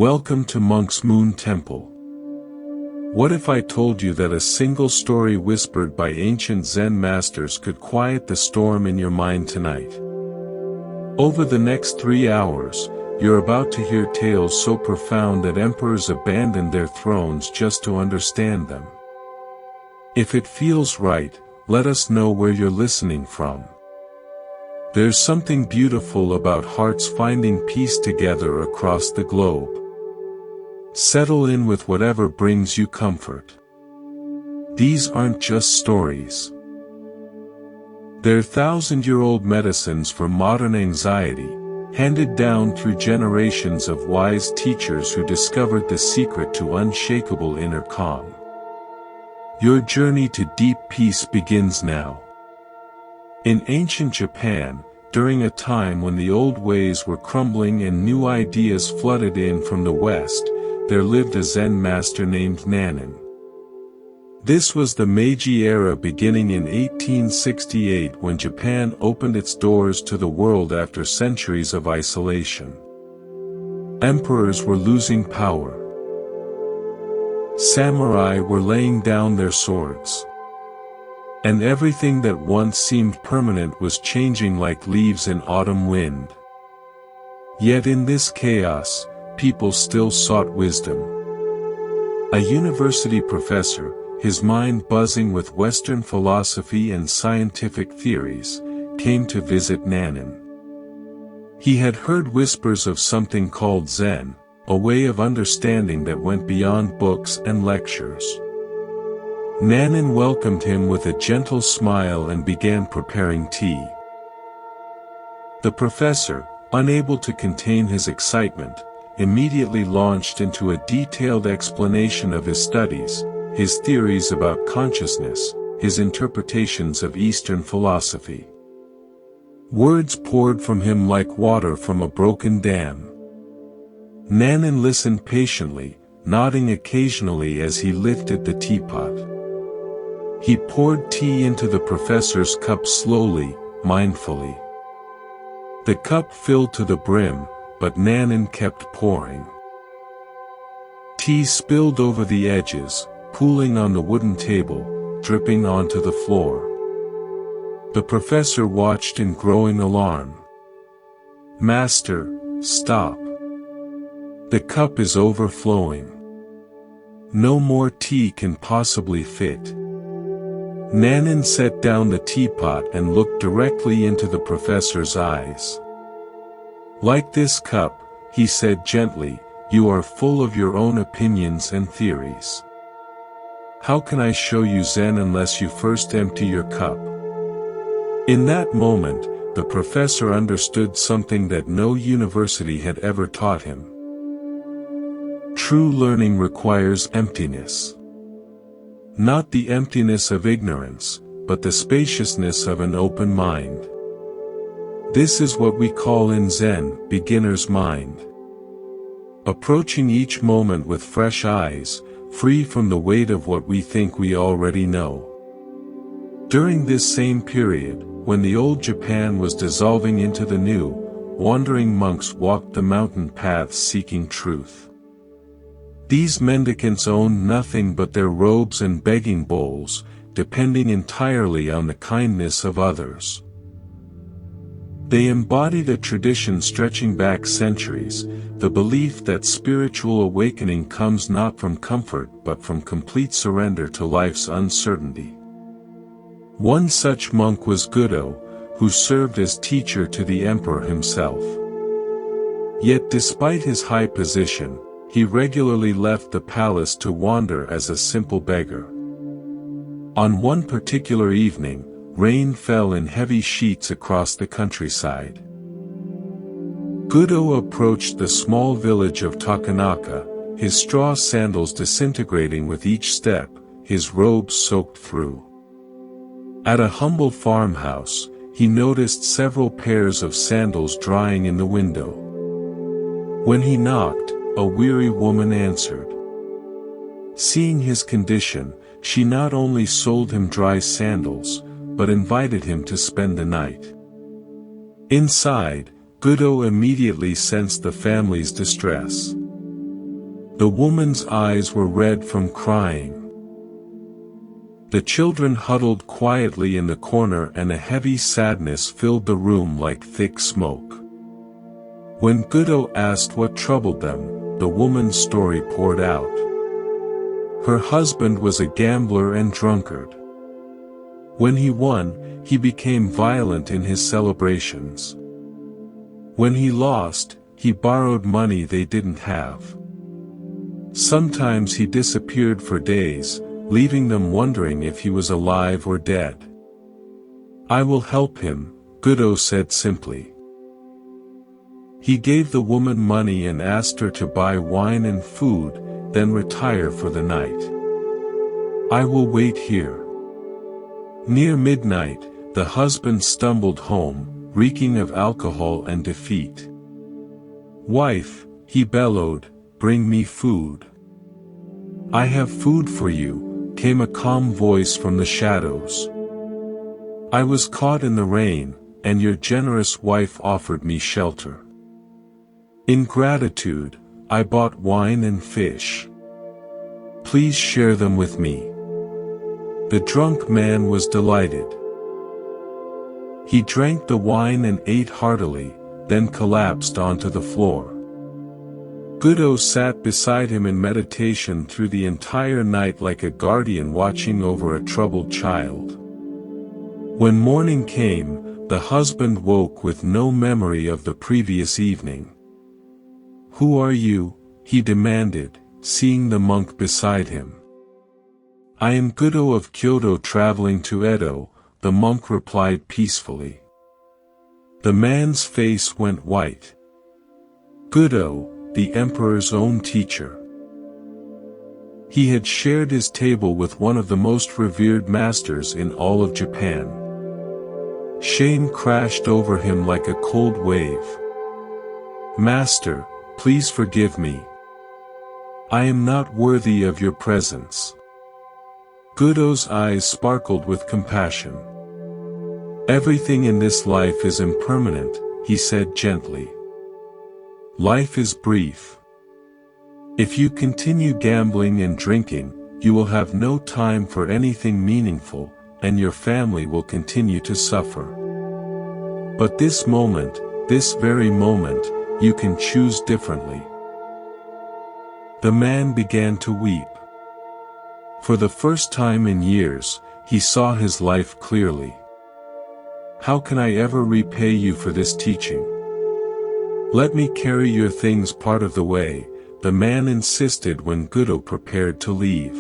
Welcome to Monk's Moon Temple. What if I told you that a single story whispered by ancient Zen masters could quiet the storm in your mind tonight? Over the next 3 hours, you're about to hear tales so profound that emperors abandoned their thrones just to understand them. If it feels right, let us know where you're listening from. There's something beautiful about hearts finding peace together across the globe. Settle in with whatever brings you comfort. These aren't just stories. They're thousand-year-old medicines for modern anxiety, handed down through generations of wise teachers who discovered the secret to unshakable inner calm. Your journey to deep peace begins now. In ancient Japan, during a time when the old ways were crumbling and new ideas flooded in from the West, there lived a Zen master named Nanin. This was the Meiji era beginning in 1868 when Japan opened its doors to the world after centuries of isolation. Emperors were losing power. Samurai were laying down their swords. And everything that once seemed permanent was changing like leaves in autumn wind. Yet in this chaos, people still sought wisdom. A university professor, his mind buzzing with Western philosophy and scientific theories, came to visit Nanin. He had heard whispers of something called Zen, a way of understanding that went beyond books and lectures. Nanin welcomed him with a gentle smile and began preparing tea. The professor, unable to contain his excitement, immediately launched into a detailed explanation of his studies, his theories about consciousness, his interpretations of Eastern philosophy. Words poured from him like water from a broken dam. Nanin listened patiently, nodding occasionally as he lifted the teapot. He poured tea into the professor's cup slowly, mindfully. The cup filled to the brim, but Nanin kept pouring. Tea spilled over the edges, pooling on the wooden table, dripping onto the floor. The professor watched in growing alarm. "Master, stop. The cup is overflowing. No more tea can possibly fit." Nanin set down the teapot and looked directly into the professor's eyes. "Like this cup," he said gently, "you are full of your own opinions and theories. How can I show you Zen unless you first empty your cup?" In that moment, the professor understood something that no university had ever taught him. True learning requires emptiness. Not the emptiness of ignorance, but the spaciousness of an open mind. This is what we call in Zen, beginner's mind. Approaching each moment with fresh eyes, free from the weight of what we think we already know. During this same period, when the old Japan was dissolving into the new, wandering monks walked the mountain paths seeking truth. These mendicants owned nothing but their robes and begging bowls, depending entirely on the kindness of others. They embodied a tradition stretching back centuries, the belief that spiritual awakening comes not from comfort but from complete surrender to life's uncertainty. One such monk was Gudo, who served as teacher to the emperor himself. Yet despite his high position, he regularly left the palace to wander as a simple beggar. On one particular evening, rain fell in heavy sheets across the countryside. Gudo approached the small village of Takanaka, his straw sandals disintegrating with each step, his robes soaked through. At a humble farmhouse, he noticed several pairs of sandals drying in the window. When he knocked, a weary woman answered. Seeing his condition, she not only sold him dry sandals, but invited him to spend the night. Inside, Gudo immediately sensed the family's distress. The woman's eyes were red from crying. The children huddled quietly in the corner, and a heavy sadness filled the room like thick smoke. When Guido asked what troubled them, the woman's story poured out. Her husband was a gambler and drunkard. When he won, he became violent in his celebrations. When he lost, he borrowed money they didn't have. Sometimes he disappeared for days, leaving them wondering if he was alive or dead. "I will help him," Guido said simply. He gave the woman money and asked her to buy wine and food, then retire for the night. "I will wait here." Near midnight, the husband stumbled home, reeking of alcohol and defeat. "Wife," he bellowed, "bring me food." "I have food for you," came a calm voice from the shadows. "I was caught in the rain, and your generous wife offered me shelter. In gratitude, I bought wine and fish. Please share them with me." The drunk man was delighted. He drank the wine and ate heartily, then collapsed onto the floor. Guido sat beside him in meditation through the entire night, like a guardian watching over a troubled child. When morning came, the husband woke with no memory of the previous evening. "Who are you?" he demanded, seeing the monk beside him. "I am Guido of Kyoto, traveling to Edo," the monk replied peacefully. The man's face went white. Guido, the emperor's own teacher. He had shared his table with one of the most revered masters in all of Japan. Shame crashed over him like a cold wave. "Master, please forgive me. I am not worthy of your presence." Guido's eyes sparkled with compassion. "Everything in this life is impermanent," he said gently. "Life is brief. If you continue gambling and drinking, you will have no time for anything meaningful, and your family will continue to suffer. But this moment, this very moment, you can choose differently." The man began to weep. For the first time in years, he saw his life clearly. "How can I ever repay you for this teaching? Let me carry your things part of the way," the man insisted when Guido prepared to leave.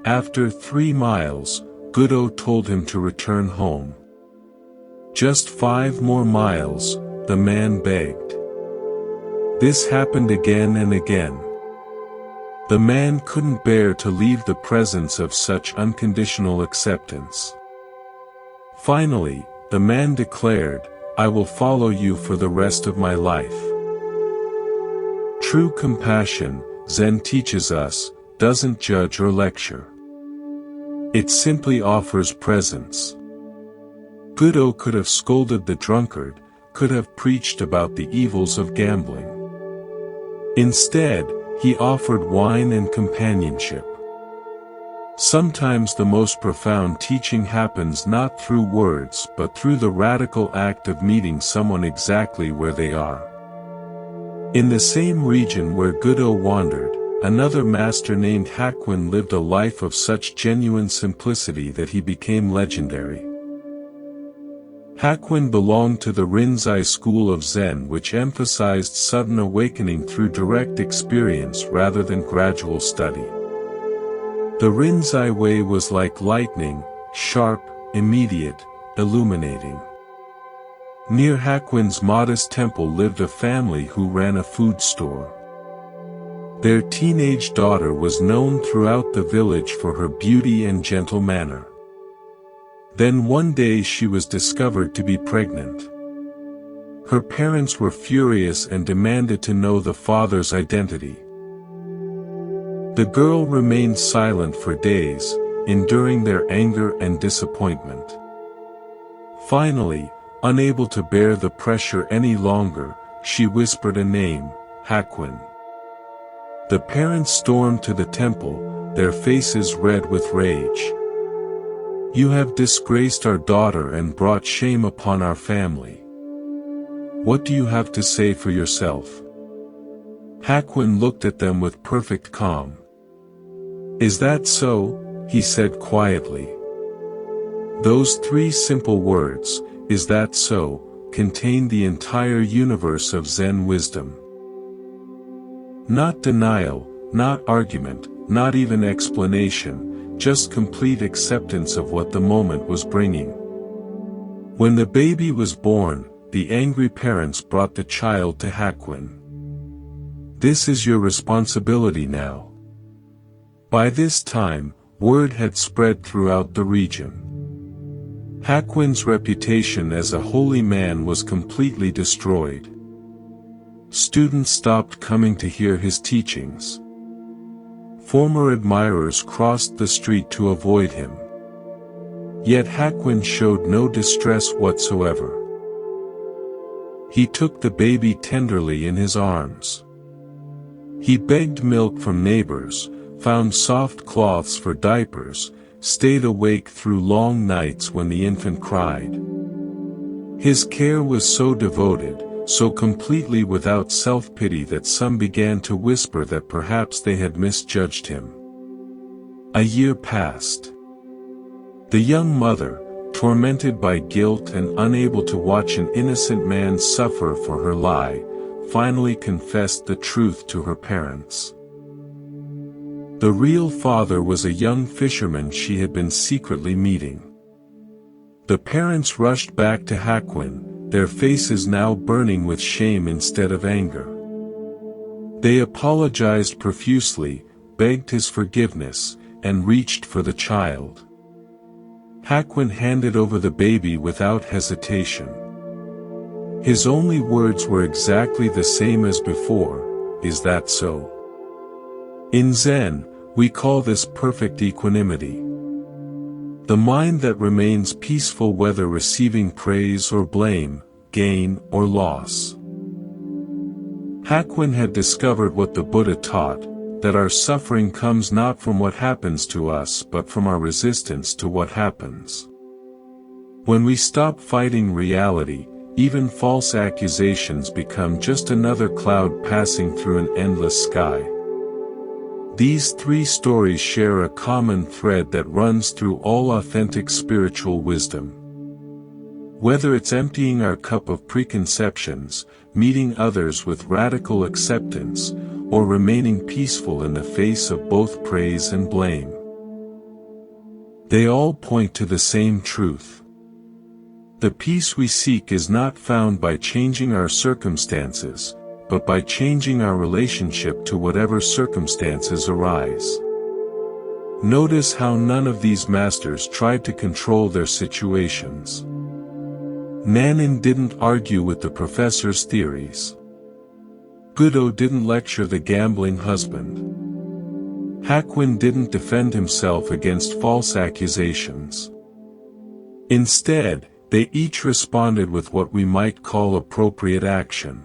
After 3 miles, Guido told him to return home. "Just 5 more miles," the man begged. This happened again and again. The man couldn't bear to leave the presence of such unconditional acceptance. Finally, the man declared, "I will follow you for the rest of my life." True compassion, Zen teaches us, doesn't judge or lecture. It simply offers presence. Guido could have scolded the drunkard, could have preached about the evils of gambling. Instead, he offered wine and companionship. Sometimes the most profound teaching happens not through words but through the radical act of meeting someone exactly where they are. In the same region where Guido wandered, another master named Hakuin lived a life of such genuine simplicity that he became legendary. Hakuin belonged to the Rinzai school of Zen, which emphasized sudden awakening through direct experience rather than gradual study. The Rinzai way was like lightning, sharp, immediate, illuminating. Near Hakuin's modest temple lived a family who ran a food store. Their teenage daughter was known throughout the village for her beauty and gentle manner. Then one day she was discovered to be pregnant. Her parents were furious and demanded to know the father's identity. The girl remained silent for days, enduring their anger and disappointment. Finally, unable to bear the pressure any longer, she whispered a name, Hakuin. The parents stormed to the temple, their faces red with rage. "You have disgraced our daughter and brought shame upon our family. What do you have to say for yourself?" Hakuin looked at them with perfect calm. "Is that so?" he said quietly. Those three simple words, "Is that so?" contain the entire universe of Zen wisdom. Not denial, not argument, not even explanation, just complete acceptance of what the moment was bringing. When the baby was born, the angry parents brought the child to Hakuin. "This is your responsibility now." By this time, word had spread throughout the region. Hakuin's reputation as a holy man was completely destroyed. Students stopped coming to hear his teachings. Former admirers crossed the street to avoid him. Yet Hakuin showed no distress whatsoever. He took the baby tenderly in his arms. He begged milk from neighbors, found soft cloths for diapers, stayed awake through long nights when the infant cried. His care was so devoted, so completely without self-pity that some began to whisper that perhaps they had misjudged him. A year passed. The young mother, tormented by guilt and unable to watch an innocent man suffer for her lie, finally confessed the truth to her parents. The real father was a young fisherman she had been secretly meeting. The parents rushed back to Hakuin, their faces now burning with shame instead of anger. They apologized profusely, begged his forgiveness, and reached for the child. Hakuin handed over the baby without hesitation. His only words were exactly the same as before, "Is that so?" In Zen, we call this perfect equanimity. The mind that remains peaceful whether receiving praise or blame, gain or loss. Hakuin had discovered what the Buddha taught, that our suffering comes not from what happens to us but from our resistance to what happens. When we stop fighting reality, even false accusations become just another cloud passing through an endless sky. These three stories share a common thread that runs through all authentic spiritual wisdom. Whether it's emptying our cup of preconceptions, meeting others with radical acceptance, or remaining peaceful in the face of both praise and blame, they all point to the same truth. The peace we seek is not found by changing our circumstances, but by changing our relationship to whatever circumstances arise. Notice how none of these masters tried to control their situations. Nanin didn't argue with the professor's theories. Buddha didn't lecture the gambling husband. Hakuin didn't defend himself against false accusations. Instead, they each responded with what we might call appropriate action.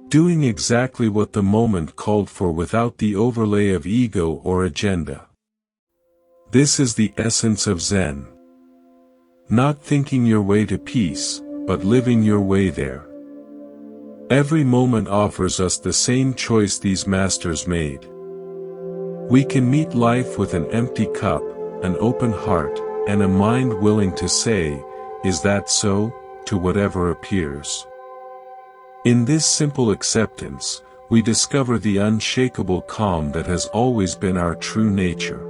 Doing exactly what the moment called for without the overlay of ego or agenda. This is the essence of Zen. Not thinking your way to peace, but living your way there. Every moment offers us the same choice these masters made. We can meet life with an empty cup, an open heart, and a mind willing to say, "Is that so?" to whatever appears. In this simple acceptance, we discover the unshakable calm that has always been our true nature.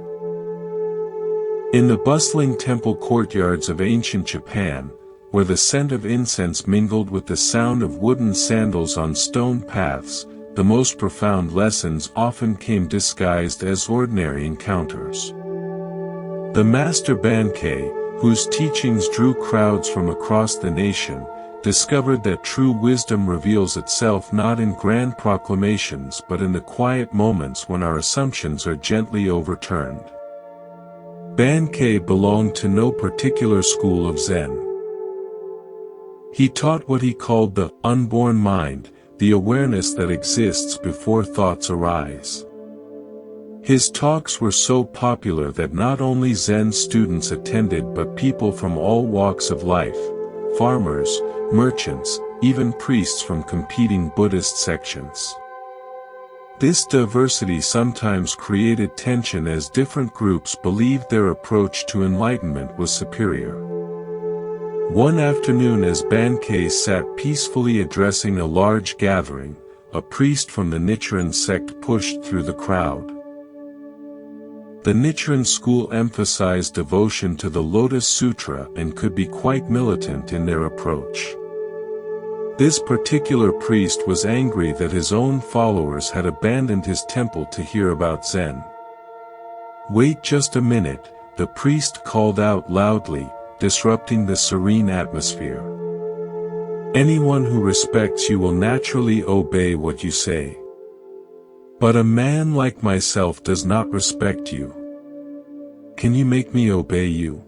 In the bustling temple courtyards of ancient Japan, where the scent of incense mingled with the sound of wooden sandals on stone paths, the most profound lessons often came disguised as ordinary encounters. The master Bankei, whose teachings drew crowds from across the nation, discovered that true wisdom reveals itself not in grand proclamations but in the quiet moments when our assumptions are gently overturned. Bankei belonged to no particular school of Zen. He taught what he called the unborn mind, the awareness that exists before thoughts arise. His talks were so popular that not only Zen students attended but people from all walks of life, farmers, merchants, even priests from competing Buddhist sections. This diversity sometimes created tension as different groups believed their approach to enlightenment was superior. One afternoon, as Bankei sat peacefully addressing a large gathering, a priest from the Nichiren sect pushed through the crowd. The Nichiren school emphasized devotion to the Lotus Sutra and could be quite militant in their approach. This particular priest was angry that his own followers had abandoned his temple to hear about Zen. "Wait just a minute," the priest called out loudly, disrupting the serene atmosphere. "Anyone who respects you will naturally obey what you say. But a man like myself does not respect you. Can you make me obey you?"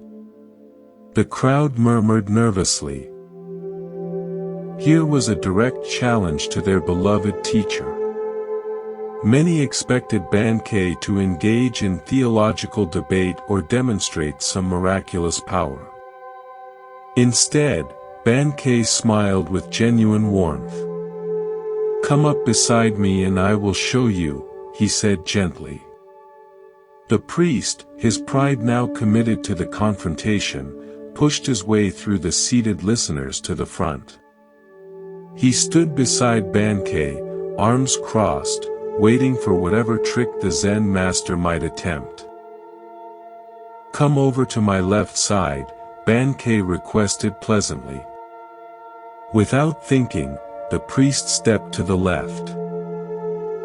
The crowd murmured nervously. Here was a direct challenge to their beloved teacher. Many expected Bankei to engage in theological debate or demonstrate some miraculous power. Instead, Bankei smiled with genuine warmth. "Come up beside me and I will show you," he said gently. The priest, his pride now committed to the confrontation, pushed his way through the seated listeners to the front. He stood beside Bankei, arms crossed, waiting for whatever trick the Zen master might attempt. "Come over to my left side," Bankei requested pleasantly. Without thinking, the priest stepped to the left.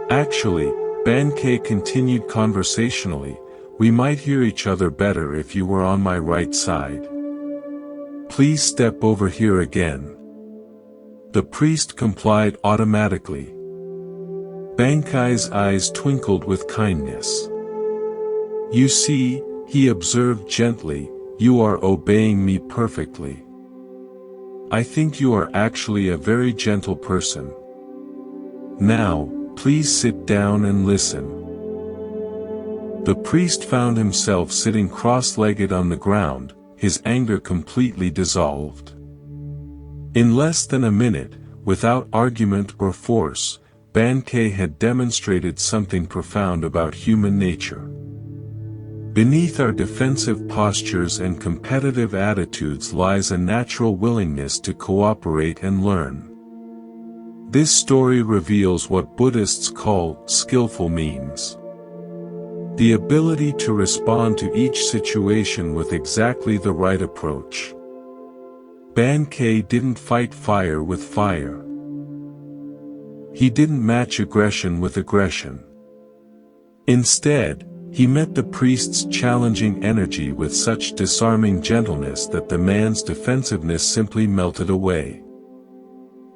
"Actually," Bankei continued conversationally, "we might hear each other better if you were on my right side. Please step over here again." The priest complied automatically. Bankei's eyes twinkled with kindness. "You see," he observed gently, "you are obeying me perfectly. I think you are actually a very gentle person. Now, please sit down and listen." The priest found himself sitting cross-legged on the ground, his anger completely dissolved. In less than a minute, without argument or force, Bankei had demonstrated something profound about human nature. Beneath our defensive postures and competitive attitudes lies a natural willingness to cooperate and learn. This story reveals what Buddhists call skillful means. The ability to respond to each situation with exactly the right approach. Bankei didn't fight fire with fire. He didn't match aggression with aggression. Instead, he met the priest's challenging energy with such disarming gentleness that the man's defensiveness simply melted away.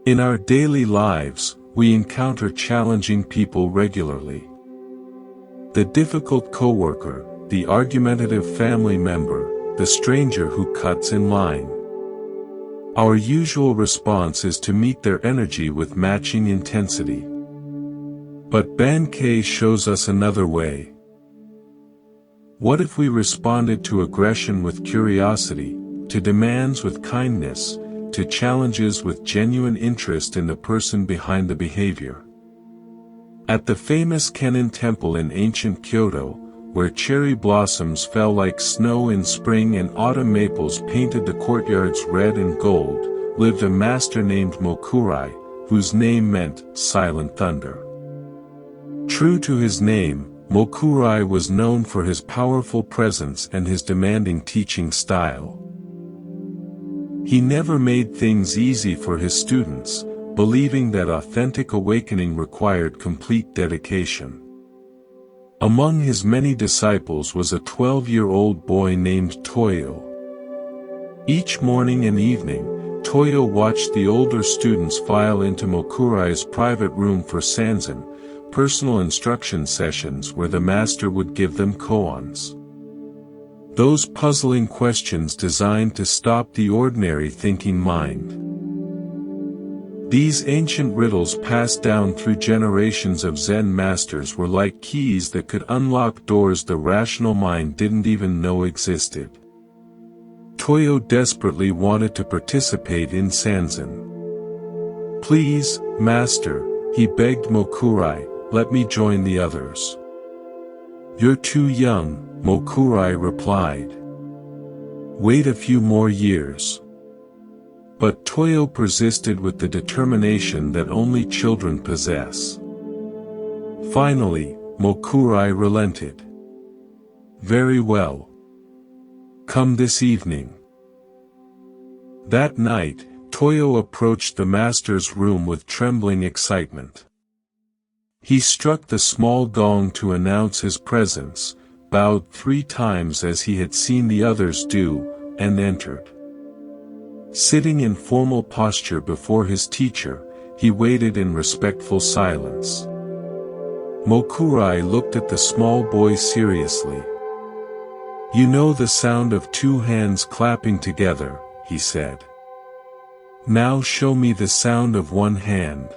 In our daily lives, we encounter challenging people regularly. The difficult coworker, the argumentative family member, the stranger who cuts in line. Our usual response is to meet their energy with matching intensity. But Bankei shows us another way. What if we responded to aggression with curiosity, to demands with kindness, to challenges with genuine interest in the person behind the behavior? At the famous Kenin Temple in ancient Kyoto, where cherry blossoms fell like snow in spring and autumn maples painted the courtyards red and gold, lived a master named Mokurai, whose name meant silent thunder. True to his name, Mokurai was known for his powerful presence and his demanding teaching style. He never made things easy for his students, believing that authentic awakening required complete dedication. Among his many disciples was a 12-year-old boy named Toyo. Each morning and evening, Toyo watched the older students file into Mokurai's private room for sanzen, personal instruction sessions where the master would give them koans. Those puzzling questions designed to stop the ordinary thinking mind. These ancient riddles passed down through generations of Zen masters were like keys that could unlock doors the rational mind didn't even know existed. Toyo desperately wanted to participate in Sanzen. "Please, master," he begged Mokurai, "let me join the others." "You're too young," Mokurai replied. "Wait a few more years." But Toyo persisted with the determination that only children possess. Finally, Mokurai relented. "Very well. Come this evening." That night, Toyo approached the master's room with trembling excitement. He struck the small gong to announce his presence, bowed 3 times as he had seen the others do, and entered. Sitting in formal posture before his teacher, he waited in respectful silence. Mokurai looked at the small boy seriously. "You know the sound of 2 hands clapping together," he said. "Now show me the sound of 1 hand."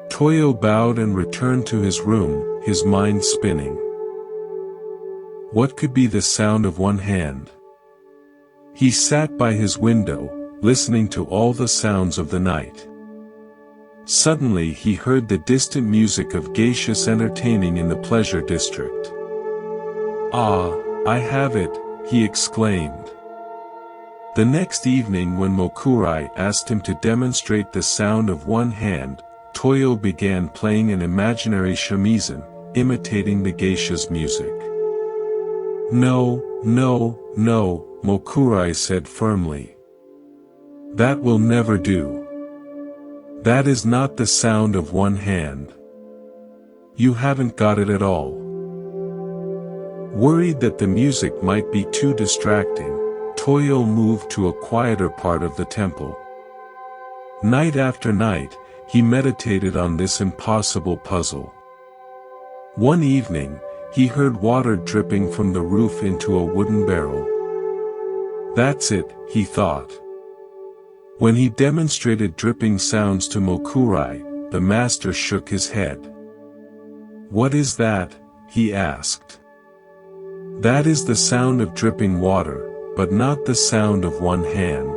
Toyo bowed and returned to his room, his mind spinning. What could be the sound of 1 hand? He sat by his window, listening to all the sounds of the night. Suddenly he heard the distant music of geishas entertaining in the pleasure district. "Ah, I have it," he exclaimed. The next evening when Mokurai asked him to demonstrate the sound of 1 hand, Toyo began playing an imaginary shamisen, imitating the geisha's music. "No, no, no," Mokurai said firmly. "That will never do. That is not the sound of 1 hand. You haven't got it at all." Worried that the music might be too distracting, Toyo moved to a quieter part of the temple. Night after night, he meditated on this impossible puzzle. One evening, he heard water dripping from the roof into a wooden barrel. "That's it," he thought. When he demonstrated dripping sounds to Mokurai, the master shook his head. "What is that?" he asked. "That is the sound of dripping water, but not the sound of 1 hand.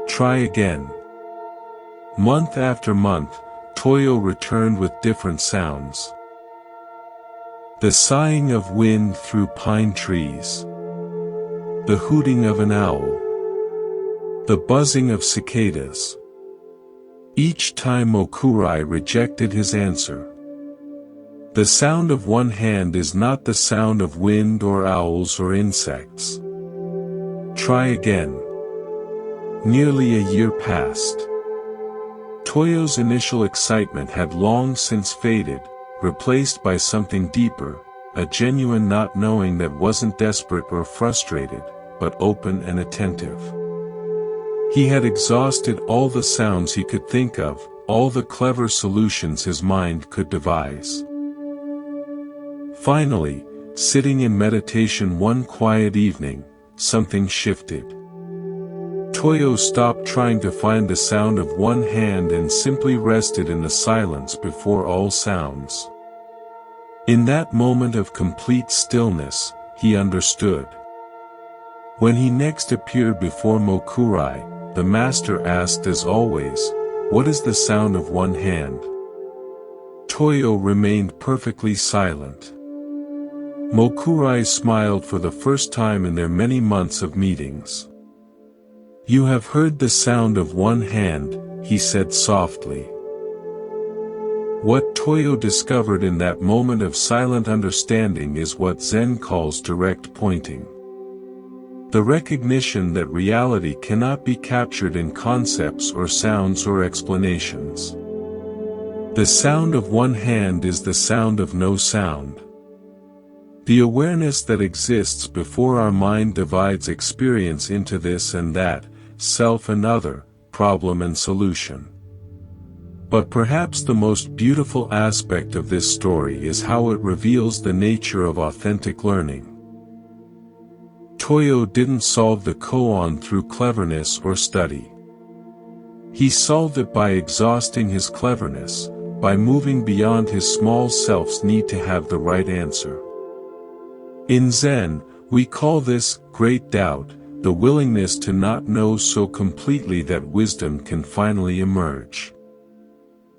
Try again." Month after month, Toyo returned with different sounds. The sighing of wind through pine trees. The hooting of an owl. The buzzing of cicadas. Each time Mokurai rejected his answer. The sound of 1 hand is not the sound of wind or owls or insects. Try again. Nearly a year passed. Toyo's initial excitement had long since faded, replaced by something deeper, a genuine not knowing that wasn't desperate or frustrated, but open and attentive. He had exhausted all the sounds he could think of, all the clever solutions his mind could devise. Finally, sitting in meditation one quiet evening, something shifted. Toyo stopped trying to find the sound of 1 hand and simply rested in the silence before all sounds. In that moment of complete stillness, he understood. When he next appeared before Mokurai, the master asked as always, "What is the sound of 1 hand?" Toyo remained perfectly silent. Mokurai smiled for the first time in their many months of meetings. "You have heard the sound of 1 hand," he said softly. What Toyo discovered in that moment of silent understanding is what Zen calls direct pointing. The recognition that reality cannot be captured in concepts or sounds or explanations. The sound of 1 hand is the sound of no sound. The awareness that exists before our mind divides experience into this and that, self and other, problem and solution. But perhaps the most beautiful aspect of this story is how it reveals the nature of authentic learning. Toyo didn't solve the koan through cleverness or study. He solved it by exhausting his cleverness, by moving beyond his small self's need to have the right answer. In Zen, we call this great doubt, the willingness to not know so completely that wisdom can finally emerge.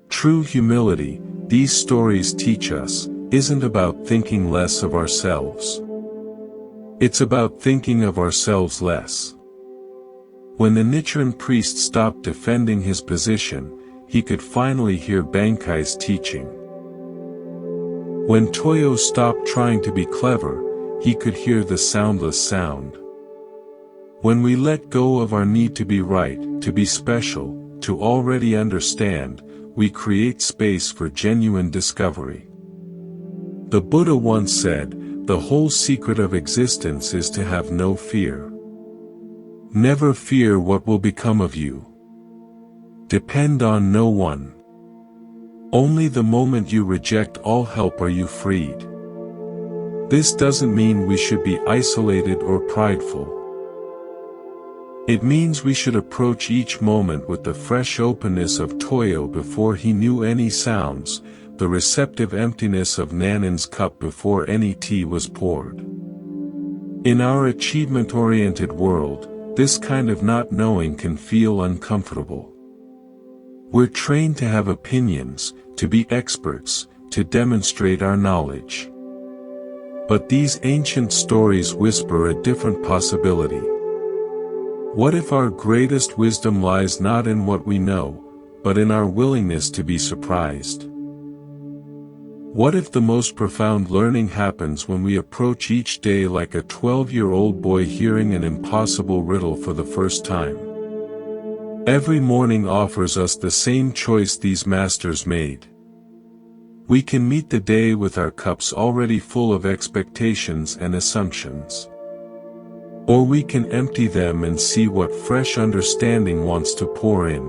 True humility, these stories teach us, isn't about thinking less of ourselves. It's about thinking of ourselves less. When the Nichiren priest stopped defending his position, he could finally hear Bankai's teaching. When Toyo stopped trying to be clever, he could hear the soundless sound. When we let go of our need to be right, to be special, to already understand, we create space for genuine discovery. The Buddha once said, "The whole secret of existence is to have no fear. Never fear what will become of you. Depend on no one. Only the moment you reject all help are you freed." This doesn't mean we should be isolated or prideful. It means we should approach each moment with the fresh openness of Toyo before he knew any sounds, the receptive emptiness of Nanin's cup before any tea was poured. In our achievement-oriented world, this kind of not knowing can feel uncomfortable. We're trained to have opinions, to be experts, to demonstrate our knowledge. But these ancient stories whisper a different possibility. What if our greatest wisdom lies not in what we know, but in our willingness to be surprised? What if the most profound learning happens when we approach each day like a 12-year-old boy hearing an impossible riddle for the first time? Every morning offers us the same choice these masters made. We can meet the day with our cups already full of expectations and assumptions. Or we can empty them and see what fresh understanding wants to pour in.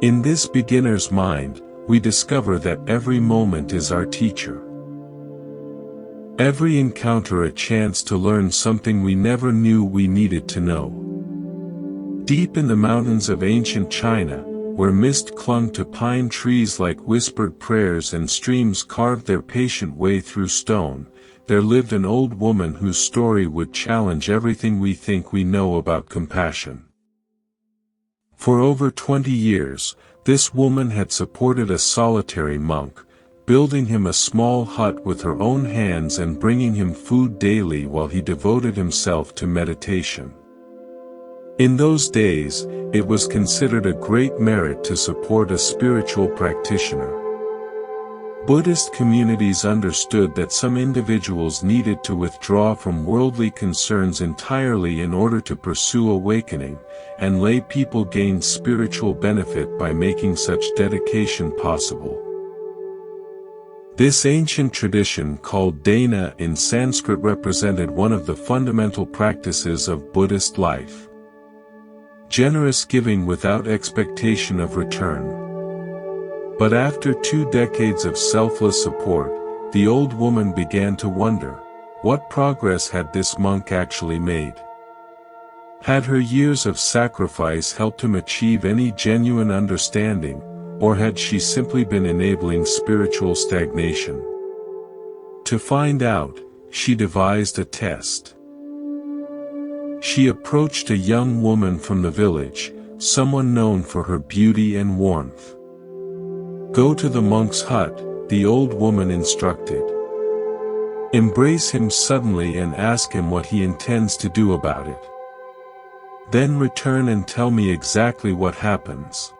In this beginner's mind, we discover that every moment is our teacher. Every encounter a chance to learn something we never knew we needed to know. Deep in the mountains of ancient China, where mist clung to pine trees like whispered prayers and streams carved their patient way through stone, there lived an old woman whose story would challenge everything we think we know about compassion. For over 20 years, this woman had supported a solitary monk, building him a small hut with her own hands and bringing him food daily while he devoted himself to meditation. In those days, it was considered a great merit to support a spiritual practitioner. Buddhist communities understood that some individuals needed to withdraw from worldly concerns entirely in order to pursue awakening, and lay people gained spiritual benefit by making such dedication possible. This ancient tradition called dana in Sanskrit represented one of the fundamental practices of Buddhist life. Generous giving without expectation of return. But after 2 decades of selfless support, the old woman began to wonder, what progress had this monk actually made? Had her years of sacrifice helped him achieve any genuine understanding, or had she simply been enabling spiritual stagnation? To find out, she devised a test. She approached a young woman from the village, someone known for her beauty and warmth. "Go to the monk's hut," the old woman instructed. "Embrace him suddenly and ask him what he intends to do about it. Then return and tell me exactly what happens."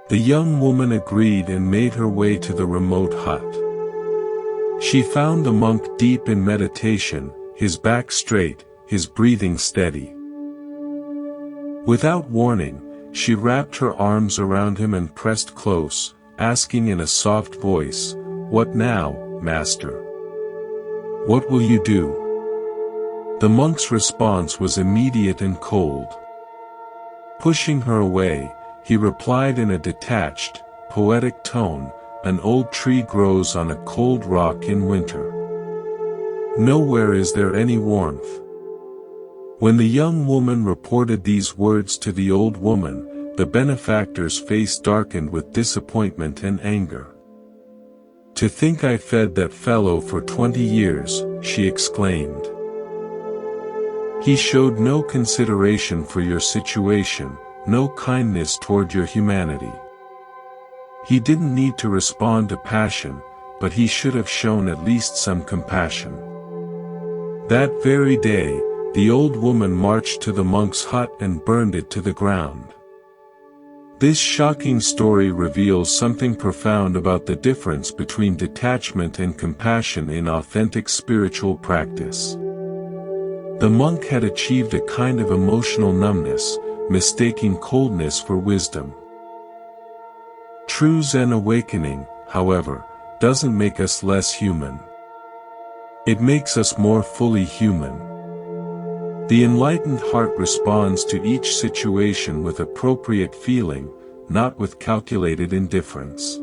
The young woman agreed and made her way to the remote hut. She found the monk deep in meditation, his back straight, his breathing steady. Without warning, she wrapped her arms around him and pressed close, asking in a soft voice, "What now, master? What will you do?" The monk's response was immediate and cold. Pushing her away, he replied in a detached, poetic tone, "An old tree grows on a cold rock in winter. Nowhere is there any warmth." When the young woman reported these words to the old woman, the benefactor's face darkened with disappointment and anger. "To think I fed that fellow for 20 years, she exclaimed. "He showed no consideration for your situation, no kindness toward your humanity. He didn't need to respond to passion, but he should have shown at least some compassion." That very day, the old woman marched to the monk's hut and burned it to the ground. This shocking story reveals something profound about the difference between detachment and compassion in authentic spiritual practice. The monk had achieved a kind of emotional numbness, mistaking coldness for wisdom. True Zen awakening, however, doesn't make us less human. It makes us more fully human. The enlightened heart responds to each situation with appropriate feeling, not with calculated indifference.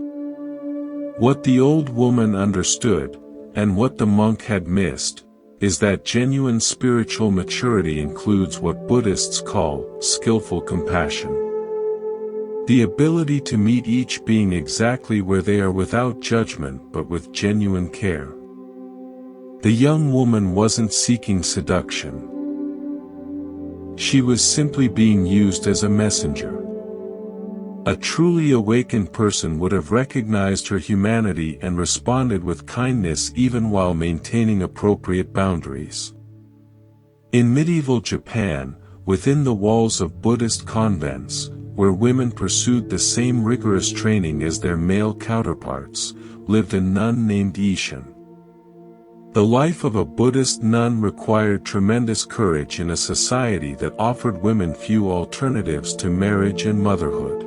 What the old woman understood, and what the monk had missed, is that genuine spiritual maturity includes what Buddhists call skillful compassion. The ability to meet each being exactly where they are without judgment but with genuine care. The young woman wasn't seeking seduction. She was simply being used as a messenger. A truly awakened person would have recognized her humanity and responded with kindness even while maintaining appropriate boundaries. In medieval Japan, within the walls of Buddhist convents, where women pursued the same rigorous training as their male counterparts, lived a nun named Ishin. The life of a Buddhist nun required tremendous courage in a society that offered women few alternatives to marriage and motherhood.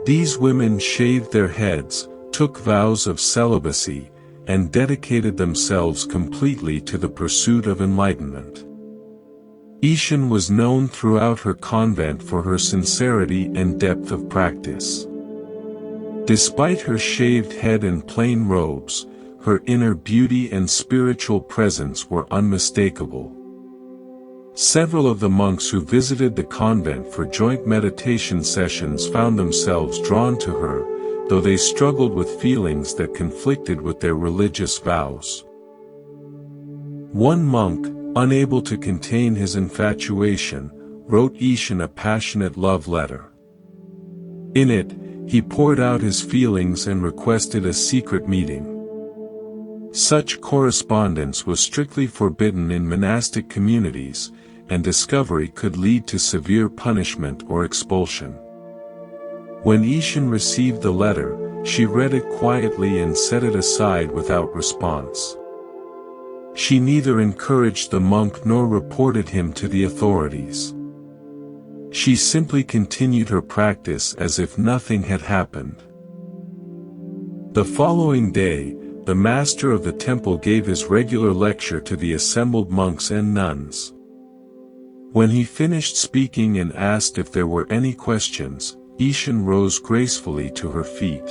These women shaved their heads, took vows of celibacy, and dedicated themselves completely to the pursuit of enlightenment. Ishin was known throughout her convent for her sincerity and depth of practice. Despite her shaved head and plain robes, her inner beauty and spiritual presence were unmistakable. Several of the monks who visited the convent for joint meditation sessions found themselves drawn to her, though they struggled with feelings that conflicted with their religious vows. One monk, unable to contain his infatuation, wrote Ishin a passionate love letter. In it, he poured out his feelings and requested a secret meeting. Such correspondence was strictly forbidden in monastic communities, and discovery could lead to severe punishment or expulsion. When Ishin received the letter, she read it quietly and set it aside without response. She neither encouraged the monk nor reported him to the authorities. She simply continued her practice as if nothing had happened. The following day, the master of the temple gave his regular lecture to the assembled monks and nuns. When he finished speaking and asked if there were any questions, Ishin rose gracefully to her feet.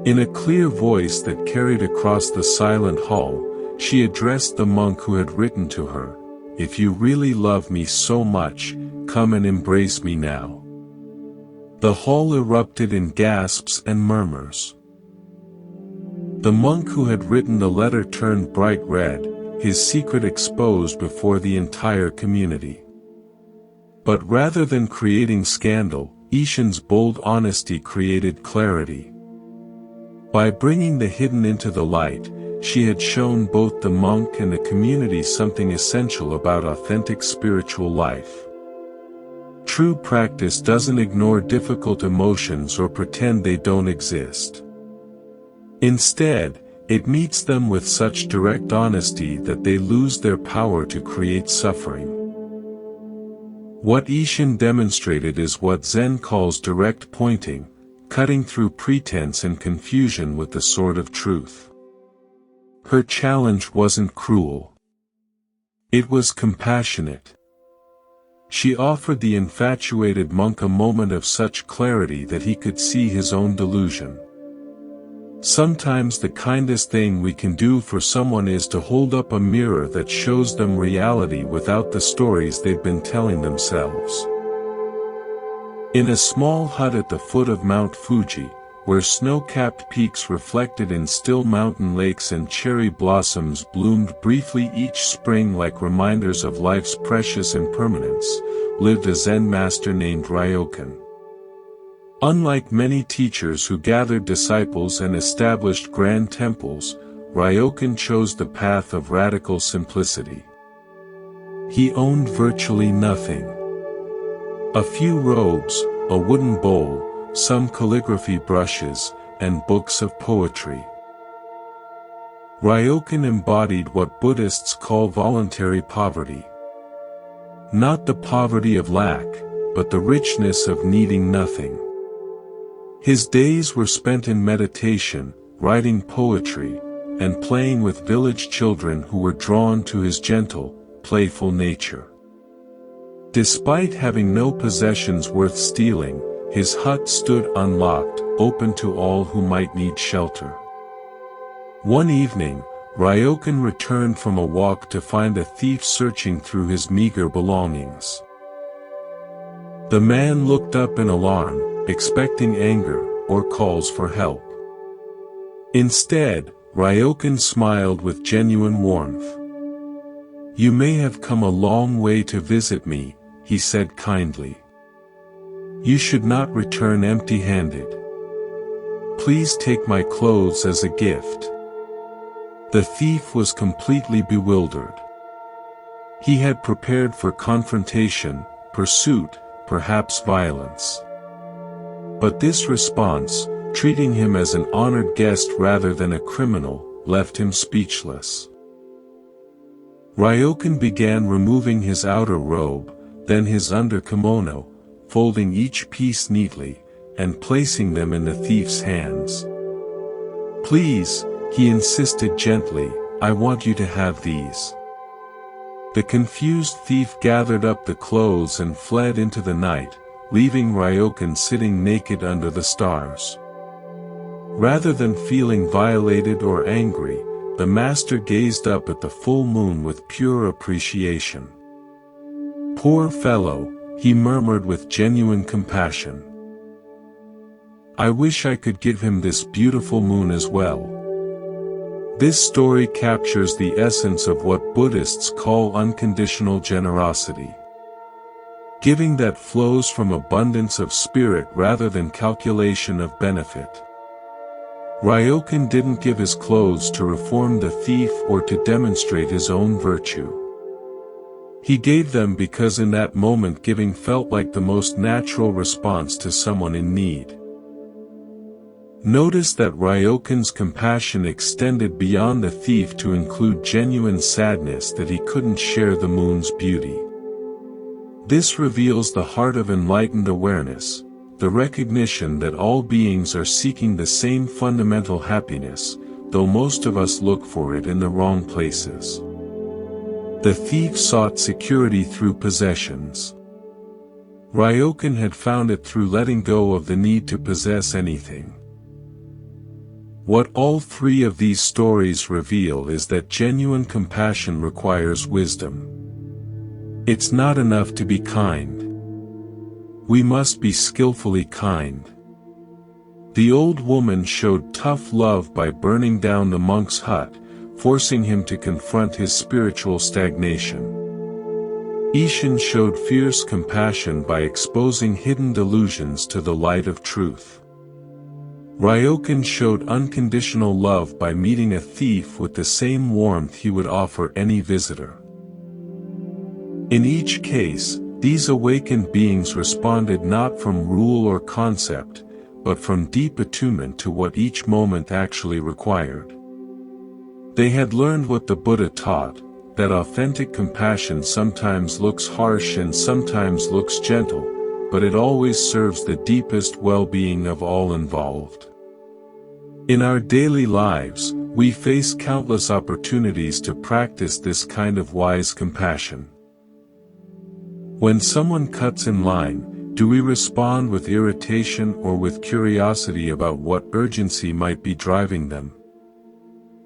In a clear voice that carried across the silent hall, she addressed the monk who had written to her, "If you really love me so much, come and embrace me now." The hall erupted in gasps and murmurs. The monk who had written the letter turned bright red, his secret exposed before the entire community. But rather than creating scandal, Ishin's bold honesty created clarity. By bringing the hidden into the light, she had shown both the monk and the community something essential about authentic spiritual life. True practice doesn't ignore difficult emotions or pretend they don't exist. Instead, it meets them with such direct honesty that they lose their power to create suffering. What Ishin demonstrated is what Zen calls direct pointing, cutting through pretense and confusion with the sword of truth. Her challenge wasn't cruel. It was compassionate. She offered the infatuated monk a moment of such clarity that he could see his own delusion. Sometimes the kindest thing we can do for someone is to hold up a mirror that shows them reality without the stories they've been telling themselves. In a small hut at the foot of Mount Fuji, where snow-capped peaks reflected in still mountain lakes and cherry blossoms bloomed briefly each spring like reminders of life's precious impermanence, lived a Zen master named Ryokan. Unlike many teachers who gathered disciples and established grand temples, Ryokan chose the path of radical simplicity. He owned virtually nothing. A few robes, a wooden bowl, some calligraphy brushes, and books of poetry. Ryokan embodied what Buddhists call voluntary poverty. Not the poverty of lack, but the richness of needing nothing. His days were spent in meditation, writing poetry, and playing with village children who were drawn to his gentle, playful nature. Despite having no possessions worth stealing, his hut stood unlocked, open to all who might need shelter. One evening, Ryokan returned from a walk to find a thief searching through his meager belongings. The man looked up in alarm, expecting anger, or calls for help. Instead, Ryokan smiled with genuine warmth. "You may have come a long way to visit me," he said kindly. "You should not return empty-handed. Please take my clothes as a gift." The thief was completely bewildered. He had prepared for confrontation, pursuit, perhaps violence. But this response, treating him as an honored guest rather than a criminal, left him speechless. Ryokan began removing his outer robe, then his under-kimono, folding each piece neatly, and placing them in the thief's hands. "Please," he insisted gently, "I want you to have these." The confused thief gathered up the clothes and fled into the night, leaving Ryokan sitting naked under the stars. Rather than feeling violated or angry, the master gazed up at the full moon with pure appreciation. "Poor fellow," he murmured with genuine compassion. "I wish I could give him this beautiful moon as well." This story captures the essence of what Buddhists call unconditional generosity. Giving that flows from abundance of spirit rather than calculation of benefit. Ryokan didn't give his clothes to reform the thief or to demonstrate his own virtue. He gave them because in that moment giving felt like the most natural response to someone in need. Notice that Ryokan's compassion extended beyond the thief to include genuine sadness that he couldn't share the moon's beauty. This reveals the heart of enlightened awareness, the recognition that all beings are seeking the same fundamental happiness, though most of us look for it in the wrong places. The thief sought security through possessions. Ryokan had found it through letting go of the need to possess anything. What all three of these stories reveal is that genuine compassion requires wisdom. It's not enough to be kind. We must be skillfully kind. The old woman showed tough love by burning down the monk's hut, forcing him to confront his spiritual stagnation. Ishin showed fierce compassion by exposing hidden delusions to the light of truth. Ryokan showed unconditional love by meeting a thief with the same warmth he would offer any visitor. In each case, these awakened beings responded not from rule or concept, but from deep attunement to what each moment actually required. They had learned what the Buddha taught, that authentic compassion sometimes looks harsh and sometimes looks gentle, but it always serves the deepest well-being of all involved. In our daily lives, we face countless opportunities to practice this kind of wise compassion. When someone cuts in line, do we respond with irritation or with curiosity about what urgency might be driving them?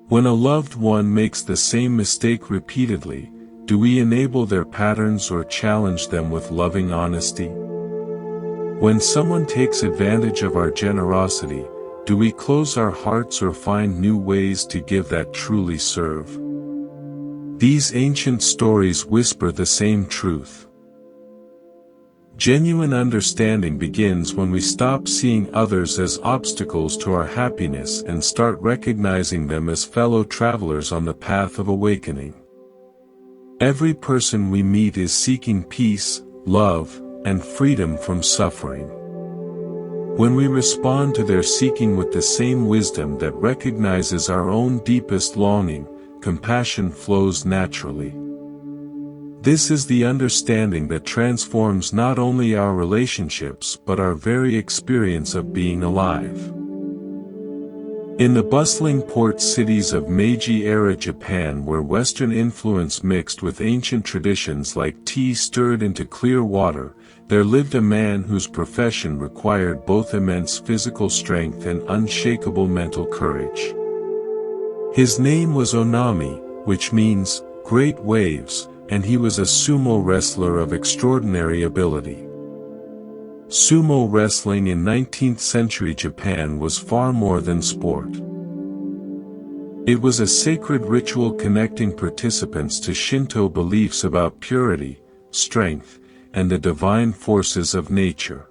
When a loved one makes the same mistake repeatedly, do we enable their patterns or challenge them with loving honesty? When someone takes advantage of our generosity, do we close our hearts or find new ways to give that truly serve? These ancient stories whisper the same truth. Genuine understanding begins when we stop seeing others as obstacles to our happiness and start recognizing them as fellow travelers on the path of awakening. Every person we meet is seeking peace, love, and freedom from suffering. When we respond to their seeking with the same wisdom that recognizes our own deepest longing, compassion flows naturally. This is the understanding that transforms not only our relationships but our very experience of being alive. In the bustling port cities of Meiji-era Japan, where Western influence mixed with ancient traditions like tea stirred into clear water, there lived a man whose profession required both immense physical strength and unshakable mental courage. His name was Onami, which means, great waves, and he was a sumo wrestler of extraordinary ability. Sumo wrestling in 19th century Japan was far more than sport. It was a sacred ritual connecting participants to Shinto beliefs about purity, strength, and the divine forces of nature.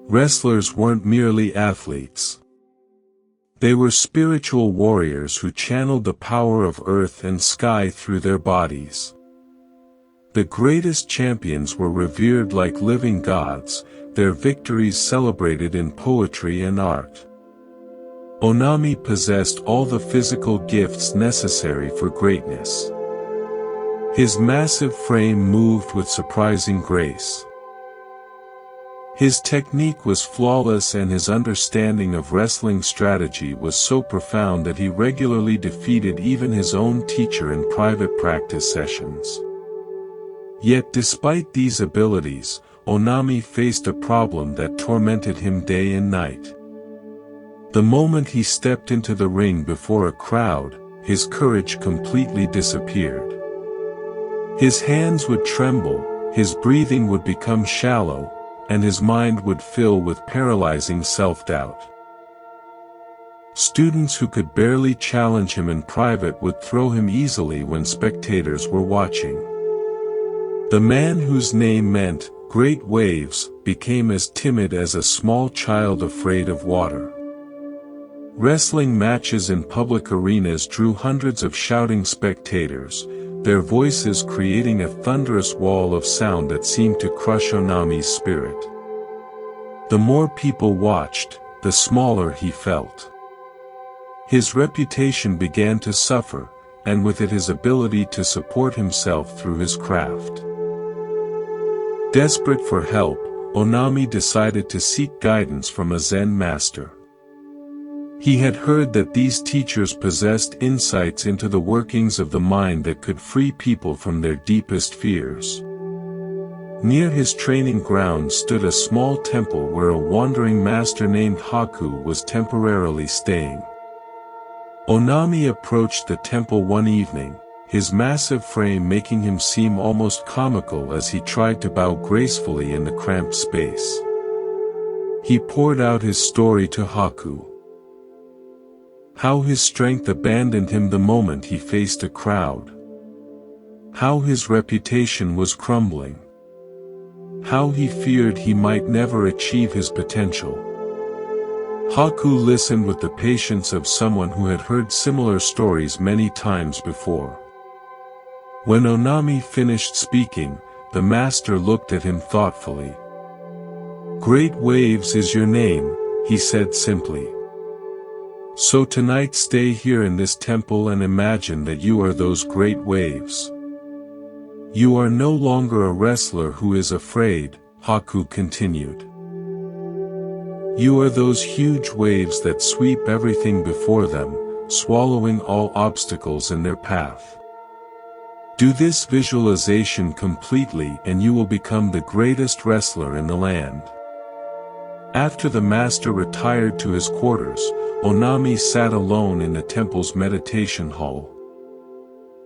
Wrestlers weren't merely athletes. They were spiritual warriors who channeled the power of earth and sky through their bodies. The greatest champions were revered like living gods, their victories celebrated in poetry and art. Onami possessed all the physical gifts necessary for greatness. His massive frame moved with surprising grace. His technique was flawless and his understanding of wrestling strategy was so profound that he regularly defeated even his own teacher in private practice sessions. Yet despite these abilities, Onami faced a problem that tormented him day and night. The moment he stepped into the ring before a crowd, his courage completely disappeared. His hands would tremble, his breathing would become shallow, and his mind would fill with paralyzing self-doubt. Students who could barely challenge him in private would throw him easily when spectators were watching. The man whose name meant, great waves, became as timid as a small child afraid of water. Wrestling matches in public arenas drew hundreds of shouting spectators, their voices creating a thunderous wall of sound that seemed to crush Onami's spirit. The more people watched, the smaller he felt. His reputation began to suffer, and with it his ability to support himself through his craft. Desperate for help, Onami decided to seek guidance from a Zen master. He had heard that these teachers possessed insights into the workings of the mind that could free people from their deepest fears. Near his training ground stood a small temple where a wandering master named Haku was temporarily staying. Onami approached the temple one evening, his massive frame making him seem almost comical as he tried to bow gracefully in the cramped space. He poured out his story to Haku. How his strength abandoned him the moment he faced a crowd. How his reputation was crumbling. How he feared he might never achieve his potential. Haku listened with the patience of someone who had heard similar stories many times before. When Onami finished speaking, the master looked at him thoughtfully. "Great Waves is your name," he said simply. "So tonight stay here in this temple and imagine that you are those great waves. You are no longer a wrestler who is afraid," Haku continued. "You are those huge waves that sweep everything before them, swallowing all obstacles in their path. Do this visualization completely and you will become the greatest wrestler in the land." After the master retired to his quarters, Onami sat alone in the temple's meditation hall.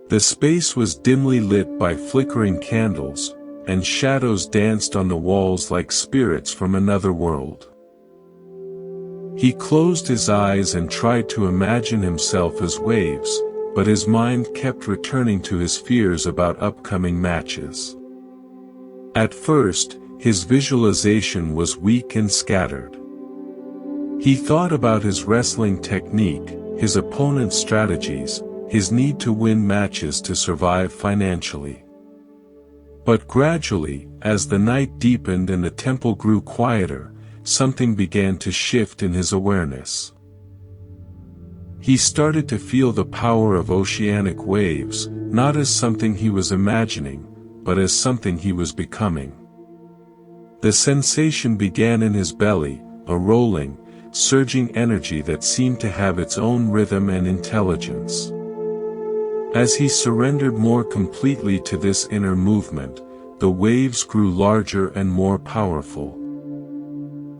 The space was dimly lit by flickering candles, and shadows danced on the walls like spirits from another world. He closed his eyes and tried to imagine himself as waves, but his mind kept returning to his fears about upcoming matches. At first, his visualization was weak and scattered. He thought about his wrestling technique, his opponent's strategies, his need to win matches to survive financially. But gradually, as the night deepened and the temple grew quieter, something began to shift in his awareness. He started to feel the power of oceanic waves, not as something he was imagining, but as something he was becoming. The sensation began in his belly, a rolling, surging energy that seemed to have its own rhythm and intelligence. As he surrendered more completely to this inner movement, the waves grew larger and more powerful.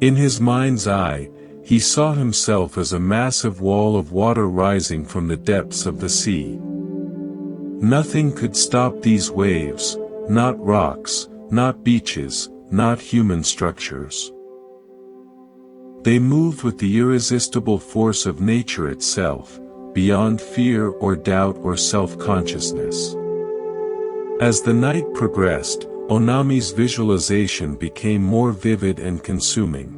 In his mind's eye, he saw himself as a massive wall of water rising from the depths of the sea. Nothing could stop these waves, not rocks, not beaches, not human structures. They moved with the irresistible force of nature itself, beyond fear or doubt or self-consciousness. As the night progressed, Onami's visualization became more vivid and consuming.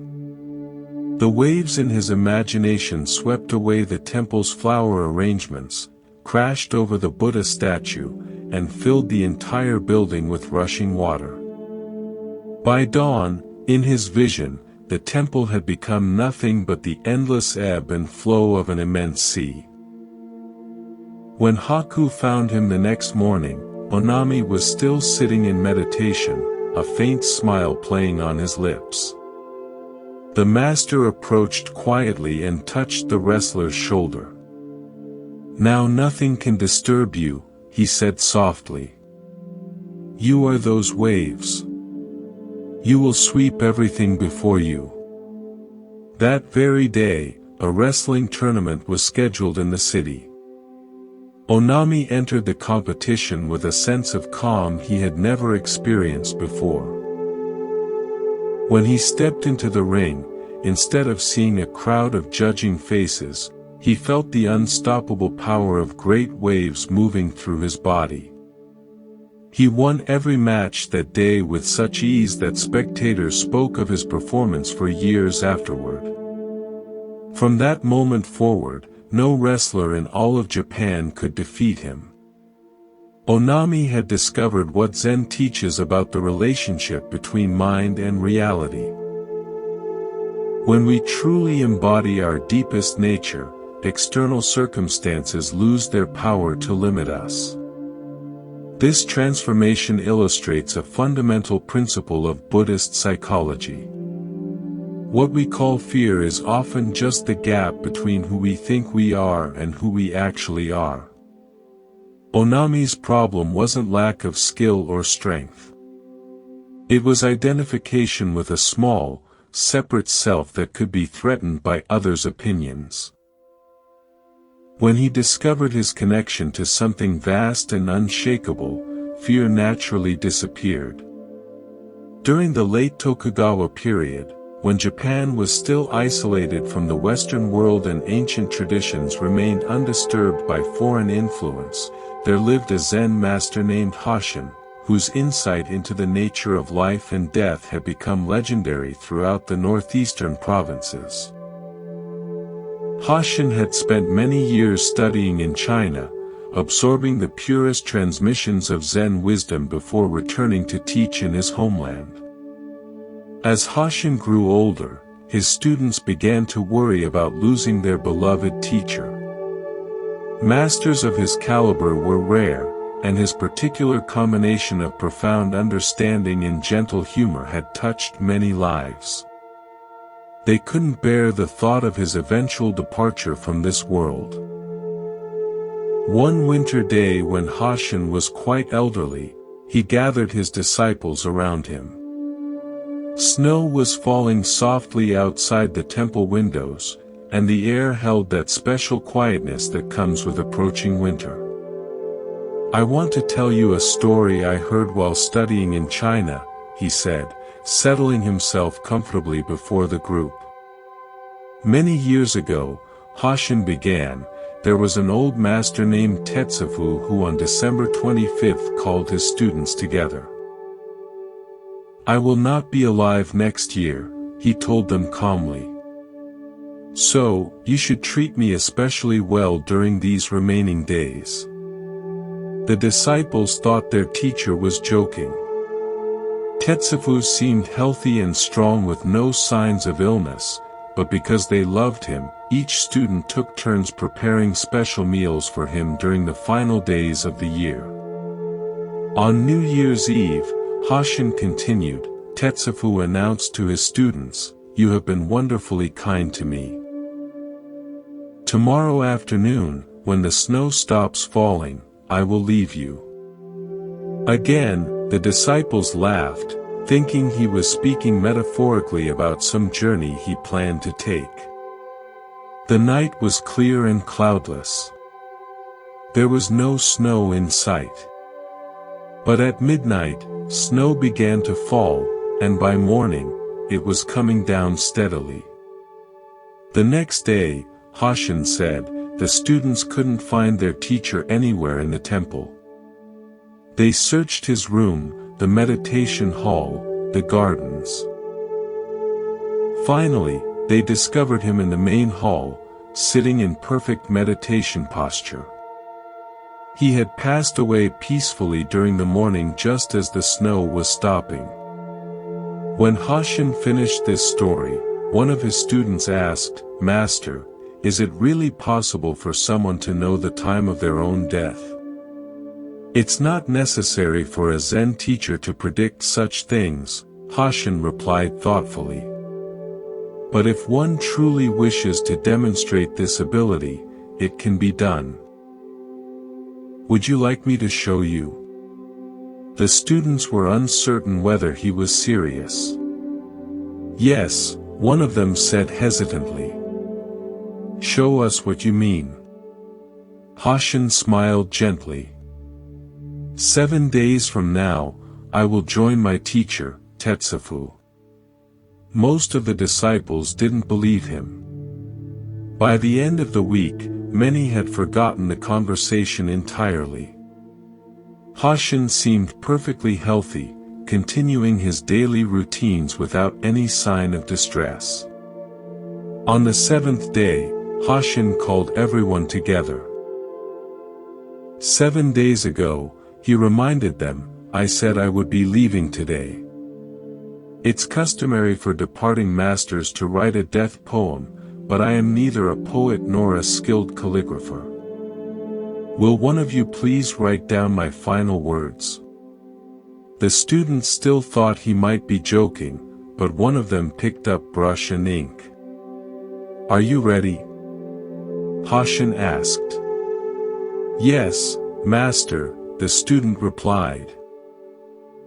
The waves in his imagination swept away the temple's flower arrangements, crashed over the Buddha statue, and filled the entire building with rushing water. By dawn, in his vision, the temple had become nothing but the endless ebb and flow of an immense sea. When Haku found him the next morning, Onami was still sitting in meditation, a faint smile playing on his lips. The master approached quietly and touched the wrestler's shoulder. "Now nothing can disturb you," he said softly. "You are those waves. You will sweep everything before you." That very day, a wrestling tournament was scheduled in the city. Onami entered the competition with a sense of calm he had never experienced before. When he stepped into the ring, instead of seeing a crowd of judging faces, he felt the unstoppable power of great waves moving through his body. He won every match that day with such ease that spectators spoke of his performance for years afterward. From that moment forward, no wrestler in all of Japan could defeat him. Onami had discovered what Zen teaches about the relationship between mind and reality. When we truly embody our deepest nature, external circumstances lose their power to limit us. This transformation illustrates a fundamental principle of Buddhist psychology. What we call fear is often just the gap between who we think we are and who we actually are. Onami's problem wasn't lack of skill or strength. It was identification with a small, separate self that could be threatened by others' opinions. When he discovered his connection to something vast and unshakable, fear naturally disappeared. During the late Tokugawa period, when Japan was still isolated from the Western world and ancient traditions remained undisturbed by foreign influence, there lived a Zen master named Hashin, whose insight into the nature of life and death had become legendary throughout the northeastern provinces. Hashin had spent many years studying in China, absorbing the purest transmissions of Zen wisdom before returning to teach in his homeland. As Hashin grew older, his students began to worry about losing their beloved teacher. Masters of his caliber were rare, and his particular combination of profound understanding and gentle humor had touched many lives. They couldn't bear the thought of his eventual departure from this world. One winter day when Hashin was quite elderly, he gathered his disciples around him. Snow was falling softly outside the temple windows, and the air held that special quietness that comes with approaching winter. "I want to tell you a story I heard while studying in China," he said, settling himself comfortably before the group. "Many years ago," Hashin began, "there was an old master named Tetsufu who on December 25th called his students together. 'I will not be alive next year,' he told them calmly. 'So, you should treat me especially well during these remaining days.' The disciples thought their teacher was joking. Tetsufu seemed healthy and strong with no signs of illness, but because they loved him, each student took turns preparing special meals for him during the final days of the year. On New Year's Eve, Hashin continued, Tetsufu announced to his students, 'You have been wonderfully kind to me. Tomorrow afternoon, when the snow stops falling, I will leave you.' Again, the disciples laughed, thinking he was speaking metaphorically about some journey he planned to take. The night was clear and cloudless. There was no snow in sight. But at midnight, snow began to fall, and by morning, it was coming down steadily. The next day, Hashin said, the students couldn't find their teacher anywhere in the temple. They searched his room, the meditation hall, the gardens. Finally, they discovered him in the main hall, sitting in perfect meditation posture. He had passed away peacefully during the morning just as the snow was stopping. When Hashin finished this story, one of his students asked, "Master, is it really possible for someone to know the time of their own death?" "It's not necessary for a Zen teacher to predict such things," Hashin replied thoughtfully. "But if one truly wishes to demonstrate this ability, it can be done. Would you like me to show you?" The students were uncertain whether he was serious. "Yes," one of them said hesitantly. "Show us what you mean." Hashin smiled gently. 7 days from now, I will join my teacher, Tetsufu." Most of the disciples didn't believe him. By the end of the week, many had forgotten the conversation entirely. Hashin seemed perfectly healthy, continuing his daily routines without any sign of distress. On the 7th day, Hashin called everyone together. 7 days ago, he reminded them, I said I would be leaving today. It's customary for departing masters to write a death poem, but I am neither a poet nor a skilled calligrapher. Will one of you please write down my final words? The students still thought he might be joking, but one of them picked up brush and ink. Are you ready? Hashin asked. Yes, master, the student replied.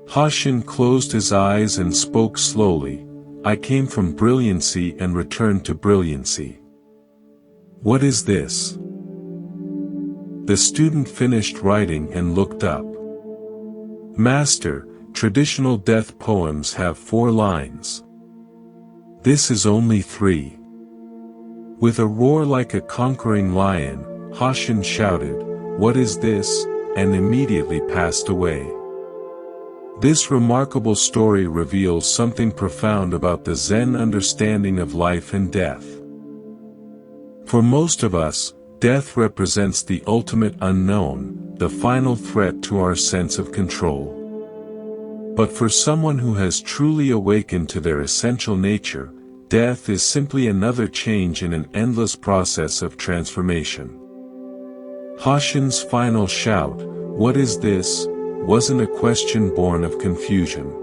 Hashin closed his eyes and spoke slowly, I came from brilliancy and returned to brilliancy. What is this? The student finished writing and looked up. Master, traditional death poems have 4 lines. This is only 3. With a roar like a conquering lion, Hashin shouted, What is this? And immediately passed away. This remarkable story reveals something profound about the Zen understanding of life and death. For most of us, death represents the ultimate unknown, the final threat to our sense of control. But for someone who has truly awakened to their essential nature, death is simply another change in an endless process of transformation. Hashin's final shout, What is this? Wasn't a question born of confusion.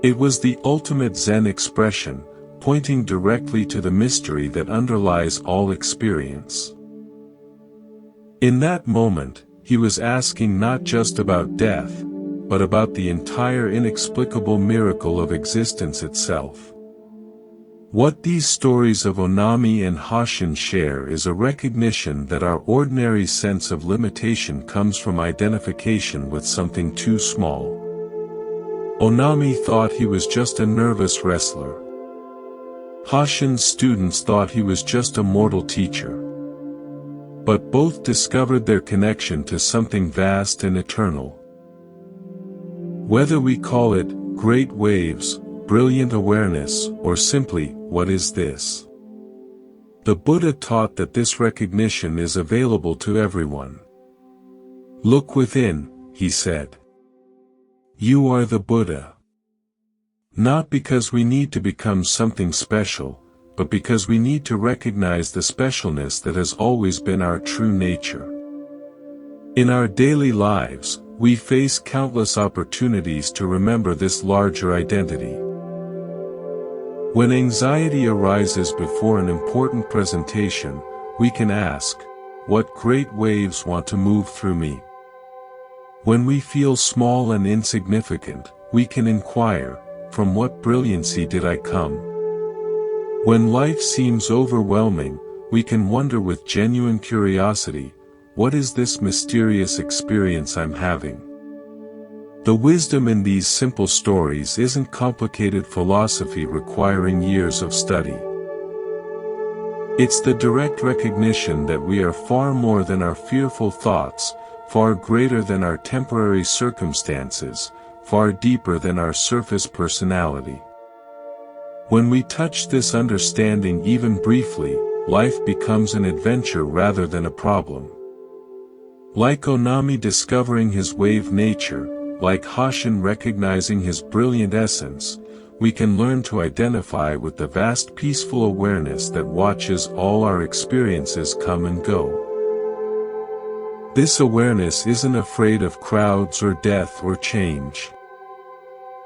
It was the ultimate Zen expression, pointing directly to the mystery that underlies all experience. In that moment, he was asking not just about death, but about the entire inexplicable miracle of existence itself. What these stories of Onami and Hashin share is a recognition that our ordinary sense of limitation comes from identification with something too small. Onami thought he was just a nervous wrestler. Hashin's students thought he was just a mortal teacher. But both discovered their connection to something vast and eternal. Whether we call it great waves, brilliant awareness, or simply, what is this? The Buddha taught that this recognition is available to everyone. Look within, he said. You are the Buddha. Not because we need to become something special, but because we need to recognize the specialness that has always been our true nature. In our daily lives, we face countless opportunities to remember this larger identity. When anxiety arises before an important presentation, we can ask, what great waves want to move through me? When we feel small and insignificant, we can inquire, from what brilliancy did I come? When life seems overwhelming, we can wonder with genuine curiosity, what is this mysterious experience I'm having? The wisdom in these simple stories isn't complicated philosophy requiring years of study. It's the direct recognition that we are far more than our fearful thoughts, far greater than our temporary circumstances, far deeper than our surface personality. When we touch this understanding even briefly, life becomes an adventure rather than a problem. Like Onami discovering his wave nature, like Hashin recognizing his brilliant essence, we can learn to identify with the vast peaceful awareness that watches all our experiences come and go. This awareness isn't afraid of crowds or death or change.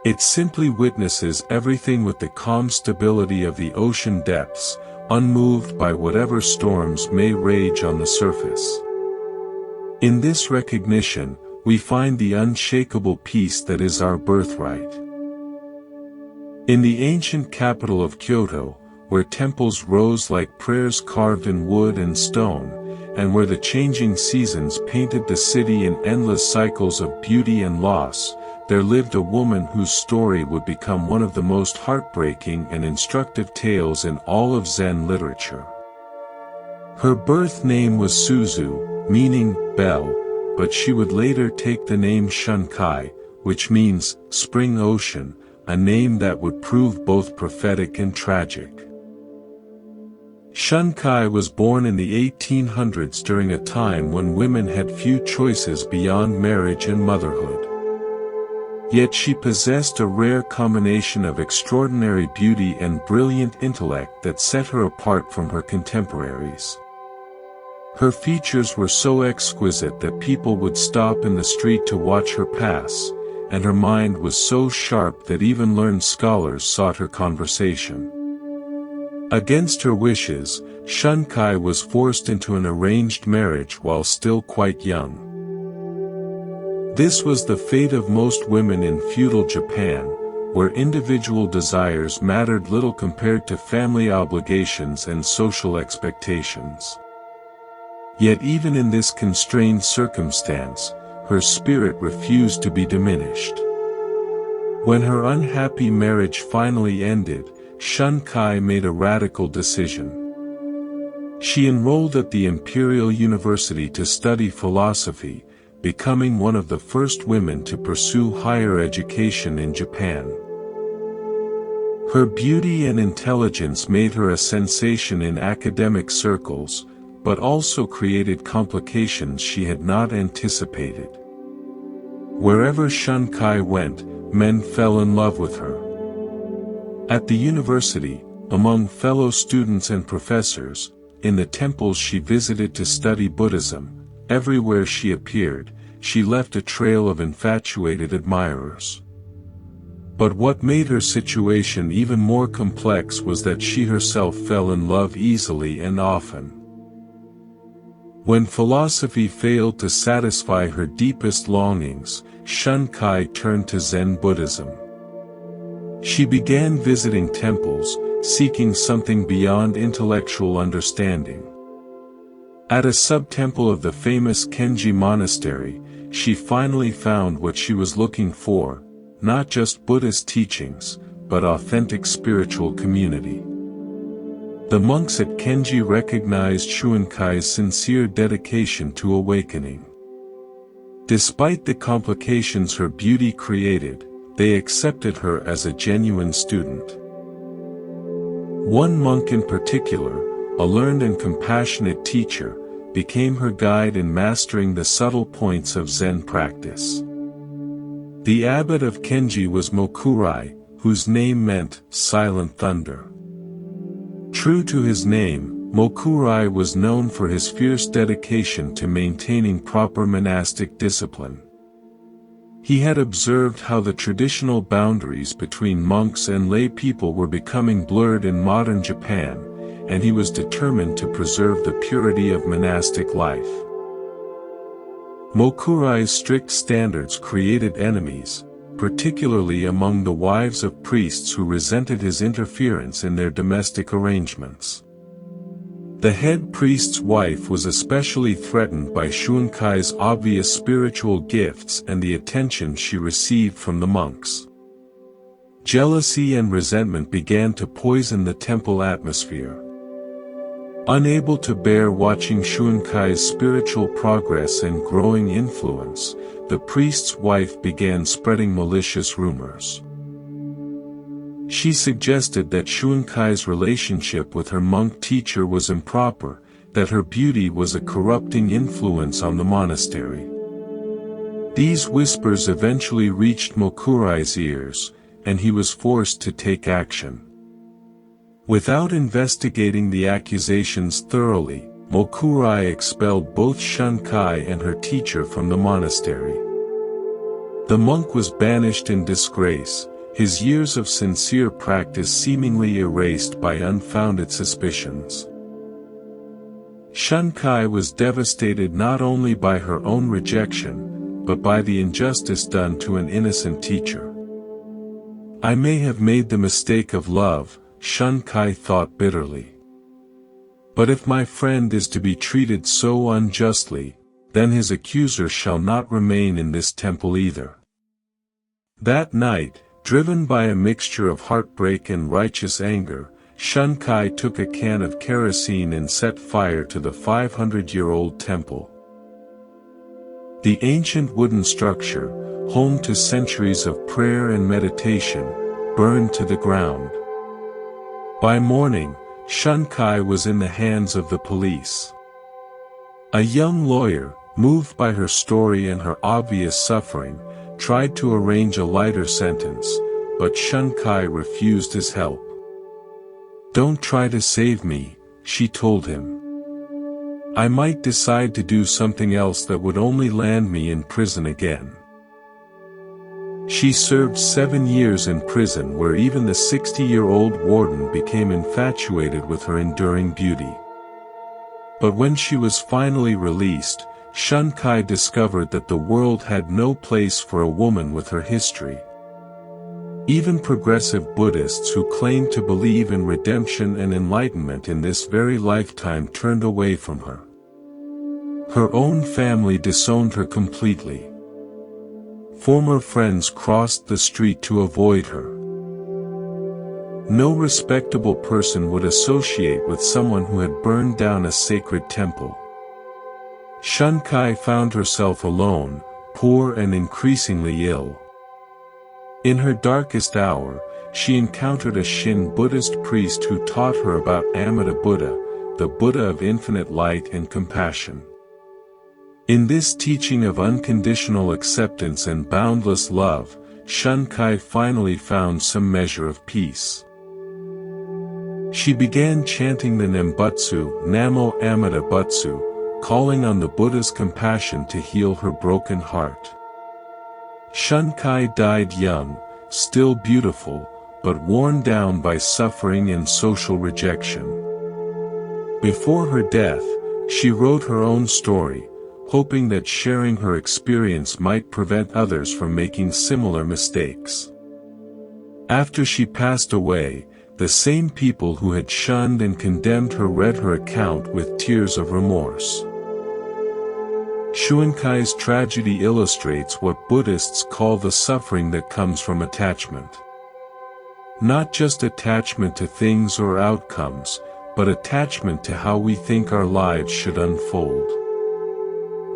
It simply witnesses everything with the calm stability of the ocean depths, unmoved by whatever storms may rage on the surface. In this recognition, we find the unshakable peace that is our birthright. In the ancient capital of Kyoto, where temples rose like prayers carved in wood and stone, and where the changing seasons painted the city in endless cycles of beauty and loss, there lived a woman whose story would become one of the most heartbreaking and instructive tales in all of Zen literature. Her birth name was Suzu, meaning bell, but she would later take the name Shunkai, which means spring ocean, a name that would prove both prophetic and tragic. Shunkai was born in the 1800s during a time when women had few choices beyond marriage and motherhood. Yet she possessed a rare combination of extraordinary beauty and brilliant intellect that set her apart from her contemporaries. Her features were so exquisite that people would stop in the street to watch her pass, and her mind was so sharp that even learned scholars sought her conversation. Against her wishes, Shunkai was forced into an arranged marriage while still quite young. This was the fate of most women in feudal Japan, where individual desires mattered little compared to family obligations and social expectations. Yet even in this constrained circumstance, her spirit refused to be diminished. When her unhappy marriage finally ended, Shunkai made a radical decision. She enrolled at the Imperial University to study philosophy, becoming one of the first women to pursue higher education in Japan. Her beauty and intelligence made her a sensation in academic circles, but also created complications she had not anticipated. Wherever Shunkai went, men fell in love with her. At the university, among fellow students and professors, in the temples she visited to study Buddhism, everywhere she appeared, she left a trail of infatuated admirers. But what made her situation even more complex was that she herself fell in love easily and often. When philosophy failed to satisfy her deepest longings, Shunkai turned to Zen Buddhism. She began visiting temples, seeking something beyond intellectual understanding. At a sub-temple of the famous Kenji monastery, she finally found what she was looking for, not just Buddhist teachings, but authentic spiritual community. The monks at Kenji recognized Shuenkai's sincere dedication to awakening. Despite the complications her beauty created, they accepted her as a genuine student. One monk in particular, a learned and compassionate teacher, became her guide in mastering the subtle points of Zen practice. The abbot of Kenji was Mokurai, whose name meant silent thunder. True to his name, Mokurai was known for his fierce dedication to maintaining proper monastic discipline. He had observed how the traditional boundaries between monks and lay people were becoming blurred in modern Japan, and he was determined to preserve the purity of monastic life. Mokurai's strict standards created enemies, particularly among the wives of priests who resented his interference in their domestic arrangements. The head priest's wife was especially threatened by Shuenkai's obvious spiritual gifts and the attention she received from the monks. Jealousy and resentment began to poison the temple atmosphere. Unable to bear watching Shuenkai's spiritual progress and growing influence, the priest's wife began spreading malicious rumors. She suggested that Shuenkai's relationship with her monk teacher was improper, that her beauty was a corrupting influence on the monastery. These whispers eventually reached Mokurai's ears, and he was forced to take action. Without investigating the accusations thoroughly, Mokurai expelled both Shuenkai and her teacher from the monastery. The monk was banished in disgrace, his years of sincere practice seemingly erased by unfounded suspicions. Shuenkai was devastated not only by her own rejection, but by the injustice done to an innocent teacher. "I may have made the mistake of love," Shuenkai thought bitterly. "But if my friend is to be treated so unjustly, then his accuser shall not remain in this temple either." That night, driven by a mixture of heartbreak and righteous anger, Shuenkai took a can of kerosene and set fire to the 500-year-old temple. The ancient wooden structure, home to centuries of prayer and meditation, burned to the ground. By morning, Shuenkai was in the hands of the police. A young lawyer, moved by her story and her obvious suffering, tried to arrange a lighter sentence, but Shuenkai refused his help. "Don't try to save me," she told him. "I might decide to do something else that would only land me in prison again." She served 7 years in prison, where even the 60-year-old warden became infatuated with her enduring beauty. But when she was finally released, Shuenkai discovered that the world had no place for a woman with her history. Even progressive Buddhists who claimed to believe in redemption and enlightenment in this very lifetime turned away from her. Her own family disowned her completely. Former friends crossed the street to avoid her. No respectable person would associate with someone who had burned down a sacred temple. Shuenkai found herself alone, poor and increasingly ill. In her darkest hour, she encountered a Shin Buddhist priest who taught her about Amida Buddha, the Buddha of infinite light and compassion. In this teaching of unconditional acceptance and boundless love, Shuenkai finally found some measure of peace. She began chanting the Nembutsu, Namo Amida Butsu, calling on the Buddha's compassion to heal her broken heart. Shuenkai died young, still beautiful, but worn down by suffering and social rejection. Before her death, she wrote her own story, hoping that sharing her experience might prevent others from making similar mistakes. After she passed away, the same people who had shunned and condemned her read her account with tears of remorse. Shuenkai's tragedy illustrates what Buddhists call the suffering that comes from attachment. Not just attachment to things or outcomes, but attachment to how we think our lives should unfold.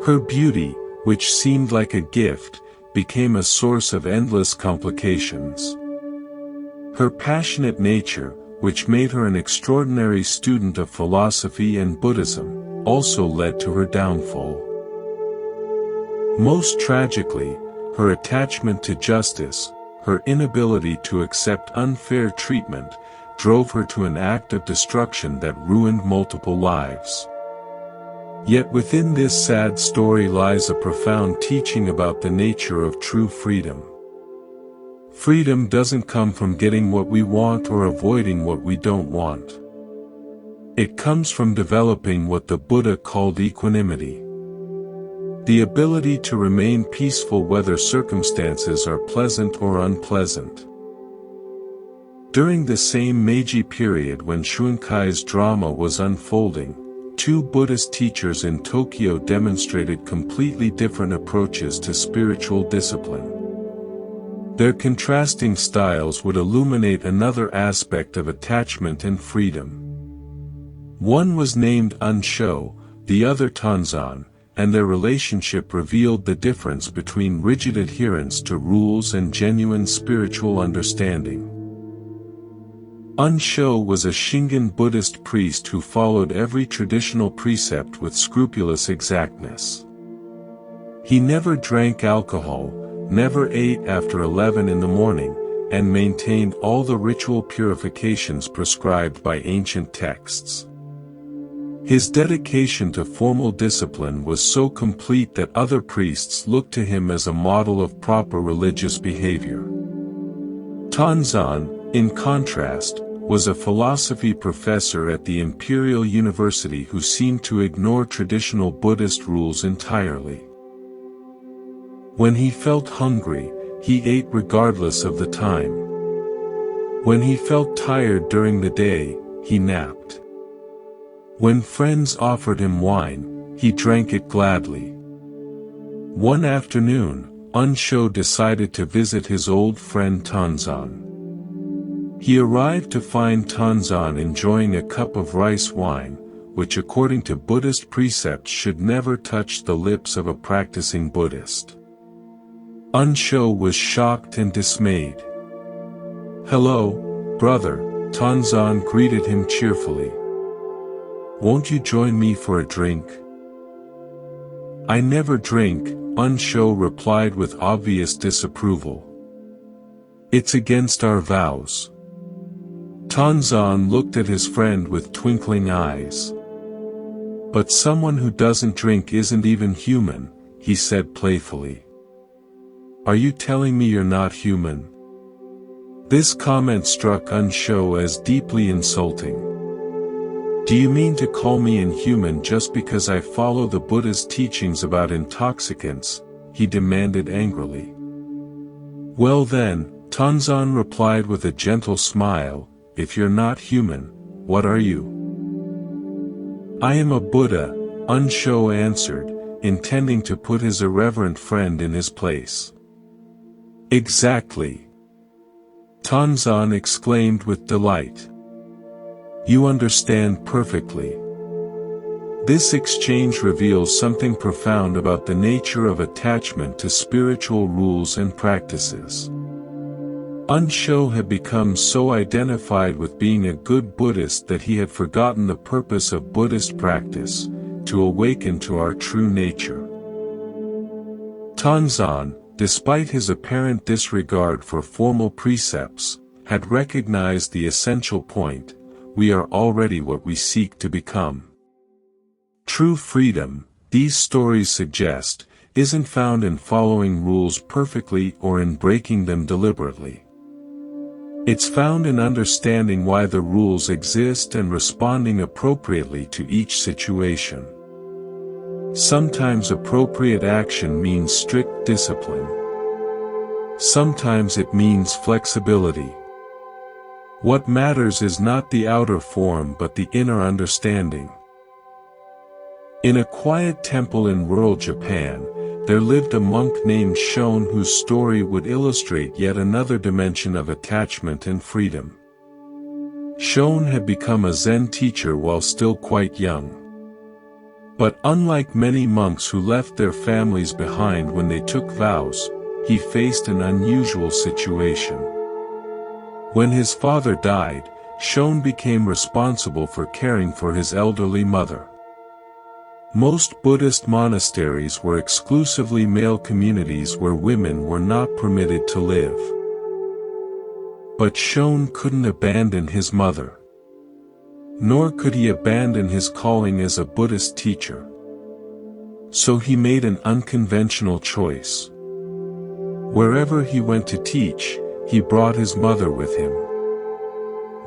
Her beauty, which seemed like a gift, became a source of endless complications. Her passionate nature, which made her an extraordinary student of philosophy and Buddhism, also led to her downfall. Most tragically, her attachment to justice, her inability to accept unfair treatment, drove her to an act of destruction that ruined multiple lives. Yet within this sad story lies a profound teaching about the nature of true freedom. Freedom doesn't come from getting what we want or avoiding what we don't want. It comes from developing what the Buddha called equanimity. The ability to remain peaceful whether circumstances are pleasant or unpleasant. During the same Meiji period when Shuenkai's drama was unfolding, two Buddhist teachers in Tokyo demonstrated completely different approaches to spiritual discipline. Their contrasting styles would illuminate another aspect of attachment and freedom. One was named Unsho, the other Tanzan, and their relationship revealed the difference between rigid adherence to rules and genuine spiritual understanding. Unsho was a Shingon Buddhist priest who followed every traditional precept with scrupulous exactness. He never drank alcohol, never ate after 11 in the morning, and maintained all the ritual purifications prescribed by ancient texts. His dedication to formal discipline was so complete that other priests looked to him as a model of proper religious behavior. Tanzan, in contrast, was a philosophy professor at the Imperial University who seemed to ignore traditional Buddhist rules entirely. When he felt hungry, he ate regardless of the time. When he felt tired during the day, he napped. When friends offered him wine, he drank it gladly. One afternoon, Unsho decided to visit his old friend Tanzan. He arrived to find Tanzan enjoying a cup of rice wine, which according to Buddhist precepts should never touch the lips of a practicing Buddhist. Unsho was shocked and dismayed. "Hello, brother," Tanzan greeted him cheerfully. "Won't you join me for a drink?" "I never drink," Unsho replied with obvious disapproval. "It's against our vows." Tanzan looked at his friend with twinkling eyes. "But someone who doesn't drink isn't even human," he said playfully. "Are you telling me you're not human?" This comment struck Unsho as deeply insulting. "Do you mean to call me inhuman just because I follow the Buddha's teachings about intoxicants?" he demanded angrily. "Well then," Tanzan replied with a gentle smile, "if you're not human, what are you?" "I am a Buddha," Unsho answered, intending to put his irreverent friend in his place. "Exactly!" Tanzan exclaimed with delight. "You understand perfectly." This exchange reveals something profound about the nature of attachment to spiritual rules and practices. Unsho had become so identified with being a good Buddhist that he had forgotten the purpose of Buddhist practice, to awaken to our true nature. Tanzan, despite his apparent disregard for formal precepts, had recognized the essential point: we are already what we seek to become. True freedom, these stories suggest, isn't found in following rules perfectly or in breaking them deliberately. It's found in understanding why the rules exist and responding appropriately to each situation. Sometimes appropriate action means strict discipline. Sometimes it means flexibility. What matters is not the outer form but the inner understanding. In a quiet temple in rural Japan, there lived a monk named Shon whose story would illustrate yet another dimension of attachment and freedom. Shon had become a Zen teacher while still quite young. But unlike many monks who left their families behind when they took vows, he faced an unusual situation. When his father died, Shon became responsible for caring for his elderly mother. Most Buddhist monasteries were exclusively male communities where women were not permitted to live. But Shon couldn't abandon his mother. Nor could he abandon his calling as a Buddhist teacher. So he made an unconventional choice. Wherever he went to teach, he brought his mother with him.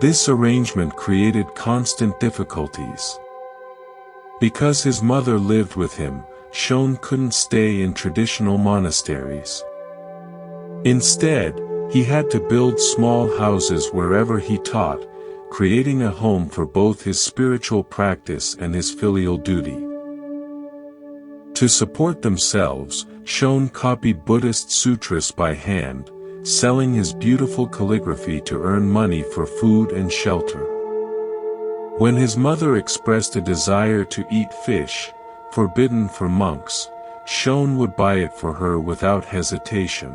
This arrangement created constant difficulties. Because his mother lived with him, Shon couldn't stay in traditional monasteries. Instead, he had to build small houses wherever he taught, creating a home for both his spiritual practice and his filial duty. To support themselves, Shon copied Buddhist sutras by hand, selling his beautiful calligraphy to earn money for food and shelter. When his mother expressed a desire to eat fish, forbidden for monks, Shon would buy it for her without hesitation.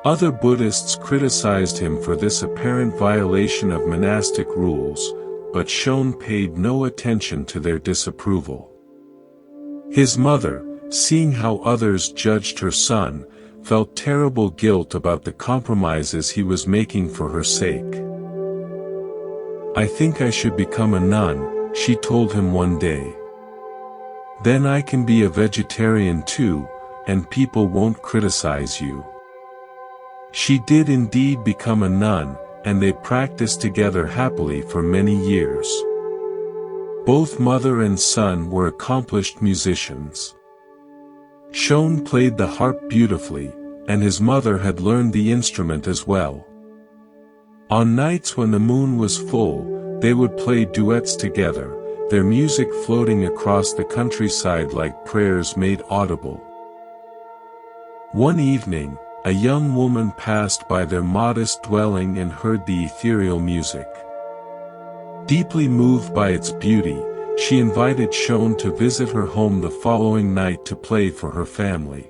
Other Buddhists criticized him for this apparent violation of monastic rules, but Shon paid no attention to their disapproval. His mother, seeing how others judged her son, felt terrible guilt about the compromises he was making for her sake. "I think I should become a nun," she told him one day. "Then I can be a vegetarian too, and people won't criticize you." She did indeed become a nun, and they practiced together happily for many years. Both mother and son were accomplished musicians. Shon played the harp beautifully, and his mother had learned the instrument as well. On nights when the moon was full, they would play duets together, their music floating across the countryside like prayers made audible. One evening, a young woman passed by their modest dwelling and heard the ethereal music. Deeply moved by its beauty, she invited Shon to visit her home the following night to play for her family.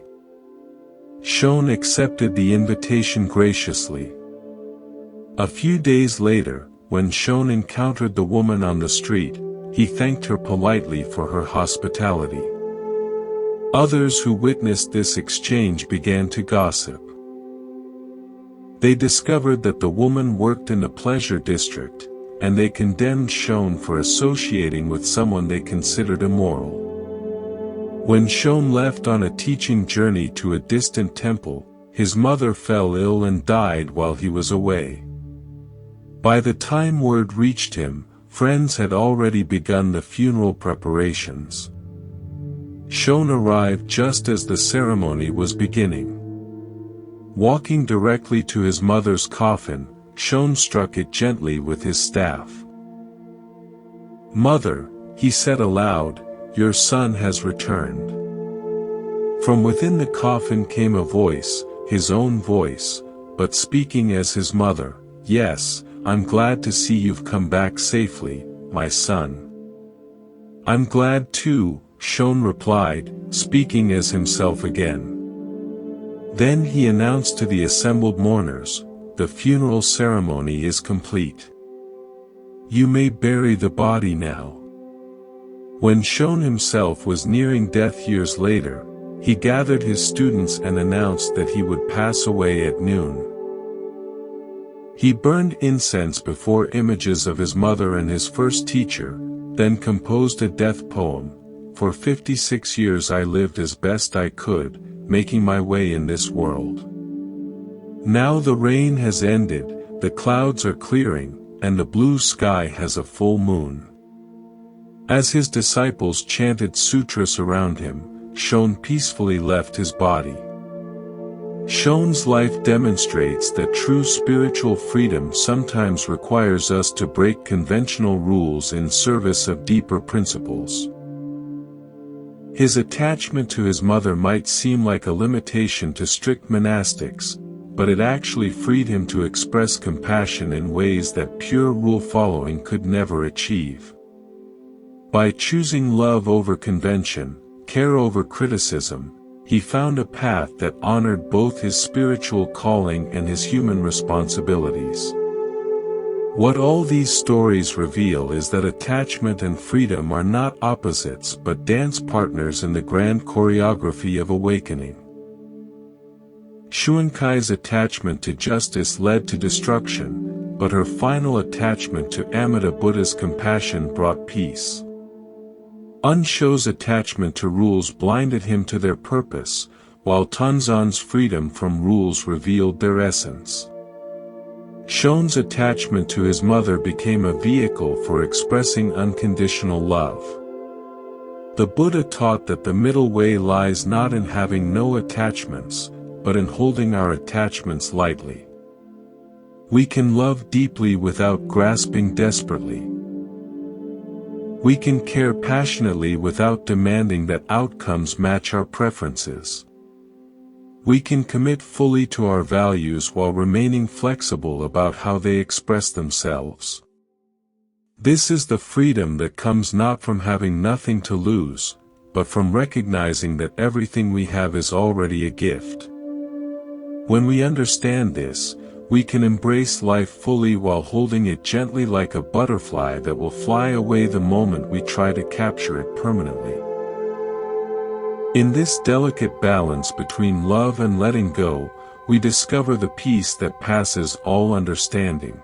Shon accepted the invitation graciously. A few days later, when Shon encountered the woman on the street, he thanked her politely for her hospitality. Others who witnessed this exchange began to gossip. They discovered that the woman worked in the pleasure district, and they condemned Shon for associating with someone they considered immoral. When Shon left on a teaching journey to a distant temple, his mother fell ill and died while he was away. By the time word reached him, friends had already begun the funeral preparations. Shon arrived just as the ceremony was beginning. Walking directly to his mother's coffin, Shon struck it gently with his staff. "Mother," he said aloud, "your son has returned." From within the coffin came a voice, his own voice, but speaking as his mother. "Yes, I'm glad to see you've come back safely, my son." "I'm glad too," Shon replied, speaking as himself again. Then he announced to the assembled mourners, "The funeral ceremony is complete. You may bury the body now." When Shon himself was nearing death years later, he gathered his students and announced that he would pass away at noon. He burned incense before images of his mother and his first teacher, then composed a death poem. "For 56 years I lived as best I could, making my way in this world. Now the rain has ended, the clouds are clearing, and the blue sky has a full moon." As his disciples chanted sutras around him, Shon peacefully left his body. Schoen's life demonstrates that true spiritual freedom sometimes requires us to break conventional rules in service of deeper principles. His attachment to his mother might seem like a limitation to strict monastics, but it actually freed him to express compassion in ways that pure rule-following could never achieve. By choosing love over convention, care over criticism, he found a path that honored both his spiritual calling and his human responsibilities. What all these stories reveal is that attachment and freedom are not opposites but dance partners in the grand choreography of awakening. Shuenkai's attachment to justice led to destruction, but her final attachment to Amida Buddha's compassion brought peace. Unsho's attachment to rules blinded him to their purpose, while Tanzan's freedom from rules revealed their essence. Schoen's attachment to his mother became a vehicle for expressing unconditional love. The Buddha taught that the middle way lies not in having no attachments, but in holding our attachments lightly. We can love deeply without grasping desperately. We can care passionately without demanding that outcomes match our preferences. We can commit fully to our values while remaining flexible about how they express themselves. This is the freedom that comes not from having nothing to lose, but from recognizing that everything we have is already a gift. When we understand this, we can embrace life fully while holding it gently like a butterfly that will fly away the moment we try to capture it permanently. In this delicate balance between love and letting go, we discover the peace that passes all understanding.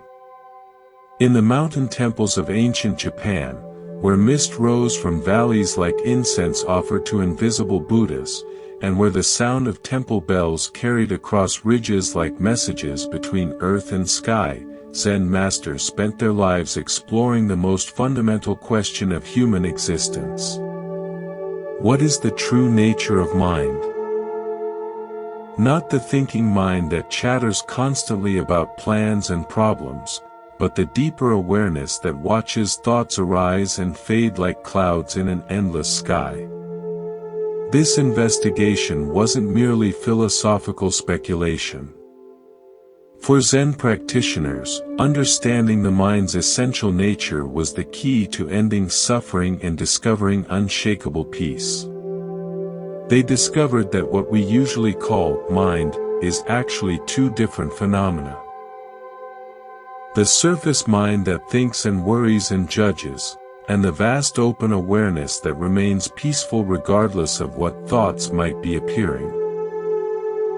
In the mountain temples of ancient Japan, where mist rose from valleys like incense offered to invisible Buddhas, and where the sound of temple bells carried across ridges like messages between earth and sky, Zen masters spent their lives exploring the most fundamental question of human existence. What is the true nature of mind? Not the thinking mind that chatters constantly about plans and problems, but the deeper awareness that watches thoughts arise and fade like clouds in an endless sky. This investigation wasn't merely philosophical speculation. For Zen practitioners, understanding the mind's essential nature was the key to ending suffering and discovering unshakable peace. They discovered that what we usually call mind is actually two different phenomena. The surface mind that thinks and worries and judges, and the vast open awareness that remains peaceful regardless of what thoughts might be appearing.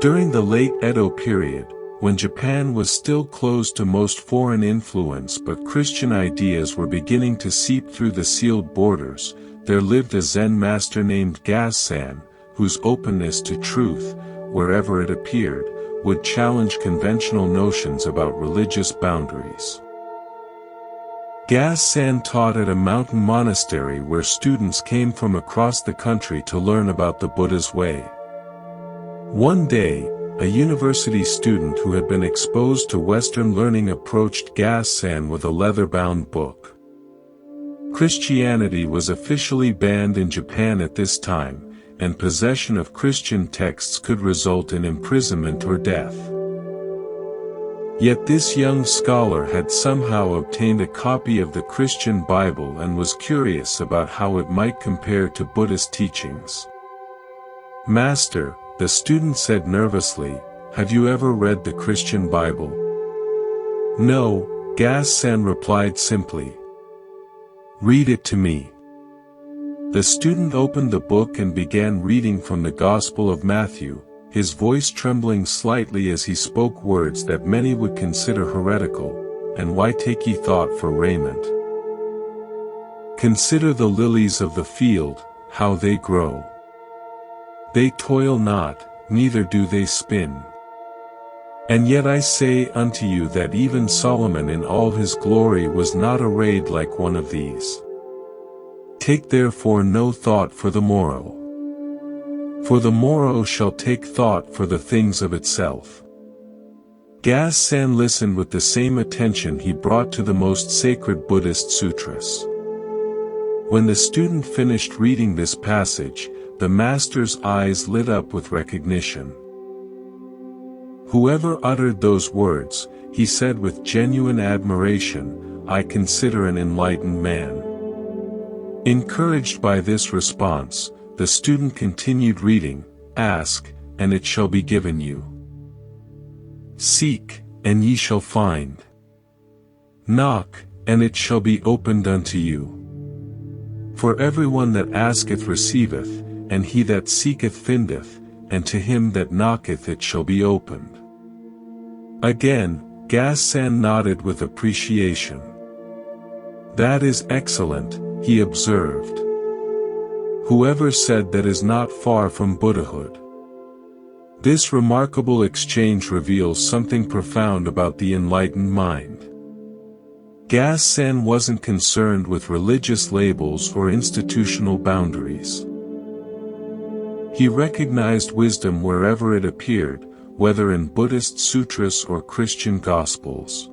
During the late Edo period, when Japan was still closed to most foreign influence but Christian ideas were beginning to seep through the sealed borders, there lived a Zen master named Gassen, whose openness to truth, wherever it appeared, would challenge conventional notions about religious boundaries. Gassen taught at a mountain monastery where students came from across the country to learn about the Buddha's way. One day, a university student who had been exposed to Western learning approached Gassen with a leather-bound book. Christianity was officially banned in Japan at this time, and possession of Christian texts could result in imprisonment or death. Yet this young scholar had somehow obtained a copy of the Christian Bible and was curious about how it might compare to Buddhist teachings. "Master," the student said nervously, "have you ever read the Christian Bible?" "No," Gassen replied simply. "Read it to me." The student opened the book and began reading from the Gospel of Matthew, his voice trembling slightly as he spoke words that many would consider heretical. "And why take ye thought for raiment? Consider the lilies of the field, how they grow. They toil not, neither do they spin. And yet I say unto you that even Solomon in all his glory was not arrayed like one of these. Take therefore no thought for the morrow. For the morrow shall take thought for the things of itself. Gas-san listened with the same attention he brought to the most sacred Buddhist sutras. When the student finished reading this passage, the master's eyes lit up with recognition. Whoever uttered those words, he said with genuine admiration, I consider an enlightened man. Encouraged by this response, the student continued reading, Ask, and it shall be given you. Seek, and ye shall find. Knock, and it shall be opened unto you. For everyone that asketh receiveth, and he that seeketh findeth, and to him that knocketh it shall be opened. Again, Gas-san nodded with appreciation. That is excellent, he observed. Whoever said that is not far from Buddhahood. This remarkable exchange reveals something profound about the enlightened mind. Gas-san wasn't concerned with religious labels or institutional boundaries. He recognized wisdom wherever it appeared, whether in Buddhist sutras or Christian gospels.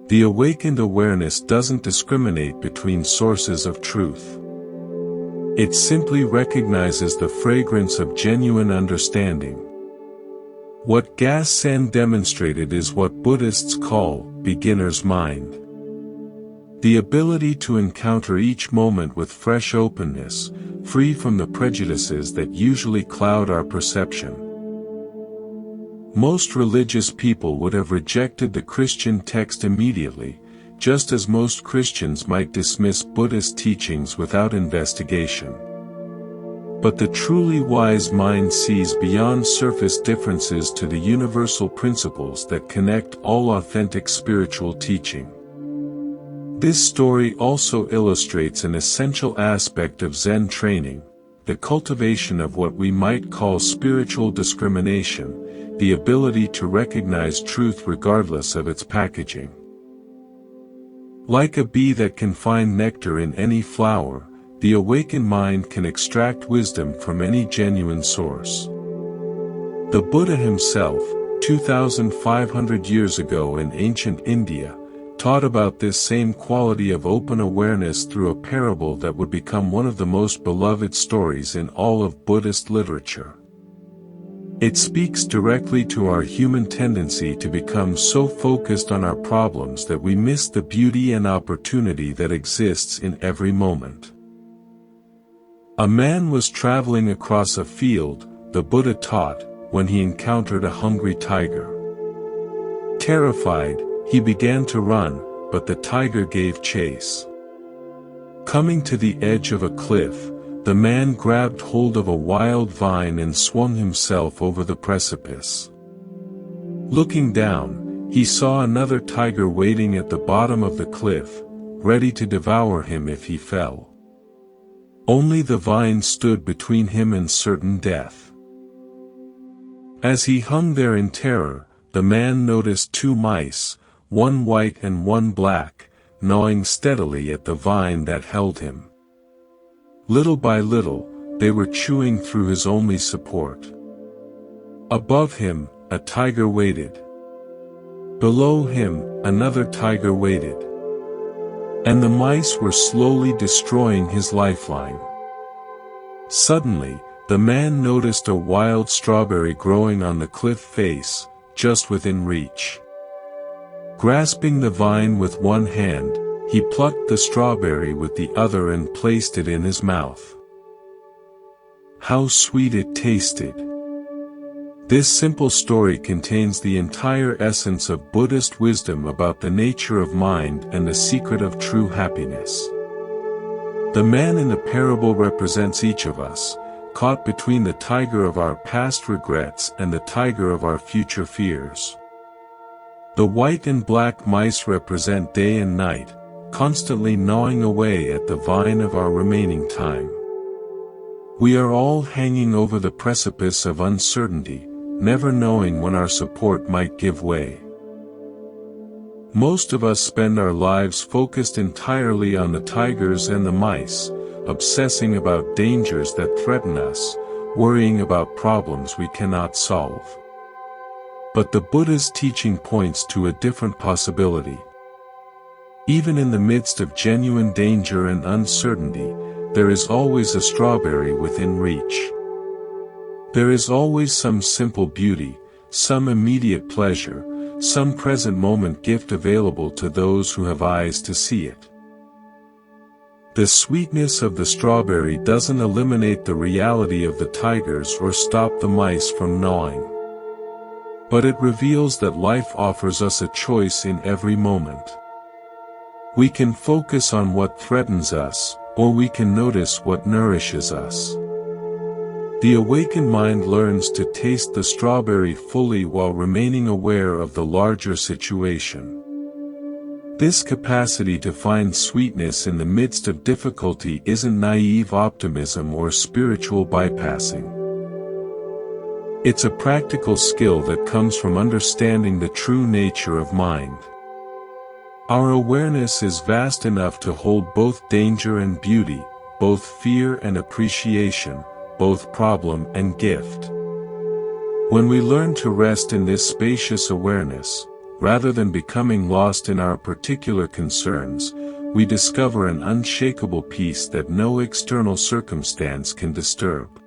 The awakened awareness doesn't discriminate between sources of truth. It simply recognizes the fragrance of genuine understanding. What Gas-san demonstrated is what Buddhists call beginner's mind. The ability to encounter each moment with fresh openness, free from the prejudices that usually cloud our perception. Most religious people would have rejected the Christian text immediately, just as most Christians might dismiss Buddhist teachings without investigation. But the truly wise mind sees beyond surface differences to the universal principles that connect all authentic spiritual teaching. This story also illustrates an essential aspect of Zen training, the cultivation of what we might call spiritual discrimination, the ability to recognize truth regardless of its packaging. Like a bee that can find nectar in any flower, the awakened mind can extract wisdom from any genuine source. The Buddha himself, 2,500 years ago in ancient India, taught about this same quality of open awareness through a parable that would become one of the most beloved stories in all of Buddhist literature. It speaks directly to our human tendency to become so focused on our problems that we miss the beauty and opportunity that exists in every moment. A man was traveling across a field, the Buddha taught, when he encountered a hungry tiger. Terrified, he began to run, but the tiger gave chase. Coming to the edge of a cliff, the man grabbed hold of a wild vine and swung himself over the precipice. Looking down, he saw another tiger waiting at the bottom of the cliff, ready to devour him if he fell. Only the vine stood between him and certain death. As he hung there in terror, the man noticed two mice, one white and one black, gnawing steadily at the vine that held him. Little by little, they were chewing through his only support. Above him, a tiger waited. Below him, another tiger waited. And the mice were slowly destroying his lifeline. Suddenly, the man noticed a wild strawberry growing on the cliff face, just within reach. Grasping the vine with one hand, he plucked the strawberry with the other and placed it in his mouth. How sweet it tasted! This simple story contains the entire essence of Buddhist wisdom about the nature of mind and the secret of true happiness. The man in the parable represents each of us, caught between the tiger of our past regrets and the tiger of our future fears. The white and black mice represent day and night, constantly gnawing away at the vine of our remaining time. We are all hanging over the precipice of uncertainty, never knowing when our support might give way. Most of us spend our lives focused entirely on the tigers and the mice, obsessing about dangers that threaten us, worrying about problems we cannot solve. But the Buddha's teaching points to a different possibility. Even in the midst of genuine danger and uncertainty, there is always a strawberry within reach. There is always some simple beauty, some immediate pleasure, some present moment gift available to those who have eyes to see it. The sweetness of the strawberry doesn't eliminate the reality of the tigers or stop the mice from gnawing. But it reveals that life offers us a choice in every moment. We can focus on what threatens us, or we can notice what nourishes us. The awakened mind learns to taste the strawberry fully while remaining aware of the larger situation. This capacity to find sweetness in the midst of difficulty isn't naive optimism or spiritual bypassing. It's a practical skill that comes from understanding the true nature of mind. Our awareness is vast enough to hold both danger and beauty, both fear and appreciation, both problem and gift. When we learn to rest in this spacious awareness, rather than becoming lost in our particular concerns, we discover an unshakable peace that no external circumstance can disturb.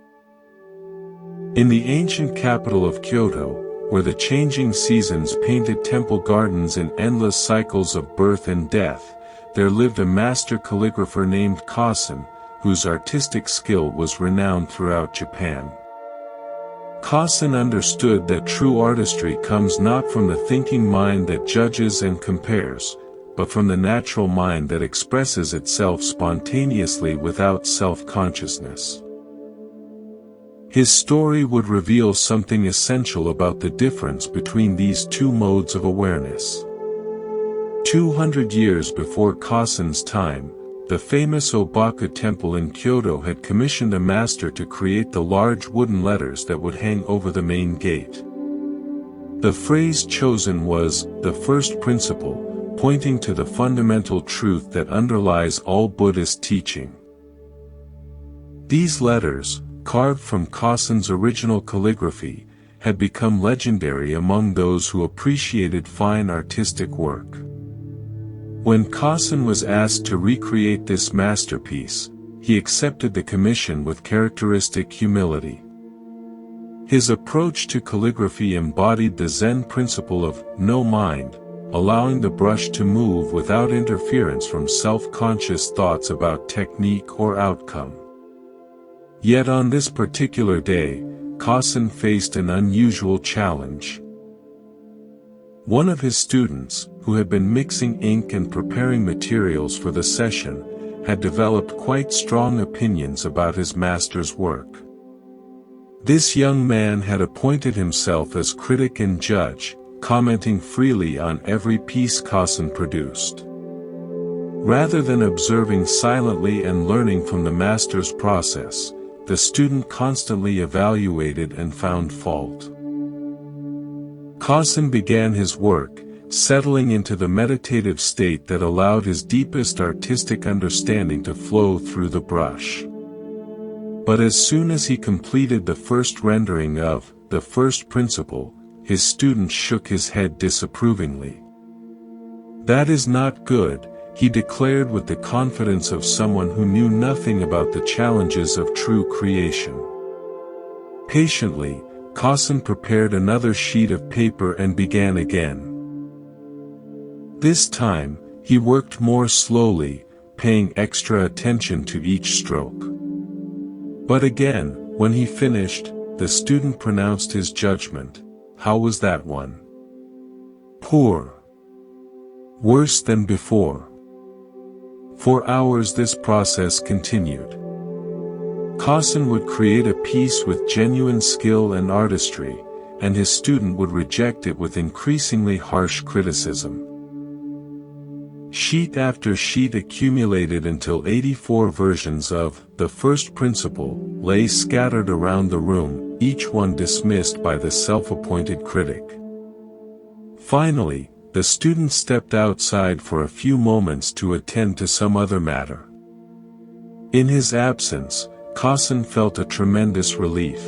In the ancient capital of Kyoto, where the changing seasons painted temple gardens in endless cycles of birth and death, there lived a master calligrapher named Kassen, whose artistic skill was renowned throughout Japan. Kassen understood that true artistry comes not from the thinking mind that judges and compares, but from the natural mind that expresses itself spontaneously without self-consciousness. His story would reveal something essential about the difference between these two modes of awareness. 200 years before Kassen's time, the famous Obaka temple in Kyoto had commissioned a master to create the large wooden letters that would hang over the main gate. The phrase chosen was, "the first principle," pointing to the fundamental truth that underlies all Buddhist teaching. These letters, carved from Kassen's original calligraphy, had become legendary among those who appreciated fine artistic work. When Kassen was asked to recreate this masterpiece, he accepted the commission with characteristic humility. His approach to calligraphy embodied the Zen principle of no mind, allowing the brush to move without interference from self-conscious thoughts about technique or outcome. Yet on this particular day, Kassen faced an unusual challenge. One of his students, who had been mixing ink and preparing materials for the session, had developed quite strong opinions about his master's work. This young man had appointed himself as critic and judge, commenting freely on every piece Kassen produced. Rather than observing silently and learning from the master's process, the student constantly evaluated and found fault. Kassen began his work, settling into the meditative state that allowed his deepest artistic understanding to flow through the brush. But as soon as he completed the first rendering of the first principle, his student shook his head disapprovingly. "That is not good," he declared with the confidence of someone who knew nothing about the challenges of true creation. Patiently, Kassen prepared another sheet of paper and began again. This time, he worked more slowly, paying extra attention to each stroke. But again, when he finished, the student pronounced his judgment. "How was that one?" "Poor. Worse than before." For hours this process continued. Kassen would create a piece with genuine skill and artistry, and his student would reject it with increasingly harsh criticism. Sheet after sheet accumulated until 84 versions of the first principle lay scattered around the room, each one dismissed by the self-appointed critic. Finally, the student stepped outside for a few moments to attend to some other matter. In his absence, Kassen felt a tremendous relief.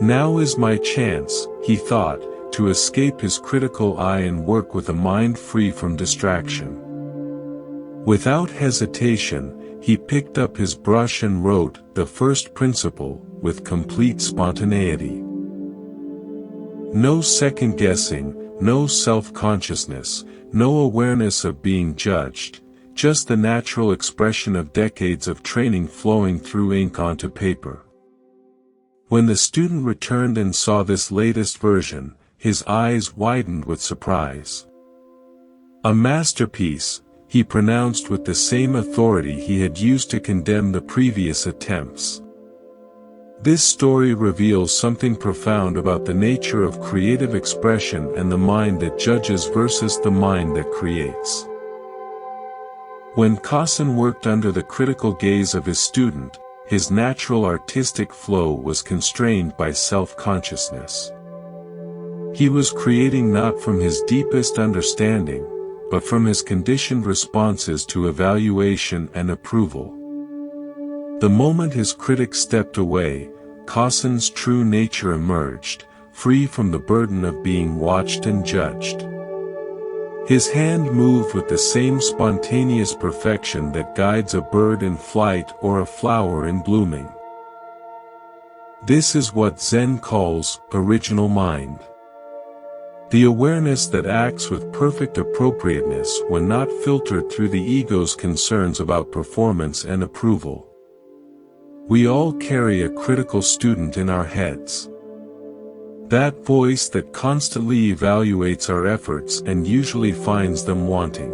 Now is my chance, he thought, to escape his critical eye and work with a mind free from distraction. Without hesitation, he picked up his brush and wrote the first principle with complete spontaneity. No second-guessing, no self-consciousness, no awareness of being judged, just the natural expression of decades of training flowing through ink onto paper. When the student returned and saw this latest version, his eyes widened with surprise. A masterpiece, he pronounced with the same authority he had used to condemn the previous attempts. This story reveals something profound about the nature of creative expression and the mind that judges versus the mind that creates. When Kassen worked under the critical gaze of his student, his natural artistic flow was constrained by self-consciousness. He was creating not from his deepest understanding, but from his conditioned responses to evaluation and approval. The moment his critic stepped away, Kassen's true nature emerged, free from the burden of being watched and judged. His hand moved with the same spontaneous perfection that guides a bird in flight or a flower in blooming. This is what Zen calls original mind. The awareness that acts with perfect appropriateness when not filtered through the ego's concerns about performance and approval. We all carry a critical student in our heads. That voice that constantly evaluates our efforts and usually finds them wanting.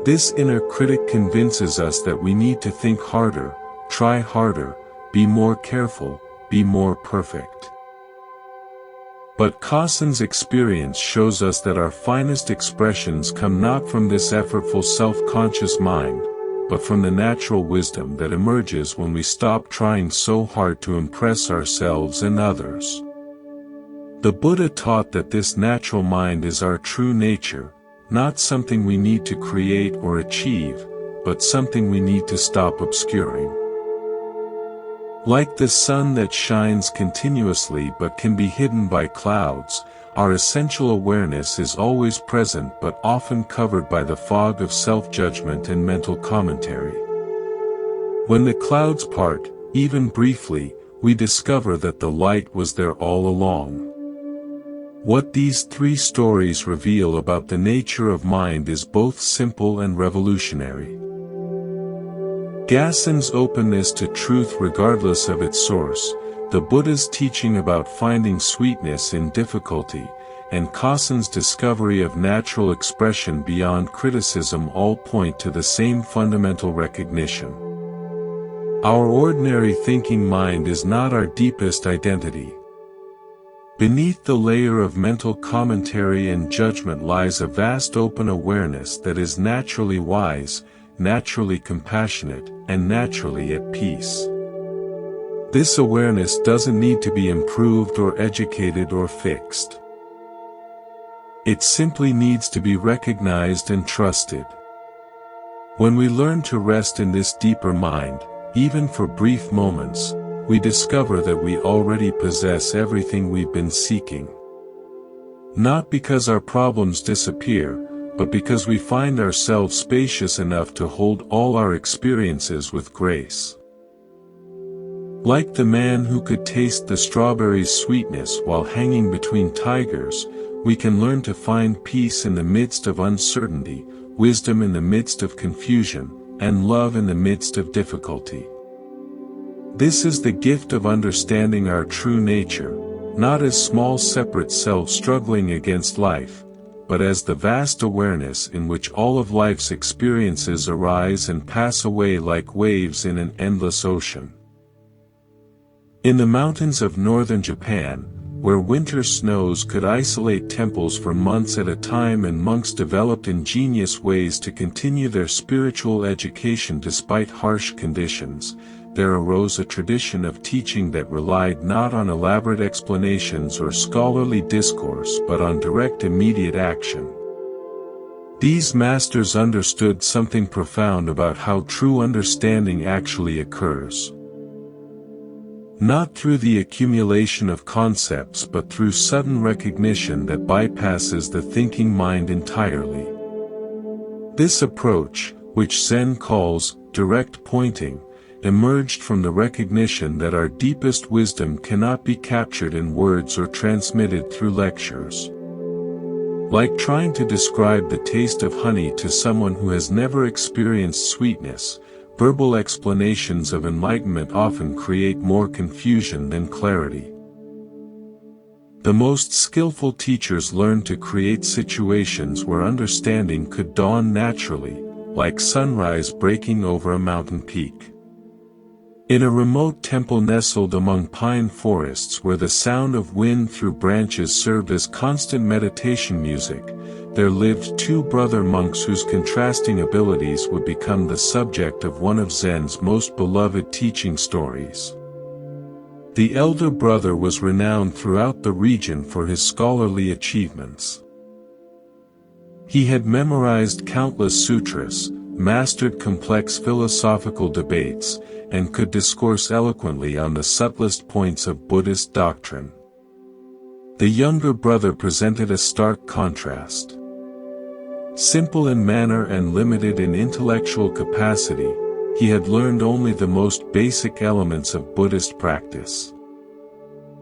This inner critic convinces us that we need to think harder, try harder, be more careful, be more perfect. But Kassen's experience shows us that our finest expressions come not from this effortful self-conscious mind, but from the natural wisdom that emerges when we stop trying so hard to impress ourselves and others. The Buddha taught that this natural mind is our true nature, not something we need to create or achieve, but something we need to stop obscuring. Like the sun that shines continuously but can be hidden by clouds, our essential awareness is always present but often covered by the fog of self-judgment and mental commentary. When the clouds part, even briefly, we discover that the light was there all along. What these three stories reveal about the nature of mind is both simple and revolutionary. Kassen's openness to truth regardless of its source, the Buddha's teaching about finding sweetness in difficulty, and Kassen's discovery of natural expression beyond criticism all point to the same fundamental recognition. Our ordinary thinking mind is not our deepest identity. Beneath the layer of mental commentary and judgment lies a vast open awareness that is naturally wise, naturally compassionate, and naturally at peace. This awareness doesn't need to be improved or educated or fixed. It simply needs to be recognized and trusted. When we learn to rest in this deeper mind, even for brief moments, we discover that we already possess everything we've been seeking. Not because our problems disappear, but because we find ourselves spacious enough to hold all our experiences with grace. Like the man who could taste the strawberry's sweetness while hanging between tigers, we can learn to find peace in the midst of uncertainty, wisdom in the midst of confusion, and love in the midst of difficulty. This is the gift of understanding our true nature, not as small separate selves struggling against life, but as the vast awareness in which all of life's experiences arise and pass away like waves in an endless ocean. In the mountains of northern Japan, where winter snows could isolate temples for months at a time and monks developed ingenious ways to continue their spiritual education despite harsh conditions, there arose a tradition of teaching that relied not on elaborate explanations or scholarly discourse but on direct immediate action. These masters understood something profound about how true understanding actually occurs. Not through the accumulation of concepts but through sudden recognition that bypasses the thinking mind entirely. This approach, which Zen calls direct pointing, emerged from the recognition that our deepest wisdom cannot be captured in words or transmitted through lectures. Like trying to describe the taste of honey to someone who has never experienced sweetness, verbal explanations of enlightenment often create more confusion than clarity. The most skillful teachers learn to create situations where understanding could dawn naturally, like sunrise breaking over a mountain peak. In a remote temple nestled among pine forests where the sound of wind through branches served as constant meditation music, there lived two brother monks whose contrasting abilities would become the subject of one of Zen's most beloved teaching stories. The elder brother was renowned throughout the region for his scholarly achievements. He had memorized countless sutras, mastered complex philosophical debates, and could discourse eloquently on the subtlest points of Buddhist doctrine. The younger brother presented a stark contrast. Simple in manner and limited in intellectual capacity, he had learned only the most basic elements of Buddhist practice.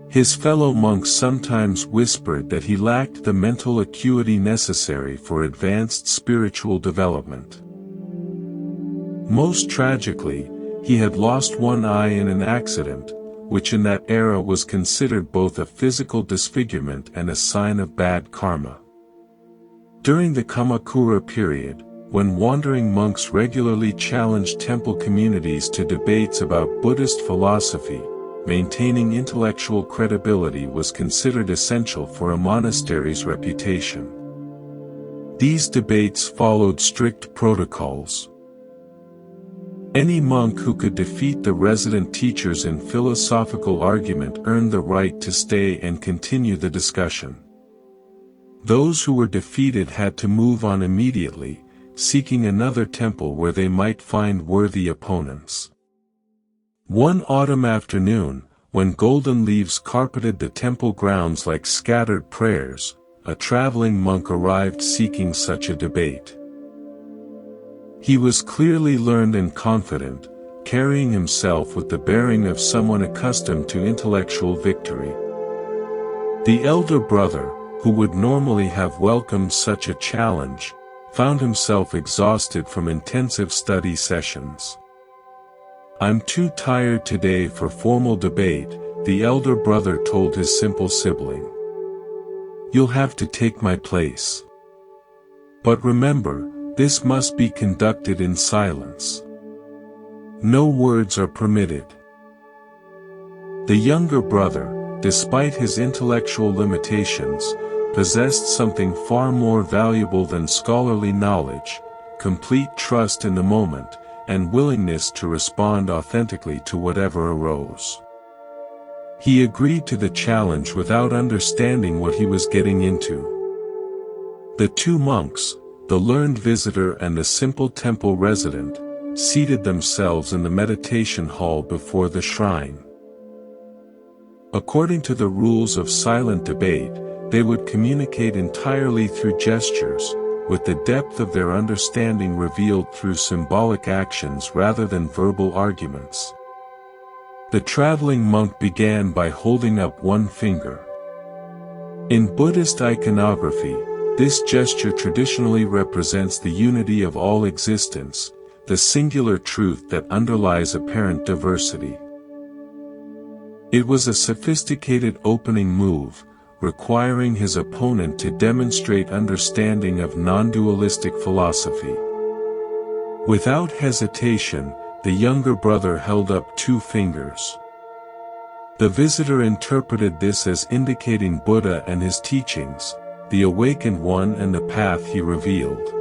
His fellow monks sometimes whispered that he lacked the mental acuity necessary for advanced spiritual development. Most tragically, he had lost one eye in an accident, which in that era was considered both a physical disfigurement and a sign of bad karma. During the Kamakura period, when wandering monks regularly challenged temple communities to debates about Buddhist philosophy, maintaining intellectual credibility was considered essential for a monastery's reputation. These debates followed strict protocols. Any monk who could defeat the resident teachers in philosophical argument earned the right to stay and continue the discussion. Those who were defeated had to move on immediately, seeking another temple where they might find worthy opponents. One autumn afternoon, when golden leaves carpeted the temple grounds like scattered prayers, a traveling monk arrived seeking such a debate. He was clearly learned and confident, carrying himself with the bearing of someone accustomed to intellectual victory. The elder brother, who would normally have welcomed such a challenge, found himself exhausted from intensive study sessions. "I'm too tired today for formal debate," the elder brother told his simple sibling. "You'll have to take my place. But remember, this must be conducted in silence. No words are permitted." The younger brother, despite his intellectual limitations, possessed something far more valuable than scholarly knowledge: complete trust in the moment, and willingness to respond authentically to whatever arose. He agreed to the challenge without understanding what he was getting into. The two monks, the learned visitor and the simple temple resident, seated themselves in the meditation hall before the shrine. According to the rules of silent debate, they would communicate entirely through gestures, with the depth of their understanding revealed through symbolic actions rather than verbal arguments. The traveling monk began by holding up one finger. In Buddhist iconography, this gesture traditionally represents the unity of all existence, the singular truth that underlies apparent diversity. It was a sophisticated opening move, requiring his opponent to demonstrate understanding of non-dualistic philosophy. Without hesitation, the younger brother held up two fingers. The visitor interpreted this as indicating Buddha and his teachings, the awakened one and the path he revealed.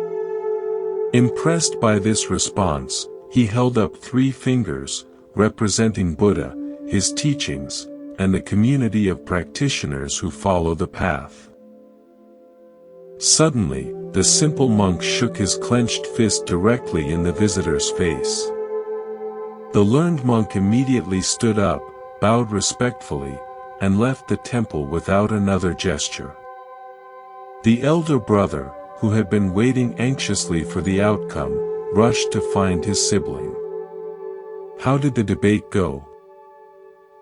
Impressed by this response, he held up three fingers, representing Buddha, his teachings, and the community of practitioners who follow the path. Suddenly, the simple monk shook his clenched fist directly in the visitor's face. The learned monk immediately stood up, bowed respectfully, and left the temple without another gesture. The elder brother, who had been waiting anxiously for the outcome, rushed to find his sibling. "How did the debate go?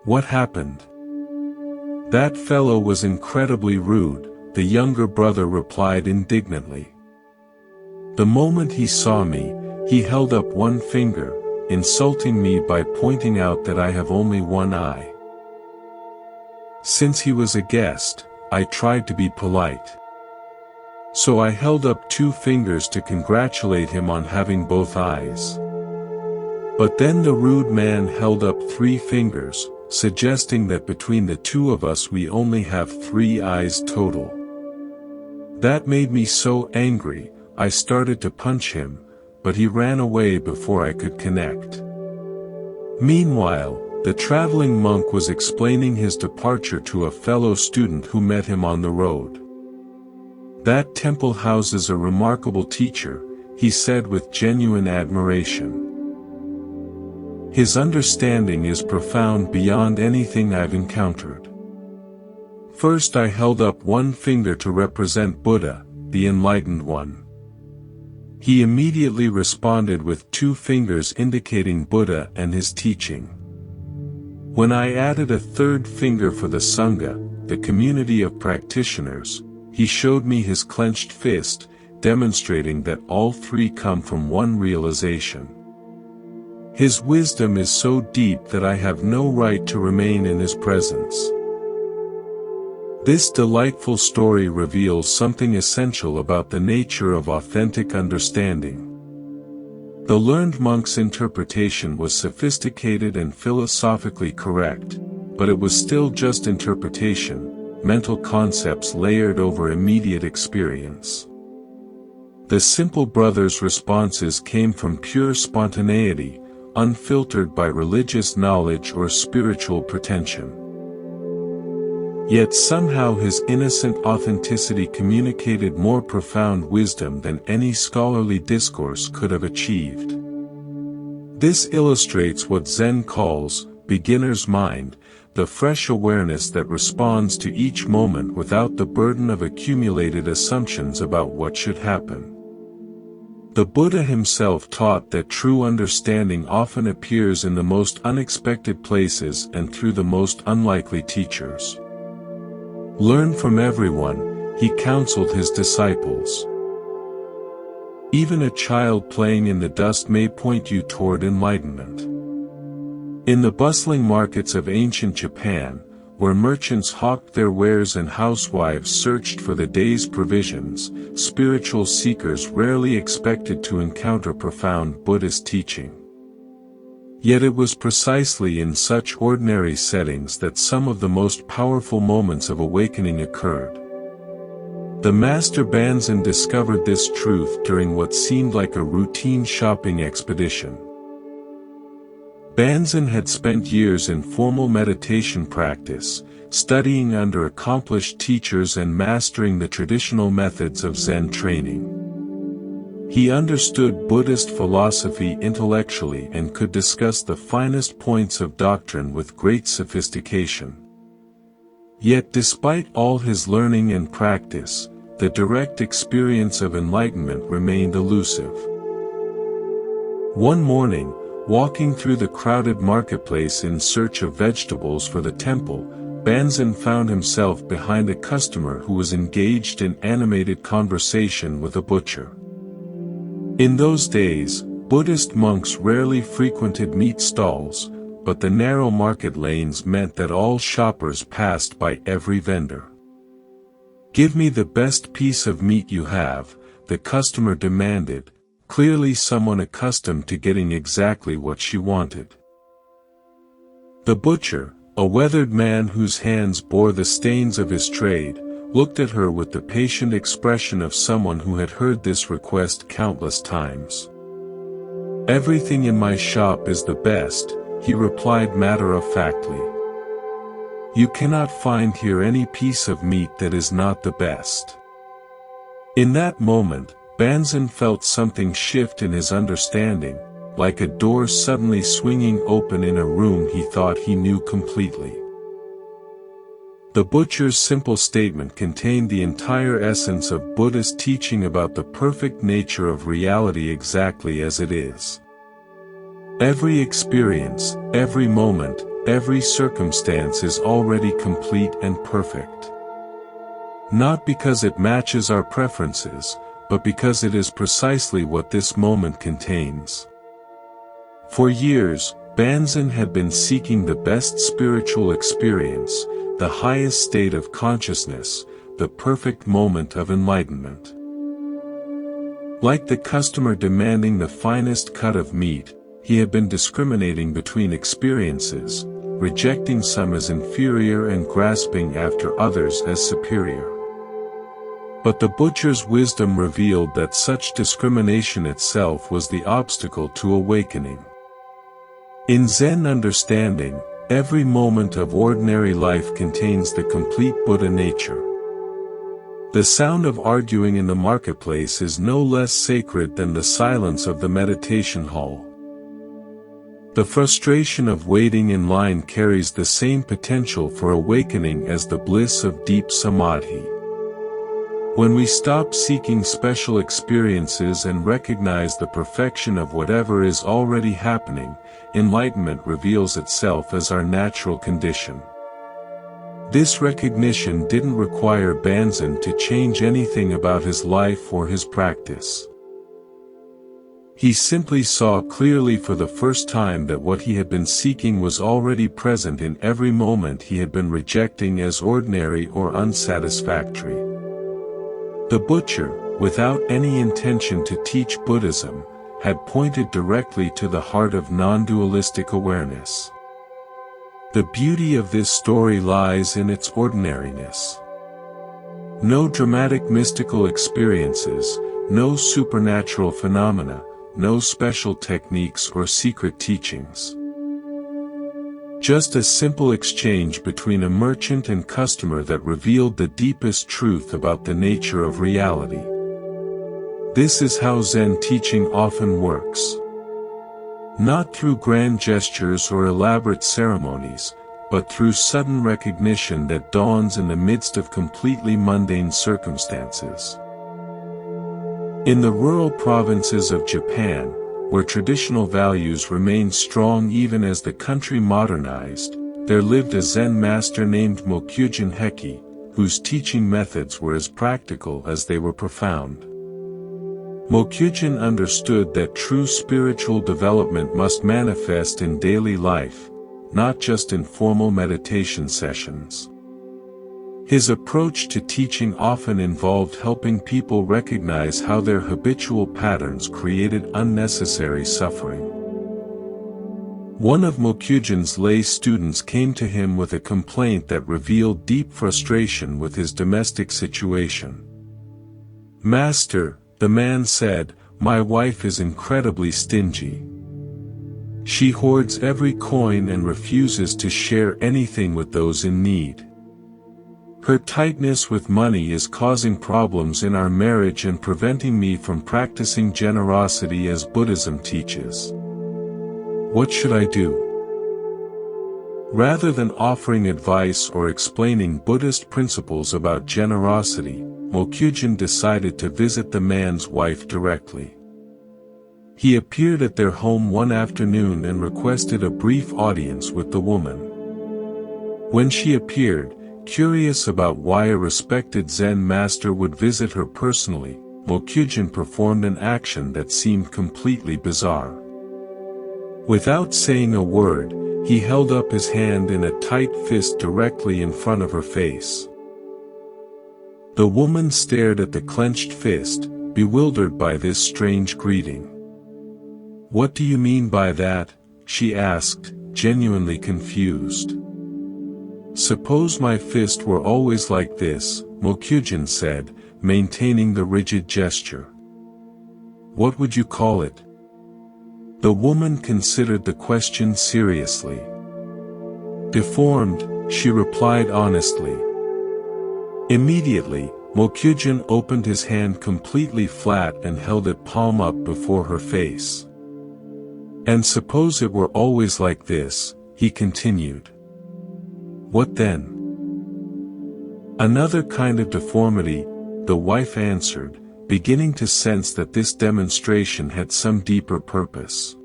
What happened?" "That fellow was incredibly rude," the younger brother replied indignantly. "The moment he saw me, he held up one finger, insulting me by pointing out that I have only one eye. Since he was a guest, I tried to be polite. So I held up two fingers to congratulate him on having both eyes. But then the rude man held up 3 fingers, suggesting that between the two of us we only have 3 eyes total. That made me so angry, I started to punch him, but he ran away before I could connect." Meanwhile, the traveling monk was explaining his departure to a fellow student who met him on the road. "That temple houses a remarkable teacher," he said with genuine admiration. "His understanding is profound beyond anything I've encountered." First I held up one finger to represent Buddha, the enlightened one. He immediately responded with 2 fingers indicating Buddha and his teaching. When I added a 3rd finger for the Sangha, the community of practitioners, he showed me his clenched fist, demonstrating that all 3 come from one realization. His wisdom is so deep that I have no right to remain in his presence. This delightful story reveals something essential about the nature of authentic understanding. The learned monk's interpretation was sophisticated and philosophically correct, but it was still just interpretation, mental concepts layered over immediate experience. The simple brother's responses came from pure spontaneity, unfiltered by religious knowledge or spiritual pretension. Yet somehow his innocent authenticity communicated more profound wisdom than any scholarly discourse could have achieved. This illustrates what Zen calls, beginner's mind, the fresh awareness that responds to each moment without the burden of accumulated assumptions about what should happen. The Buddha himself taught that true understanding often appears in the most unexpected places and through the most unlikely teachers. Learn from everyone, he counseled his disciples. Even a child playing in the dust may point you toward enlightenment. In the bustling markets of ancient Japan, where merchants hawked their wares and housewives searched for the day's provisions, spiritual seekers rarely expected to encounter profound Buddhist teaching. Yet it was precisely in such ordinary settings that some of the most powerful moments of awakening occurred. The master Banzen discovered this truth during what seemed like a routine shopping expedition. Banzen had spent years in formal meditation practice, studying under accomplished teachers and mastering the traditional methods of Zen training. He understood Buddhist philosophy intellectually and could discuss the finest points of doctrine with great sophistication. Yet despite all his learning and practice, the direct experience of enlightenment remained elusive. One morning, walking through the crowded marketplace in search of vegetables for the temple, Banzen found himself behind a customer who was engaged in animated conversation with a butcher. In those days, Buddhist monks rarely frequented meat stalls, but the narrow market lanes meant that all shoppers passed by every vendor. "Give me the best piece of meat you have," the customer demanded, clearly someone accustomed to getting exactly what she wanted. The butcher, a weathered man whose hands bore the stains of his trade, looked at her with the patient expression of someone who had heard this request countless times. "Everything in my shop is the best," he replied matter-of-factly. "You cannot find here any piece of meat that is not the best. In that moment, Banzan felt something shift in his understanding, like a door suddenly swinging open in a room he thought he knew completely. The butcher's simple statement contained the entire essence of Buddhist teaching about the perfect nature of reality exactly as it is. Every experience, every moment, every circumstance is already complete and perfect. Not because it matches our preferences, but because it is precisely what this moment contains. For years, Banzan had been seeking the best spiritual experience, the highest state of consciousness, the perfect moment of enlightenment. Like the customer demanding the finest cut of meat, he had been discriminating between experiences, rejecting some as inferior and grasping after others as superior. But the butcher's wisdom revealed that such discrimination itself was the obstacle to awakening. In Zen understanding, every moment of ordinary life contains the complete Buddha nature. The sound of arguing in the marketplace is no less sacred than the silence of the meditation hall. The frustration of waiting in line carries the same potential for awakening as the bliss of deep samadhi. When we stop seeking special experiences and recognize the perfection of whatever is already happening, enlightenment reveals itself as our natural condition. This recognition didn't require Banzan to change anything about his life or his practice. He simply saw clearly for the first time that what he had been seeking was already present in every moment he had been rejecting as ordinary or unsatisfactory. The butcher, without any intention to teach Buddhism, had pointed directly to the heart of non-dualistic awareness. The beauty of this story lies in its ordinariness. No dramatic mystical experiences, no supernatural phenomena, no special techniques or secret teachings. Just a simple exchange between a merchant and customer that revealed the deepest truth about the nature of reality. This is how Zen teaching often works. Not through grand gestures or elaborate ceremonies, but through sudden recognition that dawns in the midst of completely mundane circumstances. In the rural provinces of Japan, where traditional values remained strong even as the country modernized, there lived a Zen master named Mokujin Heki, whose teaching methods were as practical as they were profound. Mokujin understood that true spiritual development must manifest in daily life, not just in formal meditation sessions. His approach to teaching often involved helping people recognize how their habitual patterns created unnecessary suffering. One of Mokujin's lay students came to him with a complaint that revealed deep frustration with his domestic situation. "Master," the man said, "my wife is incredibly stingy. She hoards every coin and refuses to share anything with those in need. Her tightness with money is causing problems in our marriage and preventing me from practicing generosity as Buddhism teaches. What should I do?" Rather than offering advice or explaining Buddhist principles about generosity, Mokujin decided to visit the man's wife directly. He appeared at their home one afternoon and requested a brief audience with the woman. When she appeared, curious about why a respected Zen master would visit her personally, Mokujin performed an action that seemed completely bizarre. Without saying a word, he held up his hand in a tight fist directly in front of her face. The woman stared at the clenched fist, bewildered by this strange greeting. "What do you mean by that?" she asked, genuinely confused. "Suppose my fist were always like this," Mokujin said, maintaining the rigid gesture. "What would you call it?" The woman considered the question seriously. "Deformed," she replied honestly. Immediately, Mokyujin opened his hand completely flat and held it palm up before her face. And suppose it were always like this, he continued. What then? Another kind of deformity, the wife answered, beginning to sense that this demonstration had some deeper purpose.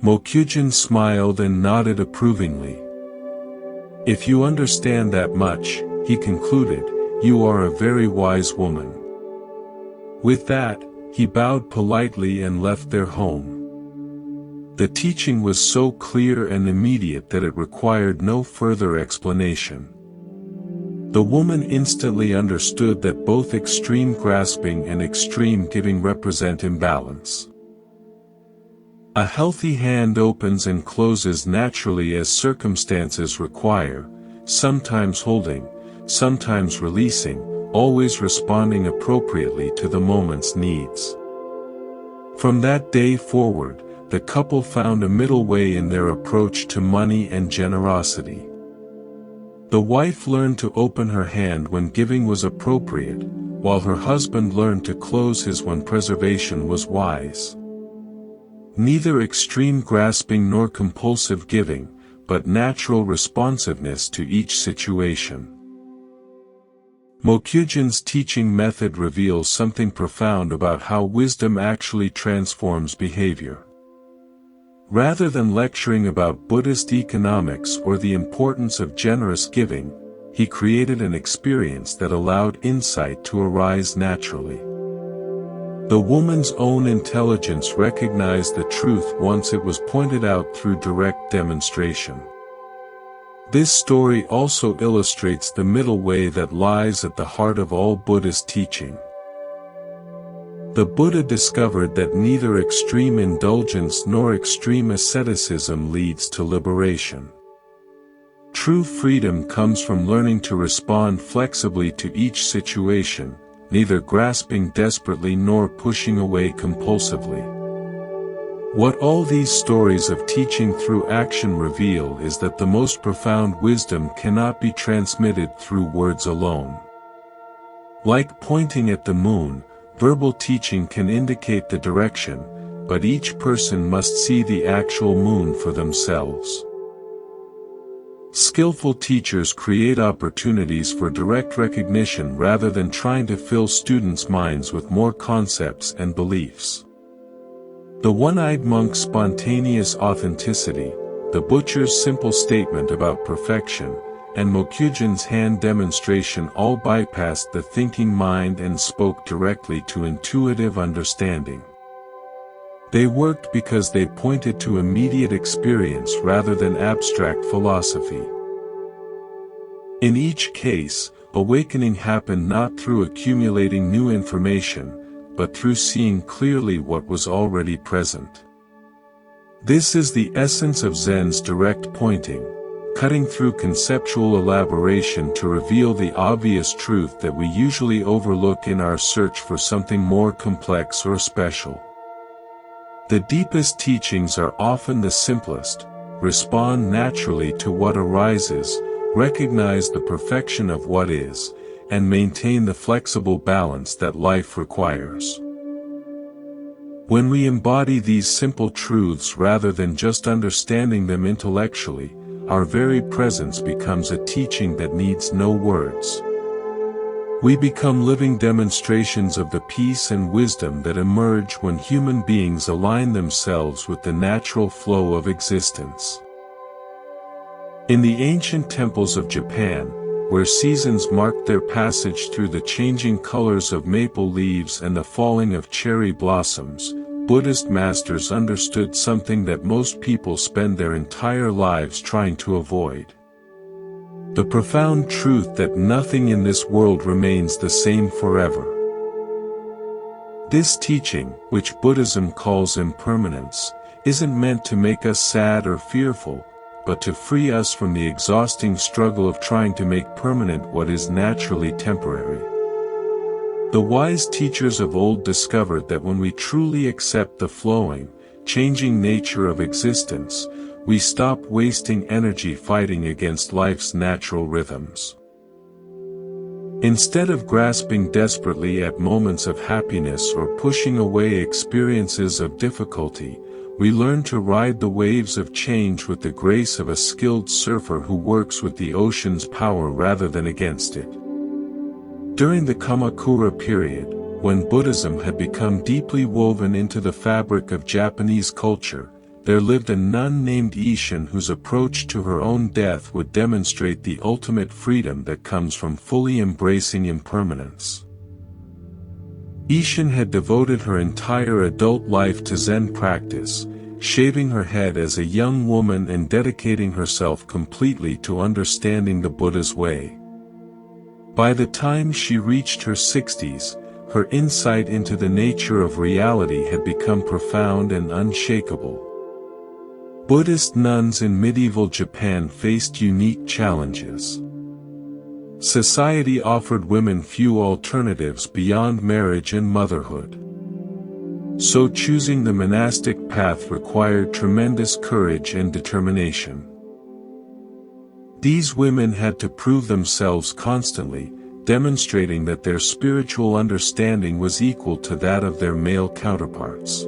Mokyujin smiled and nodded approvingly. If you understand that much, he concluded, you are a very wise woman. With that, he bowed politely and left their home. The teaching was so clear and immediate that it required no further explanation. The woman instantly understood that both extreme grasping and extreme giving represent imbalance. A healthy hand opens and closes naturally as circumstances require, sometimes holding, sometimes releasing, always responding appropriately to the moment's needs. From that day forward, the couple found a middle way in their approach to money and generosity. The wife learned to open her hand when giving was appropriate, while her husband learned to close his when preservation was wise. Neither extreme grasping nor compulsive giving, but natural responsiveness to each situation. Mokyujin's teaching method reveals something profound about how wisdom actually transforms behavior. Rather than lecturing about Buddhist economics or the importance of generous giving, he created an experience that allowed insight to arise naturally. The woman's own intelligence recognized the truth once it was pointed out through direct demonstration. This story also illustrates the middle way that lies at the heart of all Buddhist teaching. The Buddha discovered that neither extreme indulgence nor extreme asceticism leads to liberation. True freedom comes from learning to respond flexibly to each situation, neither grasping desperately nor pushing away compulsively. What all these stories of teaching through action reveal is that the most profound wisdom cannot be transmitted through words alone. Like pointing at the moon, verbal teaching can indicate the direction, but each person must see the actual moon for themselves. Skillful teachers create opportunities for direct recognition rather than trying to fill students' minds with more concepts and beliefs. The one-eyed monk's spontaneous authenticity, the butcher's simple statement about perfection, and Mokyujin's hand demonstration all bypassed the thinking mind and spoke directly to intuitive understanding. They worked because they pointed to immediate experience rather than abstract philosophy. In each case, awakening happened not through accumulating new information, but through seeing clearly what was already present. This is the essence of Zen's direct pointing, cutting through conceptual elaboration to reveal the obvious truth that we usually overlook in our search for something more complex or special. The deepest teachings are often the simplest: respond naturally to what arises, recognize the perfection of what is, and maintain the flexible balance that life requires. When we embody these simple truths rather than just understanding them intellectually, our very presence becomes a teaching that needs no words. We become living demonstrations of the peace and wisdom that emerge when human beings align themselves with the natural flow of existence. In the ancient temples of Japan, where seasons marked their passage through the changing colors of maple leaves and the falling of cherry blossoms, Buddhist masters understood something that most people spend their entire lives trying to avoid. The profound truth that nothing in this world remains the same forever. This teaching, which Buddhism calls impermanence, isn't meant to make us sad or fearful, but to free us from the exhausting struggle of trying to make permanent what is naturally temporary. The wise teachers of old discovered that when we truly accept the flowing, changing nature of existence, we stop wasting energy fighting against life's natural rhythms. Instead of grasping desperately at moments of happiness or pushing away experiences of difficulty, we learn to ride the waves of change with the grace of a skilled surfer who works with the ocean's power rather than against it. During the Kamakura period, when Buddhism had become deeply woven into the fabric of Japanese culture, there lived a nun named Isshin whose approach to her own death would demonstrate the ultimate freedom that comes from fully embracing impermanence. Isshin had devoted her entire adult life to Zen practice, shaving her head as a young woman and dedicating herself completely to understanding the Buddha's way. By the time she reached her 60s, her insight into the nature of reality had become profound and unshakable. Buddhist nuns in medieval Japan faced unique challenges. Society offered women few alternatives beyond marriage and motherhood. So choosing the monastic path required tremendous courage and determination. These women had to prove themselves constantly, demonstrating that their spiritual understanding was equal to that of their male counterparts.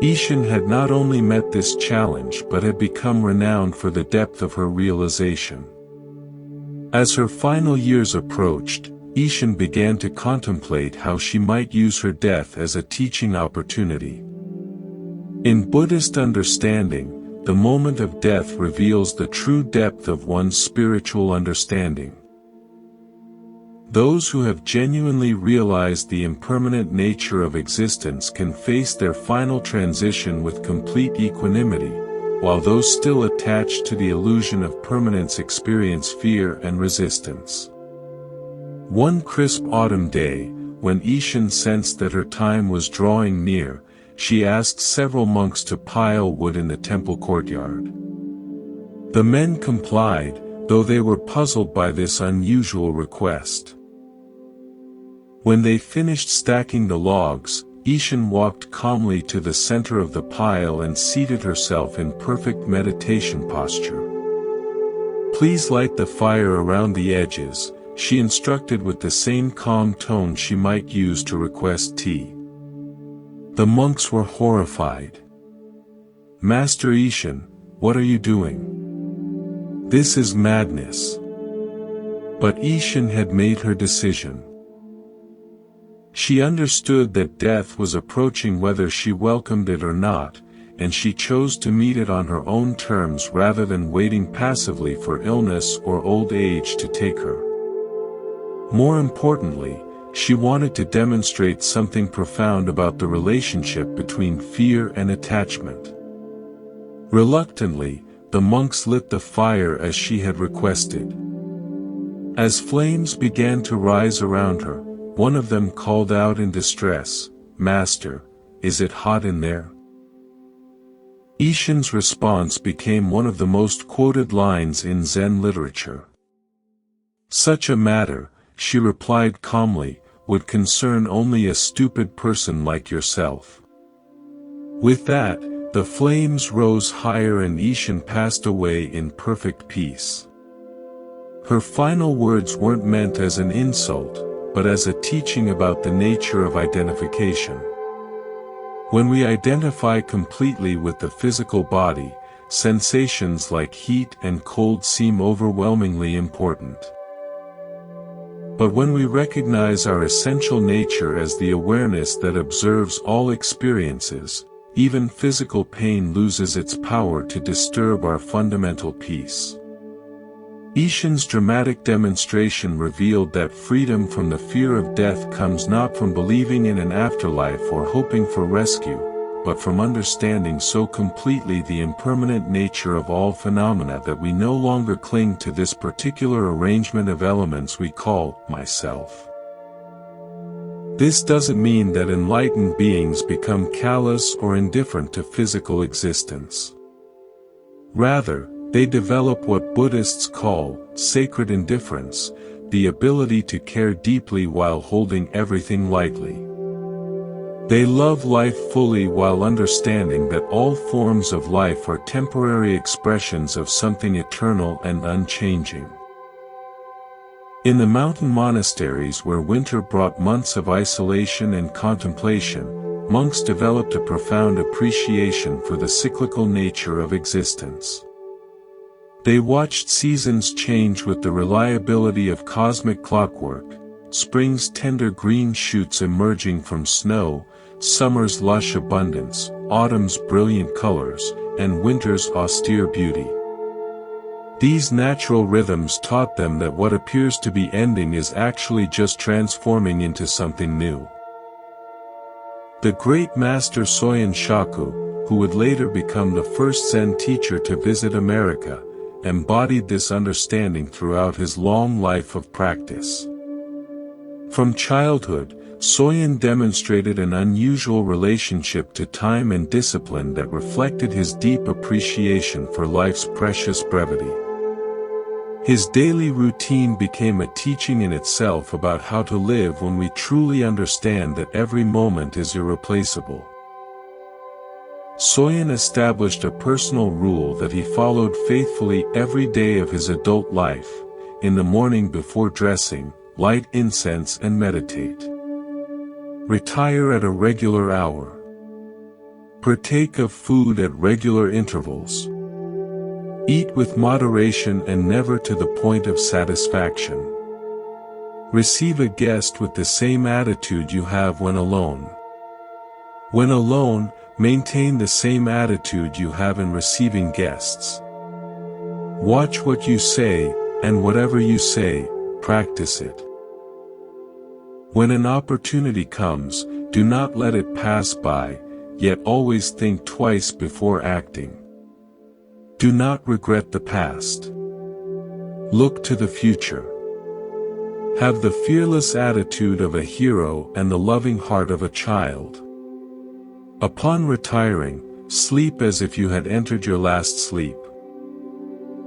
Isshin had not only met this challenge but had become renowned for the depth of her realization. As her final years approached, Isshin began to contemplate how she might use her death as a teaching opportunity. In Buddhist understanding, the moment of death reveals the true depth of one's spiritual understanding. Those who have genuinely realized the impermanent nature of existence can face their final transition with complete equanimity, while those still attached to the illusion of permanence experience fear and resistance. One crisp autumn day, when Isshin sensed that her time was drawing near, she asked several monks to pile wood in the temple courtyard. The men complied, though they were puzzled by this unusual request. When they finished stacking the logs, Isshin walked calmly to the center of the pile and seated herself in perfect meditation posture. "Please light the fire around the edges," she instructed with the same calm tone she might use to request tea. The monks were horrified. "Master Isshin, what are you doing? This is madness." But Isshin had made her decision. She understood that death was approaching whether she welcomed it or not, and she chose to meet it on her own terms rather than waiting passively for illness or old age to take her. More importantly, she wanted to demonstrate something profound about the relationship between fear and attachment. Reluctantly, the monks lit the fire as she had requested. As flames began to rise around her, one of them called out in distress, "Master, is it hot in there?" Isshin's response became one of the most quoted lines in Zen literature. "Such a matter," she replied calmly, "would concern only a stupid person like yourself." With that, the flames rose higher and Isshin passed away in perfect peace. Her final words weren't meant as an insult, but as a teaching about the nature of identification. When we identify completely with the physical body, sensations like heat and cold seem overwhelmingly important. But when we recognize our essential nature as the awareness that observes all experiences, even physical pain loses its power to disturb our fundamental peace. Isshin's dramatic demonstration revealed that freedom from the fear of death comes not from believing in an afterlife or hoping for rescue, but from understanding so completely the impermanent nature of all phenomena that we no longer cling to this particular arrangement of elements we call myself. This doesn't mean that enlightened beings become callous or indifferent to physical existence. Rather, they develop what Buddhists call sacred indifference, the ability to care deeply while holding everything lightly. They love life fully while understanding that all forms of life are temporary expressions of something eternal and unchanging. In the mountain monasteries where winter brought months of isolation and contemplation, monks developed a profound appreciation for the cyclical nature of existence. They watched seasons change with the reliability of cosmic clockwork, spring's tender green shoots emerging from snow, summer's lush abundance, autumn's brilliant colors, and winter's austere beauty. These natural rhythms taught them that what appears to be ending is actually just transforming into something new. The great master Soyen Shaku, who would later become the first Zen teacher to visit America, embodied this understanding throughout his long life of practice. From childhood, Soyen demonstrated an unusual relationship to time and discipline that reflected his deep appreciation for life's precious brevity. His daily routine became a teaching in itself about how to live when we truly understand that every moment is irreplaceable. Soyen established a personal rule that he followed faithfully every day of his adult life. In the morning before dressing, light incense and meditate. Retire at a regular hour. Partake of food at regular intervals. Eat with moderation and never to the point of satisfaction. Receive a guest with the same attitude you have when alone. When alone, maintain the same attitude you have in receiving guests. Watch what you say, and whatever you say, practice it. When an opportunity comes, do not let it pass by, yet always think twice before acting. Do not regret the past. Look to the future. Have the fearless attitude of a hero and the loving heart of a child. Upon retiring, sleep as if you had entered your last sleep.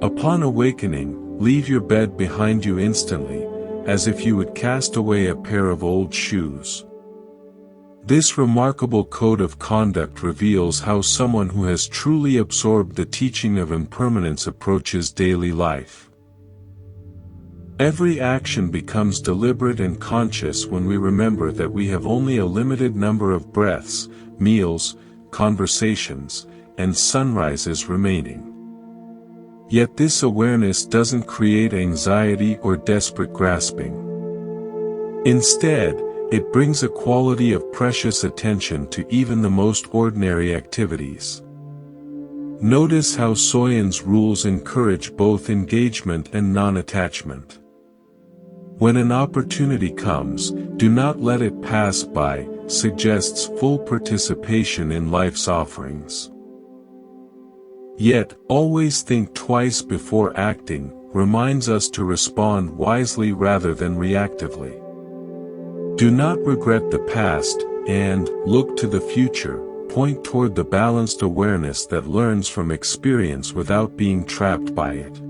Upon awakening, leave your bed behind you instantly, as if you would cast away a pair of old shoes. This remarkable code of conduct reveals how someone who has truly absorbed the teaching of impermanence approaches daily life. Every action becomes deliberate and conscious when we remember that we have only a limited number of breaths, meals, conversations, and sunrises remaining. Yet this awareness doesn't create anxiety or desperate grasping. Instead, it brings a quality of precious attention to even the most ordinary activities. Notice how Soyen's rules encourage both engagement and non-attachment. When an opportunity comes, do not let it pass by, suggests full participation in life's offerings. Yet, always think twice before acting, reminds us to respond wisely rather than reactively. Do not regret the past, and look to the future, point toward the balanced awareness that learns from experience without being trapped by it.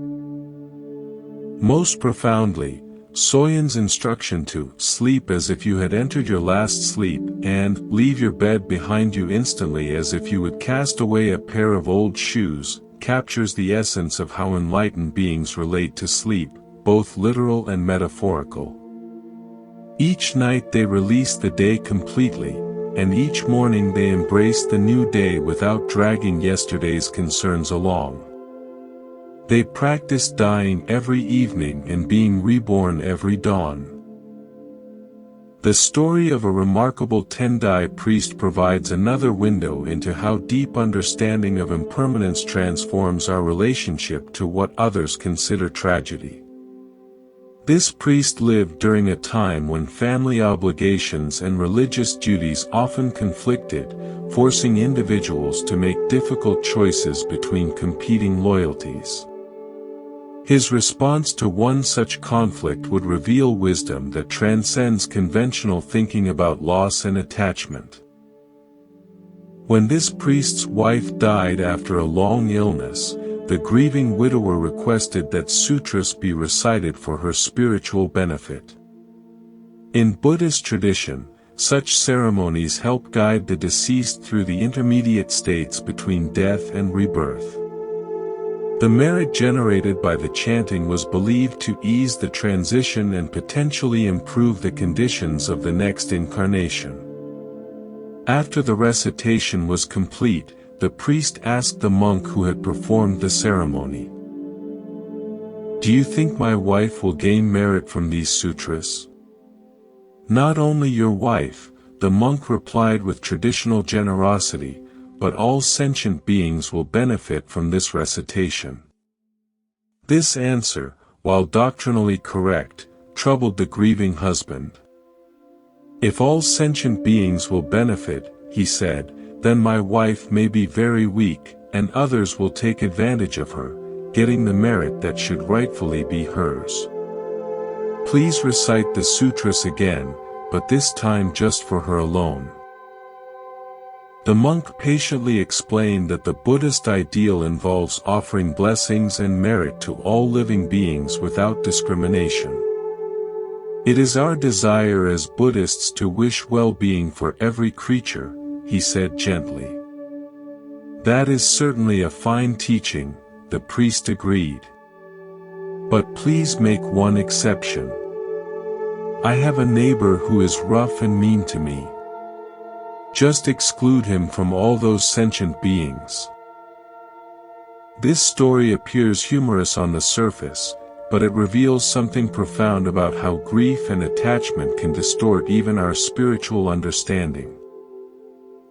Most profoundly, Soyen's instruction to sleep as if you had entered your last sleep and leave your bed behind you instantly as if you would cast away a pair of old shoes captures the essence of how enlightened beings relate to sleep, both literal and metaphorical. Each night they release the day completely, and each morning they embrace the new day without dragging yesterday's concerns along. They practice dying every evening and being reborn every dawn. The story of a remarkable Tendai priest provides another window into how deep understanding of impermanence transforms our relationship to what others consider tragedy. This priest lived during a time when family obligations and religious duties often conflicted, forcing individuals to make difficult choices between competing loyalties. His response to one such conflict would reveal wisdom that transcends conventional thinking about loss and attachment. When this priest's wife died after a long illness, the grieving widower requested that sutras be recited for her spiritual benefit. In Buddhist tradition, such ceremonies help guide the deceased through the intermediate states between death and rebirth. The merit generated by the chanting was believed to ease the transition and potentially improve the conditions of the next incarnation. After the recitation was complete, the priest asked the monk who had performed the ceremony, "Do you think my wife will gain merit from these sutras?" "Not only your wife," the monk replied with traditional generosity, "but all sentient beings will benefit from this recitation." This answer, while doctrinally correct, troubled the grieving husband. "If all sentient beings will benefit," he said, "then my wife may be very weak, and others will take advantage of her, getting the merit that should rightfully be hers. Please recite the sutras again, but this time just for her alone." The monk patiently explained that the Buddhist ideal involves offering blessings and merit to all living beings without discrimination. "It is our desire as Buddhists to wish well-being for every creature," he said gently. "That is certainly a fine teaching," the priest agreed. "But please make one exception. I have a neighbor who is rough and mean to me. Just exclude him from all those sentient beings." This story appears humorous on the surface, but it reveals something profound about how grief and attachment can distort even our spiritual understanding.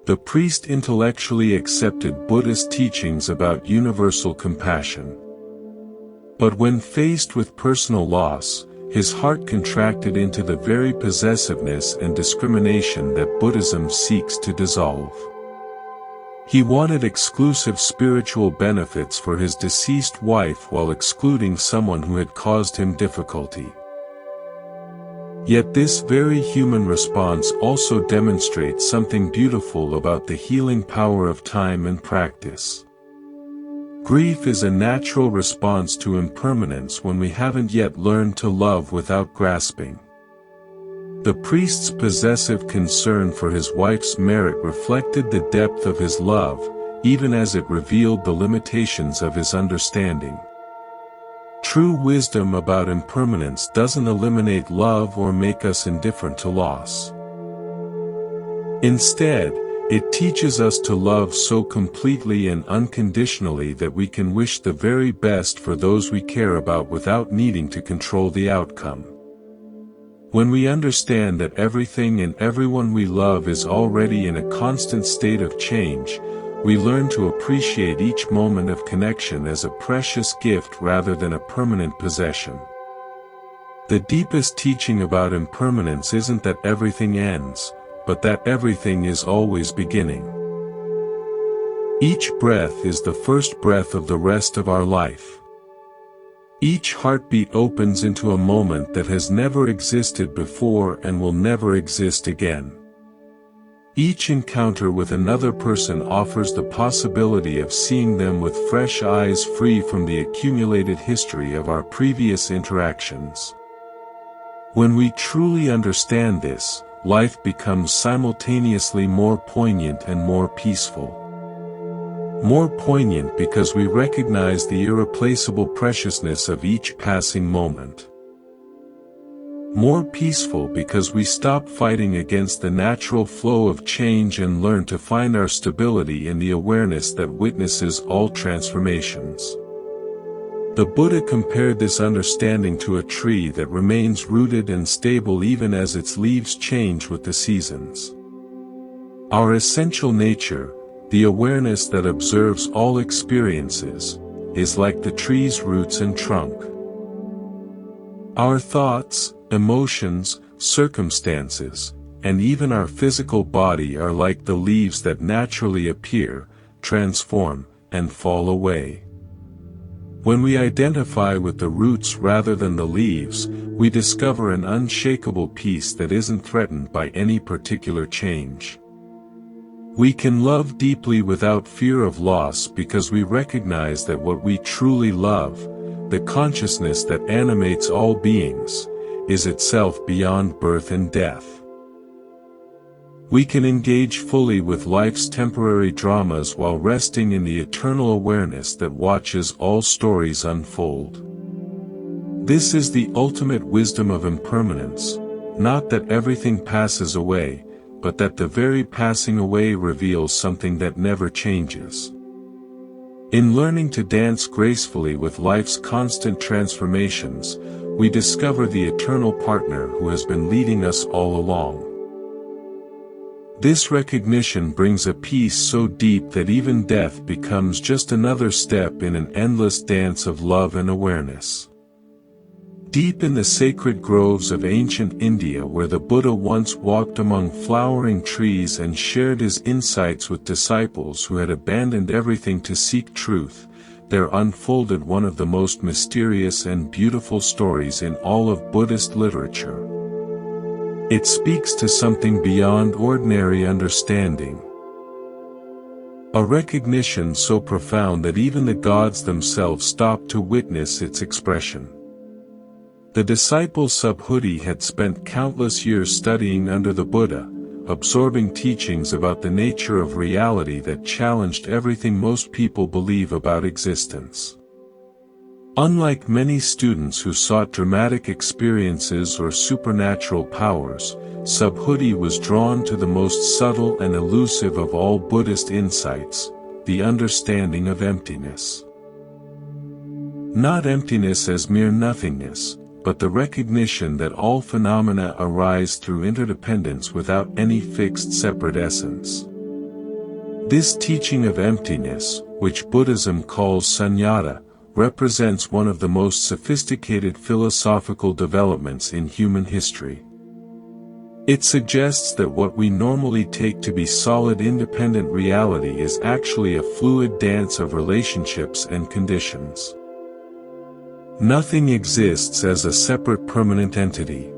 The priest intellectually accepted Buddhist teachings about universal compassion. But when faced with personal loss, his heart contracted into the very possessiveness and discrimination that Buddhism seeks to dissolve. He wanted exclusive spiritual benefits for his deceased wife while excluding someone who had caused him difficulty. Yet this very human response also demonstrates something beautiful about the healing power of time and practice. Grief is a natural response to impermanence when we haven't yet learned to love without grasping. The priest's possessive concern for his wife's merit reflected the depth of his love, even as it revealed the limitations of his understanding. True wisdom about impermanence doesn't eliminate love or make us indifferent to loss. Instead, it teaches us to love so completely and unconditionally that we can wish the very best for those we care about without needing to control the outcome. When we understand that everything and everyone we love is already in a constant state of change, we learn to appreciate each moment of connection as a precious gift rather than a permanent possession. The deepest teaching about impermanence isn't that everything ends, but that everything is always beginning. Each breath is the first breath of the rest of our life. Each heartbeat opens into a moment that has never existed before and will never exist again. Each encounter with another person offers the possibility of seeing them with fresh eyes, free from the accumulated history of our previous interactions. When we truly understand this, life becomes simultaneously more poignant and more peaceful. More poignant because we recognize the irreplaceable preciousness of each passing moment. More peaceful because we stop fighting against the natural flow of change and learn to find our stability in the awareness that witnesses all transformations. The Buddha compared this understanding to a tree that remains rooted and stable even as its leaves change with the seasons. Our essential nature, the awareness that observes all experiences, is like the tree's roots and trunk. Our thoughts, emotions, circumstances, and even our physical body are like the leaves that naturally appear, transform, and fall away. When we identify with the roots rather than the leaves, we discover an unshakable peace that isn't threatened by any particular change. We can love deeply without fear of loss because we recognize that what we truly love, the consciousness that animates all beings, is itself beyond birth and death. We can engage fully with life's temporary dramas while resting in the eternal awareness that watches all stories unfold. This is the ultimate wisdom of impermanence, not that everything passes away, but that the very passing away reveals something that never changes. In learning to dance gracefully with life's constant transformations, we discover the eternal partner who has been leading us all along. This recognition brings a peace so deep that even death becomes just another step in an endless dance of love and awareness. Deep in the sacred groves of ancient India, where the Buddha once walked among flowering trees and shared his insights with disciples who had abandoned everything to seek truth, there unfolded one of the most mysterious and beautiful stories in all of Buddhist literature. It speaks to something beyond ordinary understanding. A recognition so profound that even the gods themselves stopped to witness its expression. The disciple Subhuti had spent countless years studying under the Buddha, absorbing teachings about the nature of reality that challenged everything most people believe about existence. Unlike many students who sought dramatic experiences or supernatural powers, Subhuti was drawn to the most subtle and elusive of all Buddhist insights, the understanding of emptiness. Not emptiness as mere nothingness, but the recognition that all phenomena arise through interdependence without any fixed separate essence. This teaching of emptiness, which Buddhism calls sunyata, represents one of the most sophisticated philosophical developments in human history. It suggests that what we normally take to be solid independent reality is actually a fluid dance of relationships and conditions. Nothing exists as a separate permanent entity.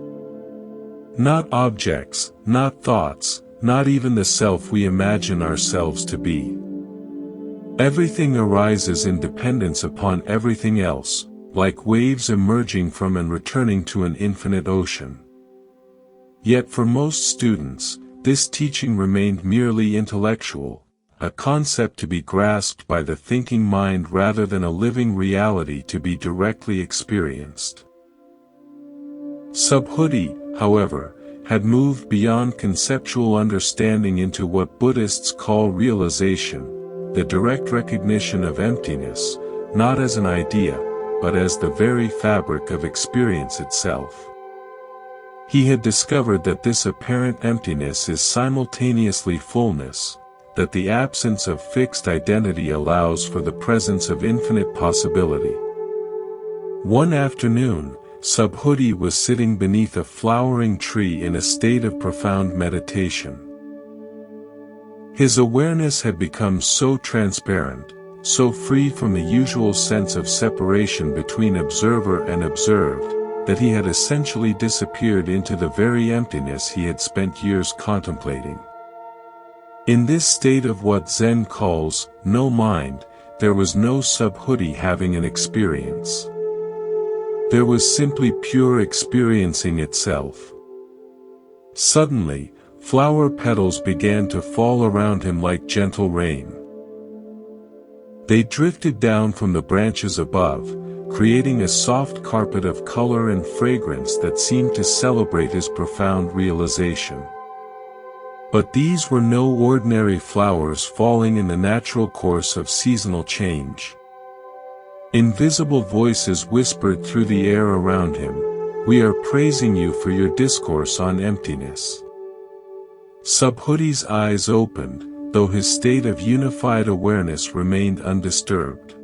Not objects, not thoughts, not even the self we imagine ourselves to be. Everything arises in dependence upon everything else, like waves emerging from and returning to an infinite ocean. Yet for most students, this teaching remained merely intellectual, a concept to be grasped by the thinking mind rather than a living reality to be directly experienced. Subhuti, however, had moved beyond conceptual understanding into what Buddhists call realization, the direct recognition of emptiness, not as an idea, but as the very fabric of experience itself. He had discovered that this apparent emptiness is simultaneously fullness, that the absence of fixed identity allows for the presence of infinite possibility. One afternoon, Subhuti was sitting beneath a flowering tree in a state of profound meditation. His awareness had become so transparent, so free from the usual sense of separation between observer and observed, that he had essentially disappeared into the very emptiness he had spent years contemplating. In this state of what Zen calls no mind, there was no Subhuti having an experience. There was simply pure experiencing itself. Suddenly, flower petals began to fall around him like gentle rain. They drifted down from the branches above, creating a soft carpet of color and fragrance that seemed to celebrate his profound realization. But these were no ordinary flowers falling in the natural course of seasonal change. Invisible voices whispered through the air around him, "We are praising you for your discourse on emptiness." Subhuti's eyes opened, though his state of unified awareness remained undisturbed.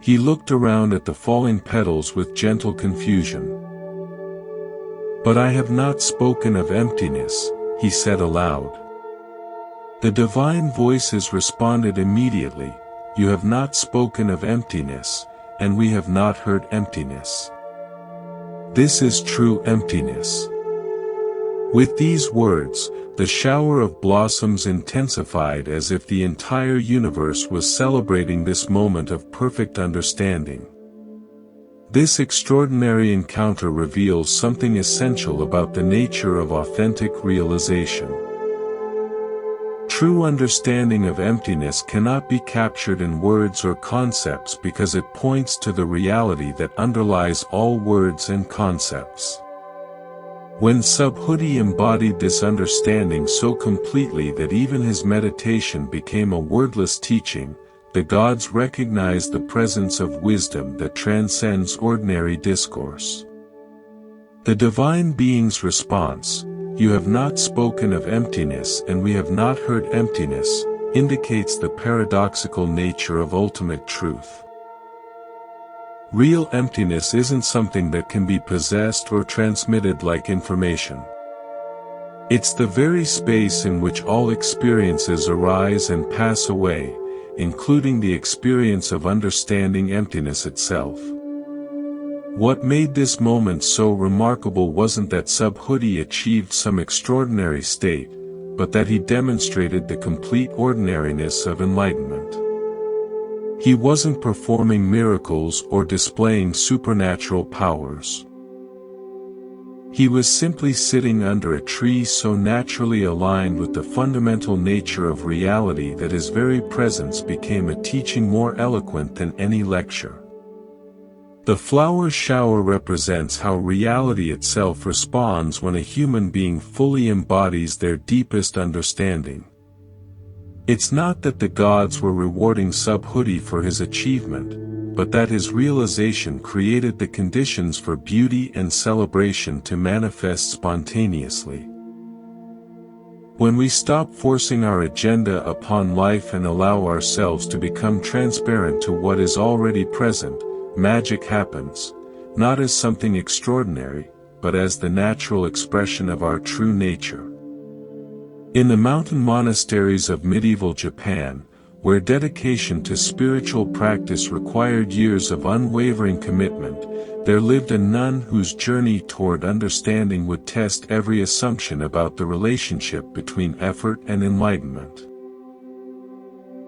He looked around at the falling petals with gentle confusion. "But I have not spoken of emptiness," he said aloud. The divine voices responded immediately, "You have not spoken of emptiness, and we have not heard emptiness. This is true emptiness." With these words, the shower of blossoms intensified as if the entire universe was celebrating this moment of perfect understanding. This extraordinary encounter reveals something essential about the nature of authentic realization. true understanding of emptiness cannot be captured in words or concepts because it points to the reality that underlies all words and concepts. When Subhuti embodied this understanding so completely that even his meditation became a wordless teaching, the gods recognized the presence of wisdom that transcends ordinary discourse. The divine being's response, "You have not spoken of emptiness and we have not heard emptiness," indicates the paradoxical nature of ultimate truth. Real emptiness isn't something that can be possessed or transmitted like information. It's the very space in which all experiences arise and pass away, including the experience of understanding emptiness itself. What made this moment so remarkable wasn't that Subhuti achieved some extraordinary state, but that he demonstrated the complete ordinariness of enlightenment. He wasn't performing miracles or displaying supernatural powers. He was simply sitting under a tree so naturally aligned with the fundamental nature of reality that his very presence became a teaching more eloquent than any lecture. The flower shower represents how reality itself responds when a human being fully embodies their deepest understanding. It's not that the gods were rewarding Subhuti for his achievement, but that his realization created the conditions for beauty and celebration to manifest spontaneously. When we stop forcing our agenda upon life and allow ourselves to become transparent to what is already present, magic happens, not as something extraordinary, but as the natural expression of our true nature. In the mountain monasteries of medieval Japan, where dedication to spiritual practice required years of unwavering commitment, there lived a nun whose journey toward understanding would test every assumption about the relationship between effort and enlightenment.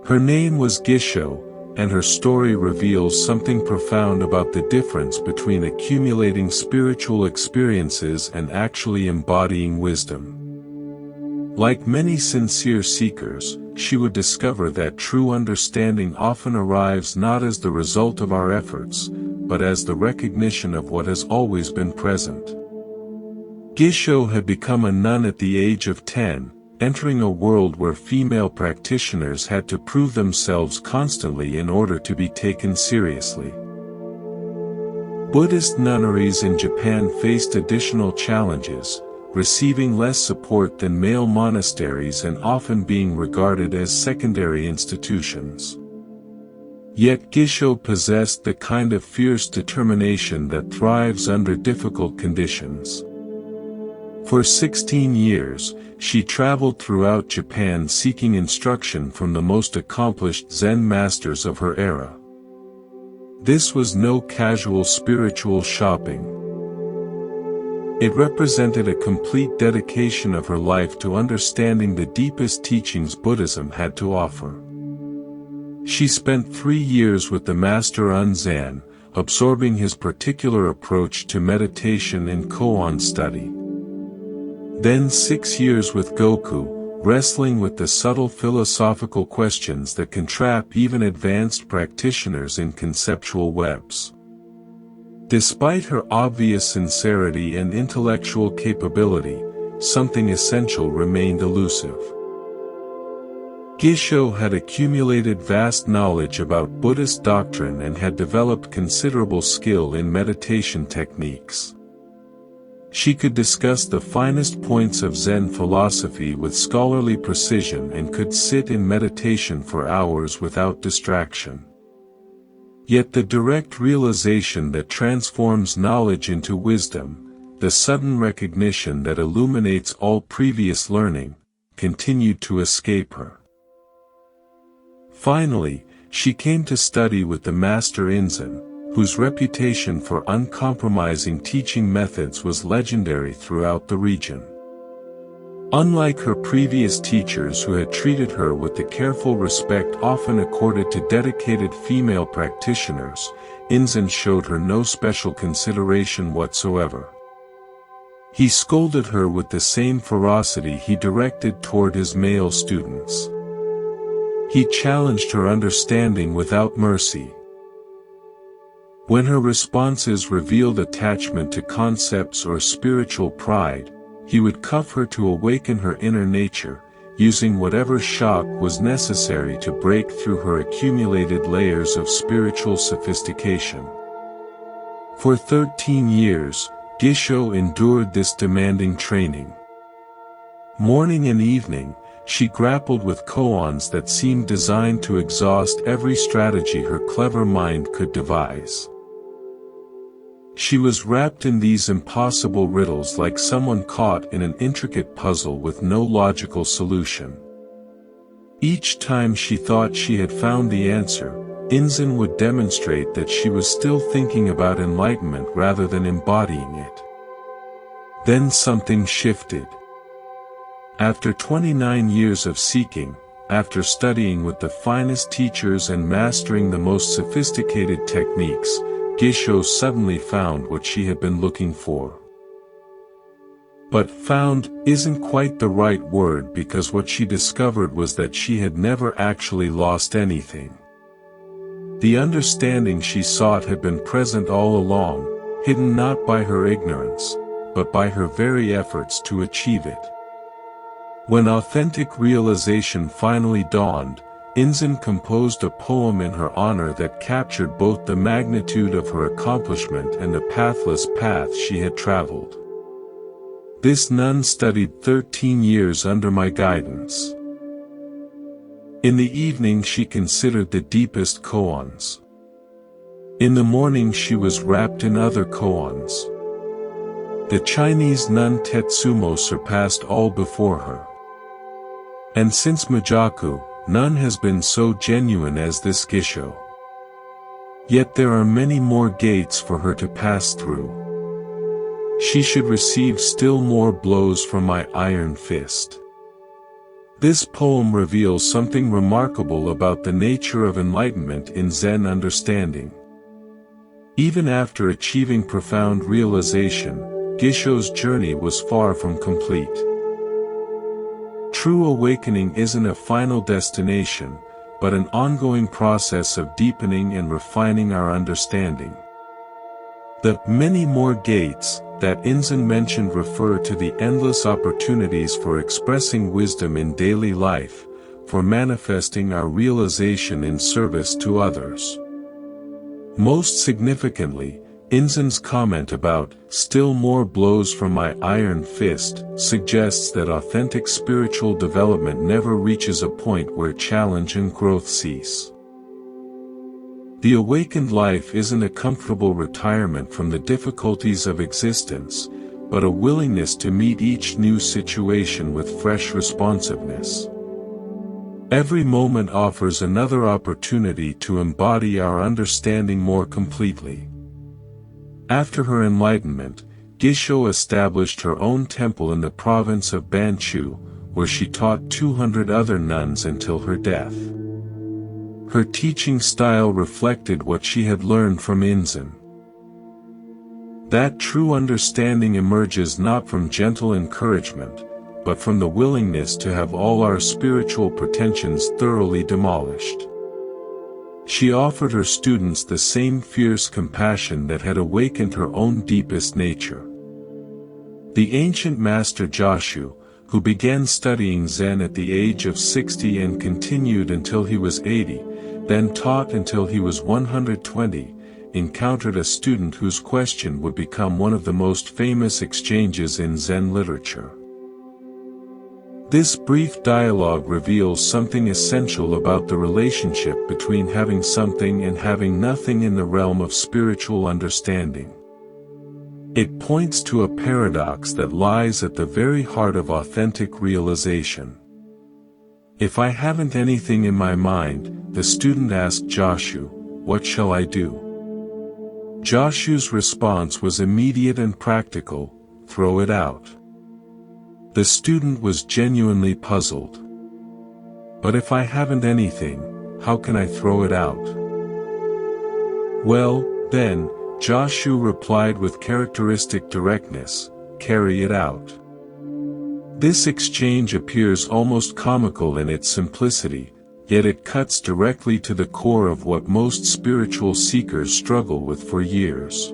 Her name was Gisho, and her story reveals something profound about the difference between accumulating spiritual experiences and actually embodying wisdom. Like many sincere seekers, she would discover that true understanding often arrives not as the result of our efforts, but as the recognition of what has always been present. Gisho had become a nun at the age of 10, entering a world where female practitioners had to prove themselves constantly in order to be taken seriously. Buddhist nunneries in Japan faced additional challenges, receiving less support than male monasteries and often being regarded as secondary institutions. Yet Gisho possessed the kind of fierce determination that thrives under difficult conditions. For 16 years, she traveled throughout Japan seeking instruction from the most accomplished Zen masters of her era. This was no casual spiritual shopping. It represented a complete dedication of her life to understanding the deepest teachings Buddhism had to offer. She spent 3 years with the Master Unzen, absorbing his particular approach to meditation and koan study. Then 6 years with Goku, wrestling with the subtle philosophical questions that can trap even advanced practitioners in conceptual webs. Despite her obvious sincerity and intellectual capability, something essential remained elusive. Gisho had accumulated vast knowledge about Buddhist doctrine and had developed considerable skill in meditation techniques. She could discuss the finest points of Zen philosophy with scholarly precision and could sit in meditation for hours without distraction. Yet the direct realization that transforms knowledge into wisdom, the sudden recognition that illuminates all previous learning, continued to escape her. Finally, she came to study with the Master Inzen, whose reputation for uncompromising teaching methods was legendary throughout the region. Unlike her previous teachers who had treated her with the careful respect often accorded to dedicated female practitioners, Inzen showed her no special consideration whatsoever. He scolded her with the same ferocity he directed toward his male students. He challenged her understanding without mercy. When her responses revealed attachment to concepts or spiritual pride, he would cuff her to awaken her inner nature, using whatever shock was necessary to break through her accumulated layers of spiritual sophistication. For 13 years, Gisho endured this demanding training. Morning and evening, she grappled with koans that seemed designed to exhaust every strategy her clever mind could devise. She was wrapped in these impossible riddles like someone caught in an intricate puzzle with no logical solution. Each time she thought she had found the answer, Inzin would demonstrate that she was still thinking about enlightenment rather than embodying it. Then something shifted. After 29 years of seeking, after studying with the finest teachers and mastering the most sophisticated techniques, Gisho suddenly found what she had been looking for. But found isn't quite the right word, because what she discovered was that she had never actually lost anything. The understanding she sought had been present all along, hidden not by her ignorance, but by her very efforts to achieve it. When authentic realization finally dawned, Inzin composed a poem in her honor that captured both the magnitude of her accomplishment and the pathless path she had traveled. This nun studied 13 years under my guidance. In the evening she considered the deepest koans. In the morning she was wrapped in other koans. The Chinese nun Tetsumo surpassed all before her. And since Majaku, none has been so genuine as this Gisho. Yet there are many more gates for her to pass through. She should receive still more blows from my iron fist. This poem reveals something remarkable about the nature of enlightenment in Zen understanding. Even after achieving profound realization, Gisho's journey was far from complete. True awakening isn't a final destination, but an ongoing process of deepening and refining our understanding. The many more gates that Inzin mentioned refer to the endless opportunities for expressing wisdom in daily life, for manifesting our realization in service to others. Most significantly, Inzin's comment about still more blows from my iron fist suggests that authentic spiritual development never reaches a point where challenge and growth cease. The awakened life isn't a comfortable retirement from the difficulties of existence, but a willingness to meet each new situation with fresh responsiveness. Every moment offers another opportunity to embody our understanding more completely. After her enlightenment, Gisho established her own temple in the province of Banchu, where she taught 200 other nuns until her death. Her teaching style reflected what she had learned from Inzin. That true understanding emerges not from gentle encouragement, but from the willingness to have all our spiritual pretensions thoroughly demolished. She offered her students the same fierce compassion that had awakened her own deepest nature. The ancient master Joshu, who began studying Zen at the age of 60 and continued until he was 80, then taught until he was 120, encountered a student whose question would become one of the most famous exchanges in Zen literature. This brief dialogue reveals something essential about the relationship between having something and having nothing in the realm of spiritual understanding. It points to a paradox that lies at the very heart of authentic realization. If I haven't anything in my mind, the student asked Joshu, what shall I do? Joshu's response was immediate and practical, throw it out. The student was genuinely puzzled. But if I haven't anything, how can I throw it out? Well, then, Joshu replied with characteristic directness, carry it out. This exchange appears almost comical in its simplicity, yet it cuts directly to the core of what most spiritual seekers struggle with for years.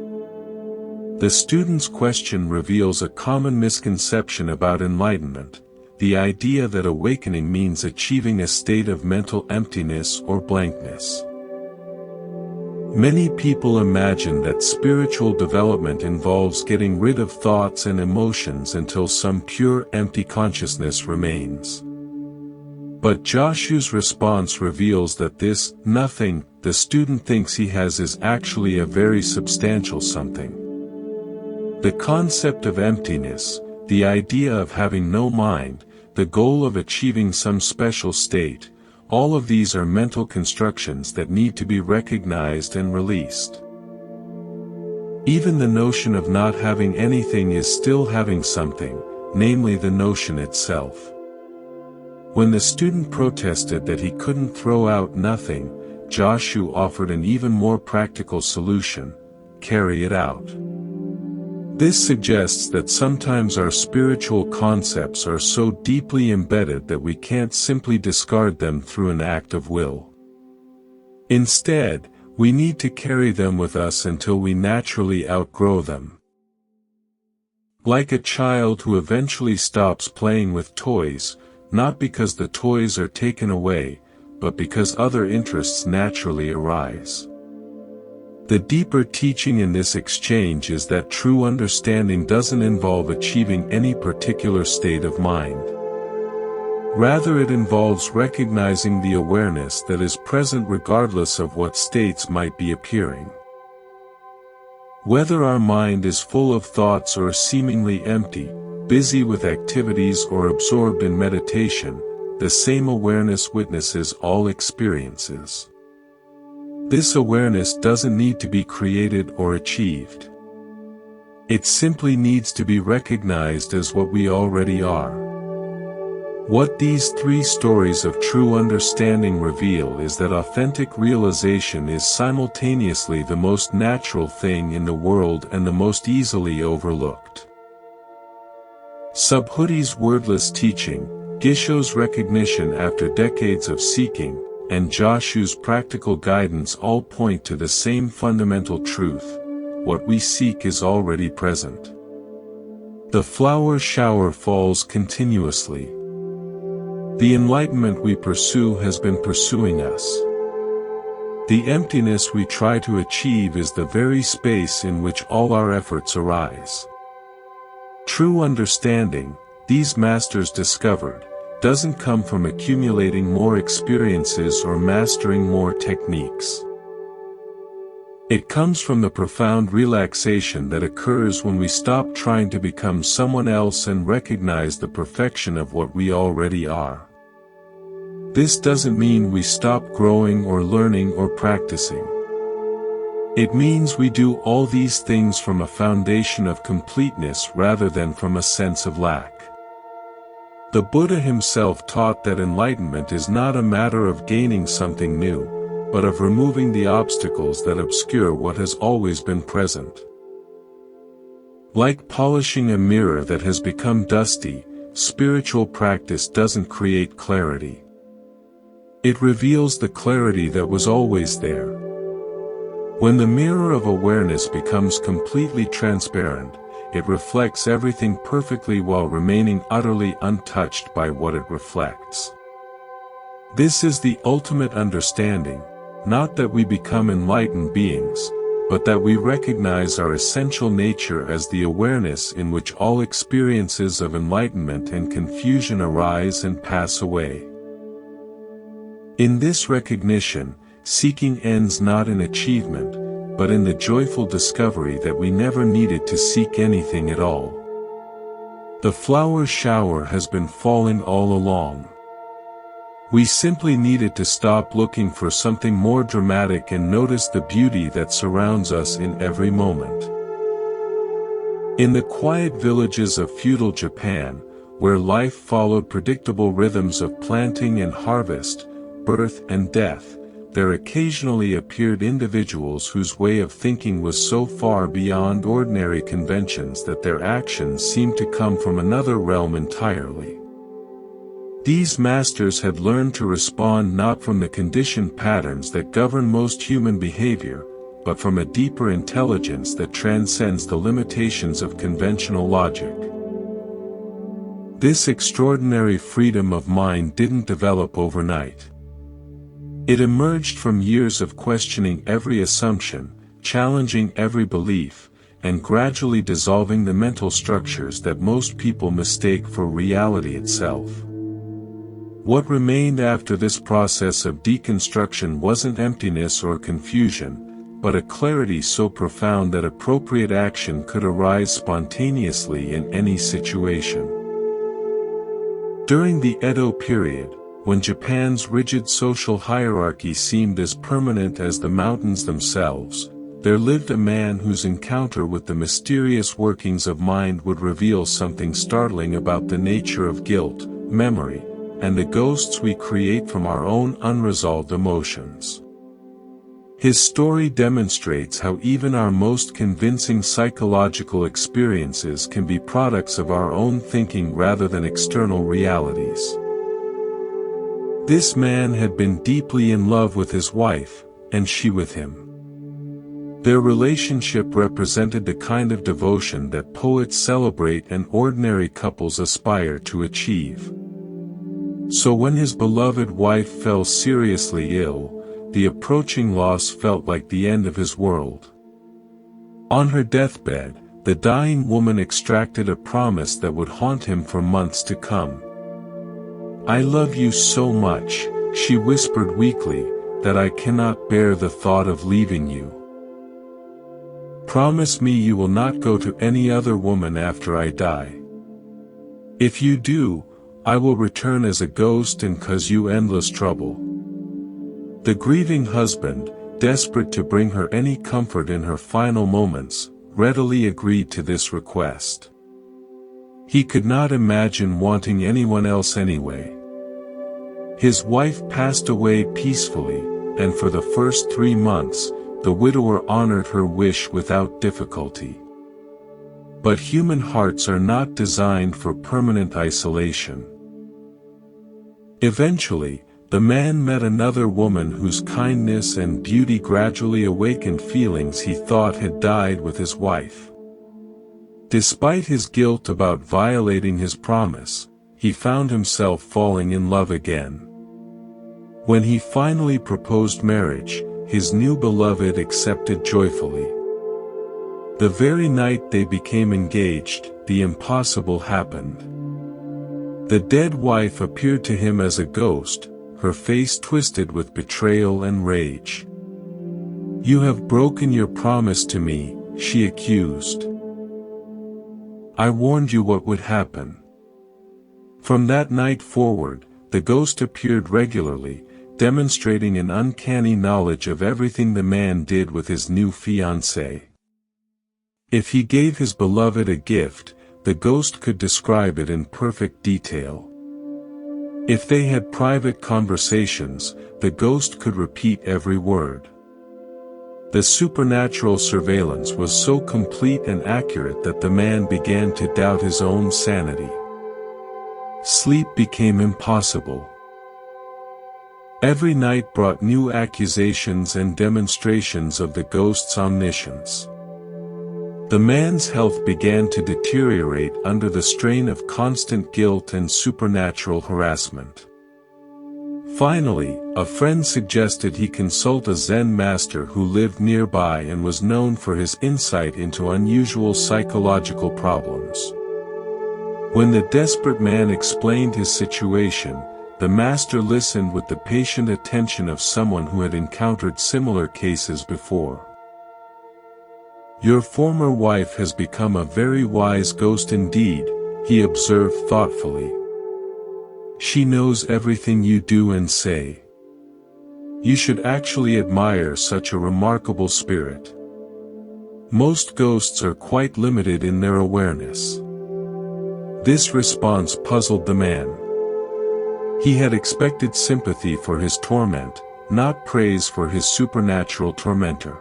The student's question reveals a common misconception about enlightenment, the idea that awakening means achieving a state of mental emptiness or blankness. Many people imagine that spiritual development involves getting rid of thoughts and emotions until some pure empty consciousness remains. But Joshua's response reveals that this nothing the student thinks he has is actually a very substantial something. The concept of emptiness, the idea of having no mind, the goal of achieving some special state, all of these are mental constructions that need to be recognized and released. Even the notion of not having anything is still having something, namely the notion itself. When the student protested that he couldn't throw out nothing, Joshua offered an even more practical solution: carry it out. This suggests that sometimes our spiritual concepts are so deeply embedded that we can't simply discard them through an act of will. Instead, we need to carry them with us until we naturally outgrow them. Like a child who eventually stops playing with toys, not because the toys are taken away, but because other interests naturally arise. The deeper teaching in this exchange is that true understanding doesn't involve achieving any particular state of mind. Rather, it involves recognizing the awareness that is present regardless of what states might be appearing. Whether our mind is full of thoughts or seemingly empty, busy with activities or absorbed in meditation, the same awareness witnesses all experiences. This awareness doesn't need to be created or achieved. It simply needs to be recognized as what we already are. What these three stories of true understanding reveal is that authentic realization is simultaneously the most natural thing in the world and the most easily overlooked. Subhuti's wordless teaching, Gisho's recognition after decades of seeking, and Joshua's practical guidance all point to the same fundamental truth: what we seek is already present. The flower shower falls continuously. The enlightenment we pursue has been pursuing us. The emptiness we try to achieve is the very space in which all our efforts arise. True understanding, these masters discovered, doesn't come from accumulating more experiences or mastering more techniques. It comes from the profound relaxation that occurs when we stop trying to become someone else and recognize the perfection of what we already are. This doesn't mean we stop growing or learning or practicing. It means we do all these things from a foundation of completeness rather than from a sense of lack. The Buddha himself taught that enlightenment is not a matter of gaining something new, but of removing the obstacles that obscure what has always been present. Like polishing a mirror that has become dusty, spiritual practice doesn't create clarity. It reveals the clarity that was always there. When the mirror of awareness becomes completely transparent, it reflects everything perfectly while remaining utterly untouched by what it reflects. This is the ultimate understanding, not that we become enlightened beings, but that we recognize our essential nature as the awareness in which all experiences of enlightenment and confusion arise and pass away. In this recognition, seeking ends not in achievement, but in the joyful discovery that we never needed to seek anything at all. The flower shower has been falling all along. We simply needed to stop looking for something more dramatic and notice the beauty that surrounds us in every moment. In the quiet villages of feudal Japan, where life followed predictable rhythms of planting and harvest, birth and death, there occasionally appeared individuals whose way of thinking was so far beyond ordinary conventions that their actions seemed to come from another realm entirely. These masters had learned to respond not from the conditioned patterns that govern most human behavior, but from a deeper intelligence that transcends the limitations of conventional logic. This extraordinary freedom of mind didn't develop overnight. It emerged from years of questioning every assumption, challenging every belief, and gradually dissolving the mental structures that most people mistake for reality itself. What remained after this process of deconstruction wasn't emptiness or confusion, but a clarity so profound that appropriate action could arise spontaneously in any situation. During the Edo period, when Japan's rigid social hierarchy seemed as permanent as the mountains themselves, there lived a man whose encounter with the mysterious workings of mind would reveal something startling about the nature of guilt, memory, and the ghosts we create from our own unresolved emotions. His story demonstrates how even our most convincing psychological experiences can be products of our own thinking rather than external realities. This man had been deeply in love with his wife, and she with him. Their relationship represented the kind of devotion that poets celebrate and ordinary couples aspire to achieve. So when his beloved wife fell seriously ill, the approaching loss felt like the end of his world. On her deathbed, the dying woman extracted a promise that would haunt him for months to come. "I love you so much," she whispered weakly, "that I cannot bear the thought of leaving you. Promise me you will not go to any other woman after I die. If you do, I will return as a ghost and cause you endless trouble." The grieving husband, desperate to bring her any comfort in her final moments, readily agreed to this request. He could not imagine wanting anyone else anyway. His wife passed away peacefully, and for the first 3 months, the widower honored her wish without difficulty. But human hearts are not designed for permanent isolation. Eventually, the man met another woman whose kindness and beauty gradually awakened feelings he thought had died with his wife. Despite his guilt about violating his promise, he found himself falling in love again. When he finally proposed marriage, his new beloved accepted joyfully. The very night they became engaged, the impossible happened. The dead wife appeared to him as a ghost, her face twisted with betrayal and rage. "You have broken your promise to me," she accused. "I warned you what would happen." From that night forward, the ghost appeared regularly, demonstrating an uncanny knowledge of everything the man did with his new fiancée. If he gave his beloved a gift, the ghost could describe it in perfect detail. If they had private conversations, the ghost could repeat every word. The supernatural surveillance was so complete and accurate that the man began to doubt his own sanity. Sleep became impossible. Every night brought new accusations and demonstrations of the ghost's omniscience. The man's health began to deteriorate under the strain of constant guilt and supernatural harassment. Finally, a friend suggested he consult a Zen master who lived nearby and was known for his insight into unusual psychological problems. When the desperate man explained his situation, the master listened with the patient attention of someone who had encountered similar cases before. "Your former wife has become a very wise ghost indeed," he observed thoughtfully. "She knows everything you do and say. You should actually admire such a remarkable spirit. Most ghosts are quite limited in their awareness." This response puzzled the man. He had expected sympathy for his torment, not praise for his supernatural tormentor.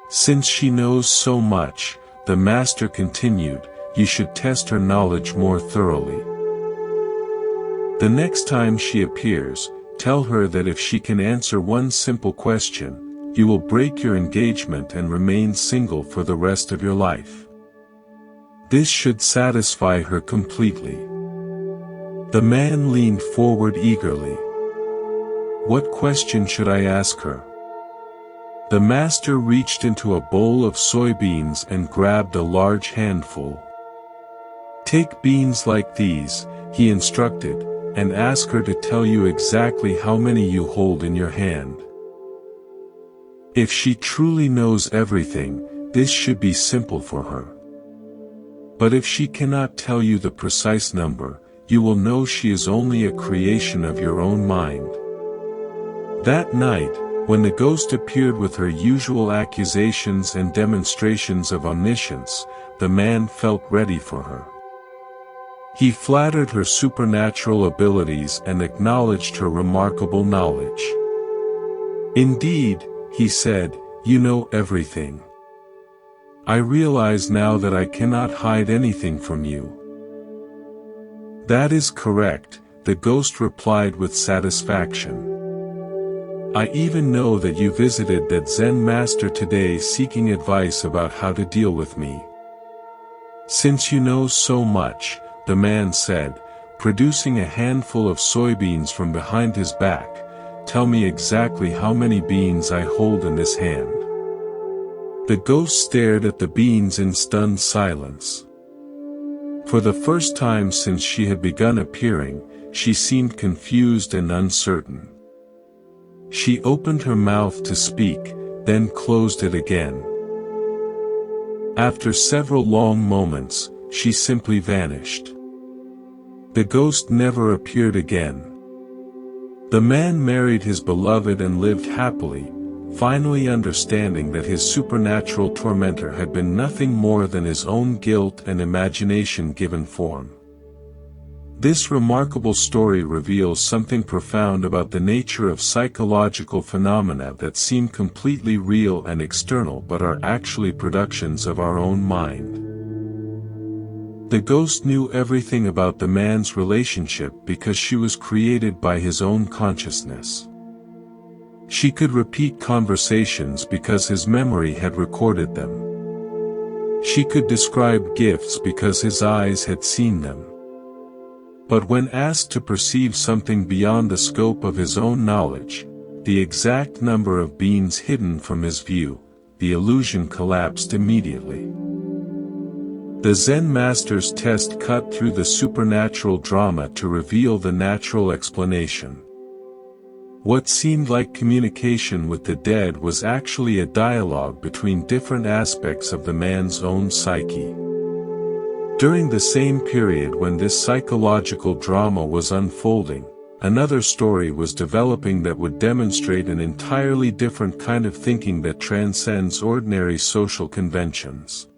Since she knows so much, the master continued, you should test her knowledge more thoroughly. The next time she appears, tell her that if she can answer one simple question, you will break your engagement and remain single for the rest of your life. This should satisfy her completely. The man leaned forward eagerly. What question should I ask her? The master reached into a bowl of soybeans and grabbed a large handful. Take beans like these, he instructed, and ask her to tell you exactly how many you hold in your hand. If she truly knows everything, this should be simple for her. But if she cannot tell you the precise number, you will know she is only a creation of your own mind. That night, when the ghost appeared with her usual accusations and demonstrations of omniscience, the man felt ready for her. He flattered her supernatural abilities and acknowledged her remarkable knowledge. Indeed, he said, you know everything. I realize now that I cannot hide anything from you. That is correct, the ghost replied with satisfaction. I even know that you visited that Zen master today seeking advice about how to deal with me. Since you know so much, the man said, producing a handful of soybeans from behind his back, tell me exactly how many beans I hold in this hand. The ghost stared at the beans in stunned silence. For the first time since she had begun appearing, she seemed confused and uncertain. She opened her mouth to speak, then closed it again. After several long moments, she simply vanished. The ghost never appeared again. The man married his beloved and lived happily, finally understanding that his supernatural tormentor had been nothing more than his own guilt and imagination given form. This remarkable story reveals something profound about the nature of psychological phenomena that seem completely real and external but are actually productions of our own mind. The ghost knew everything about the man's relationship because she was created by his own consciousness. She could repeat conversations because his memory had recorded them. She could describe gifts because his eyes had seen them. But when asked to perceive something beyond the scope of his own knowledge, the exact number of beans hidden from his view, the illusion collapsed immediately. The Zen master's test cut through the supernatural drama to reveal the natural explanation. What seemed like communication with the dead was actually a dialogue between different aspects of the man's own psyche. During the same period when this psychological drama was unfolding, another story was developing that would demonstrate an entirely different kind of thinking that transcends ordinary social conventions.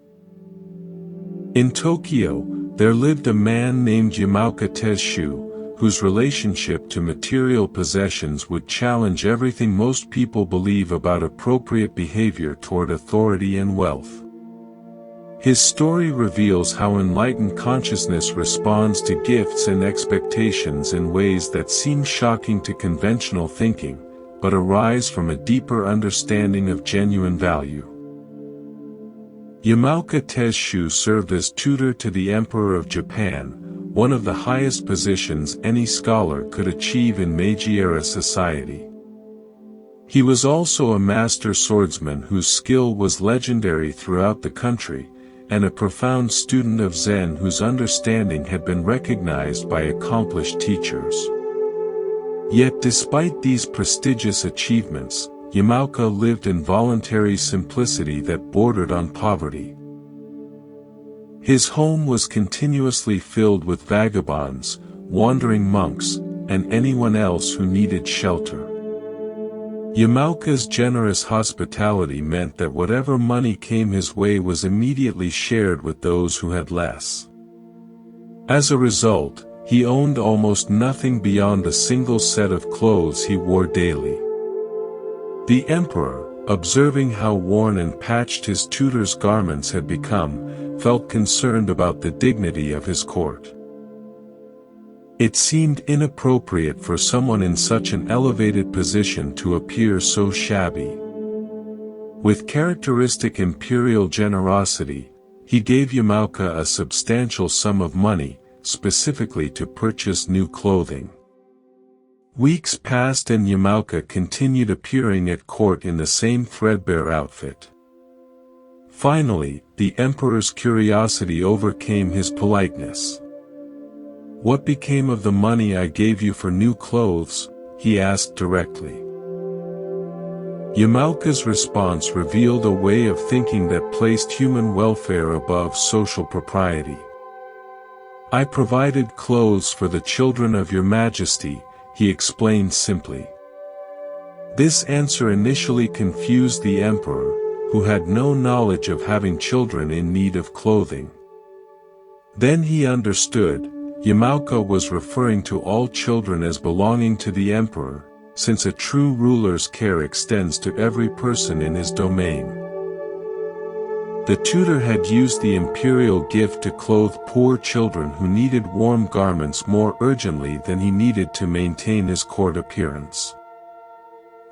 In Tokyo, there lived a man named Yamaoka Tesshu, whose relationship to material possessions would challenge everything most people believe about appropriate behavior toward authority and wealth. His story reveals how enlightened consciousness responds to gifts and expectations in ways that seem shocking to conventional thinking, but arise from a deeper understanding of genuine value. Yamaoka Tesshu served as tutor to the Emperor of Japan, one of the highest positions any scholar could achieve in Meiji-era society. He was also a master swordsman whose skill was legendary throughout the country, and a profound student of Zen whose understanding had been recognized by accomplished teachers. Yet despite these prestigious achievements, Yamaoka lived in voluntary simplicity that bordered on poverty. His home was continuously filled with vagabonds, wandering monks, and anyone else who needed shelter. Yamaoka's generous hospitality meant that whatever money came his way was immediately shared with those who had less. As a result, He owned almost nothing beyond a single set of clothes he wore daily. The emperor, observing how worn and patched his tutor's garments had become, felt concerned about the dignity of his court. It seemed inappropriate for someone in such an elevated position to appear so shabby. With characteristic imperial generosity, he gave Yamauka a substantial sum of money, specifically to purchase new clothing. Weeks passed and Yamauka continued appearing at court in the same threadbare outfit. Finally, the emperor's curiosity overcame his politeness. "What became of the money I gave you for new clothes?" he asked directly. Yamauka's response revealed a way of thinking that placed human welfare above social propriety. "I provided clothes for the children of your majesty," he explained simply. This answer initially confused the emperor, who had no knowledge of having children in need of clothing. Then he understood. Yamauka was referring to all children as belonging to the emperor, since a true ruler's care extends to every person in his domain. The tutor had used the imperial gift to clothe poor children who needed warm garments more urgently than he needed to maintain his court appearance.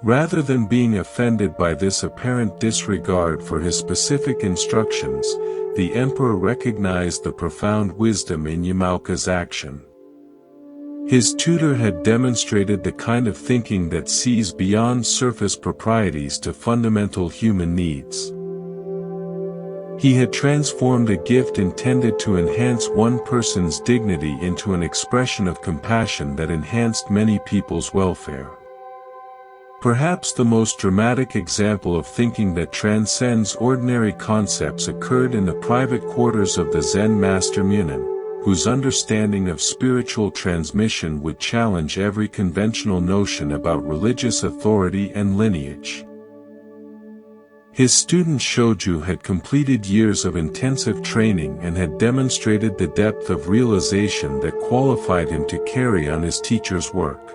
Rather than being offended by this apparent disregard for his specific instructions, the emperor recognized the profound wisdom in Yamauka's action. His tutor had demonstrated the kind of thinking that sees beyond surface proprieties to fundamental human needs. He had transformed a gift intended to enhance one person's dignity into an expression of compassion that enhanced many people's welfare. Perhaps the most dramatic example of thinking that transcends ordinary concepts occurred in the private quarters of the Zen master Munin, whose understanding of spiritual transmission would challenge every conventional notion about religious authority and lineage. His student Shoju had completed years of intensive training and had demonstrated the depth of realization that qualified him to carry on his teacher's work.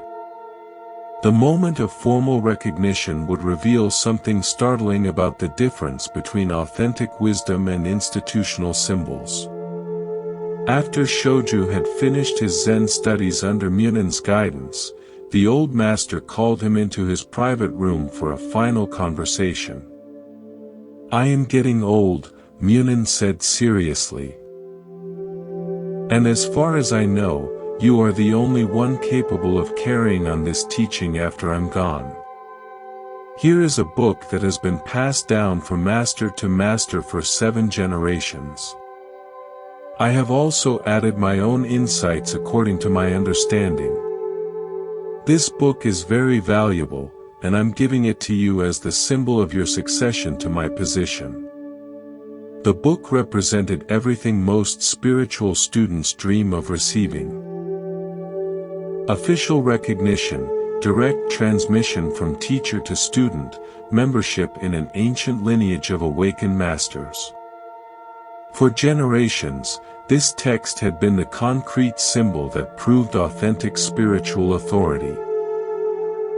The moment of formal recognition would reveal something startling about the difference between authentic wisdom and institutional symbols. After Shoju had finished his Zen studies under Munin's guidance, the old master called him into his private room for a final conversation. "I am getting old," Munin said seriously. "And as far as I know, you are the only one capable of carrying on this teaching after I'm gone. Here is a book that has been passed down from master to master for 7 generations. I have also added my own insights according to my understanding. This book is very valuable, and I'm giving it to you as the symbol of your succession to my position." The book represented everything most spiritual students dream of receiving. Official recognition, direct transmission from teacher to student, membership in an ancient lineage of awakened masters. For generations, this text had been the concrete symbol that proved authentic spiritual authority.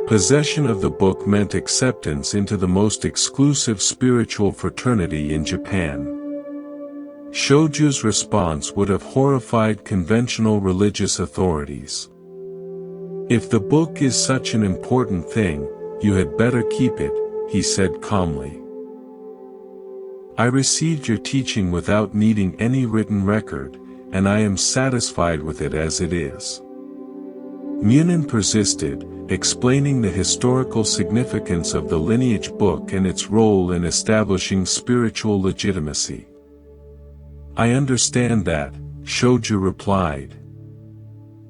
Possession of the book meant acceptance into the most exclusive spiritual fraternity in Japan. Shoju's response would have horrified conventional religious authorities. "If the book is such an important thing, you had better keep it," he said calmly. "I received your teaching without needing any written record, and I am satisfied with it as it is." Munin persisted, explaining the historical significance of the lineage book and its role in establishing spiritual legitimacy. "I understand that," Shoju replied.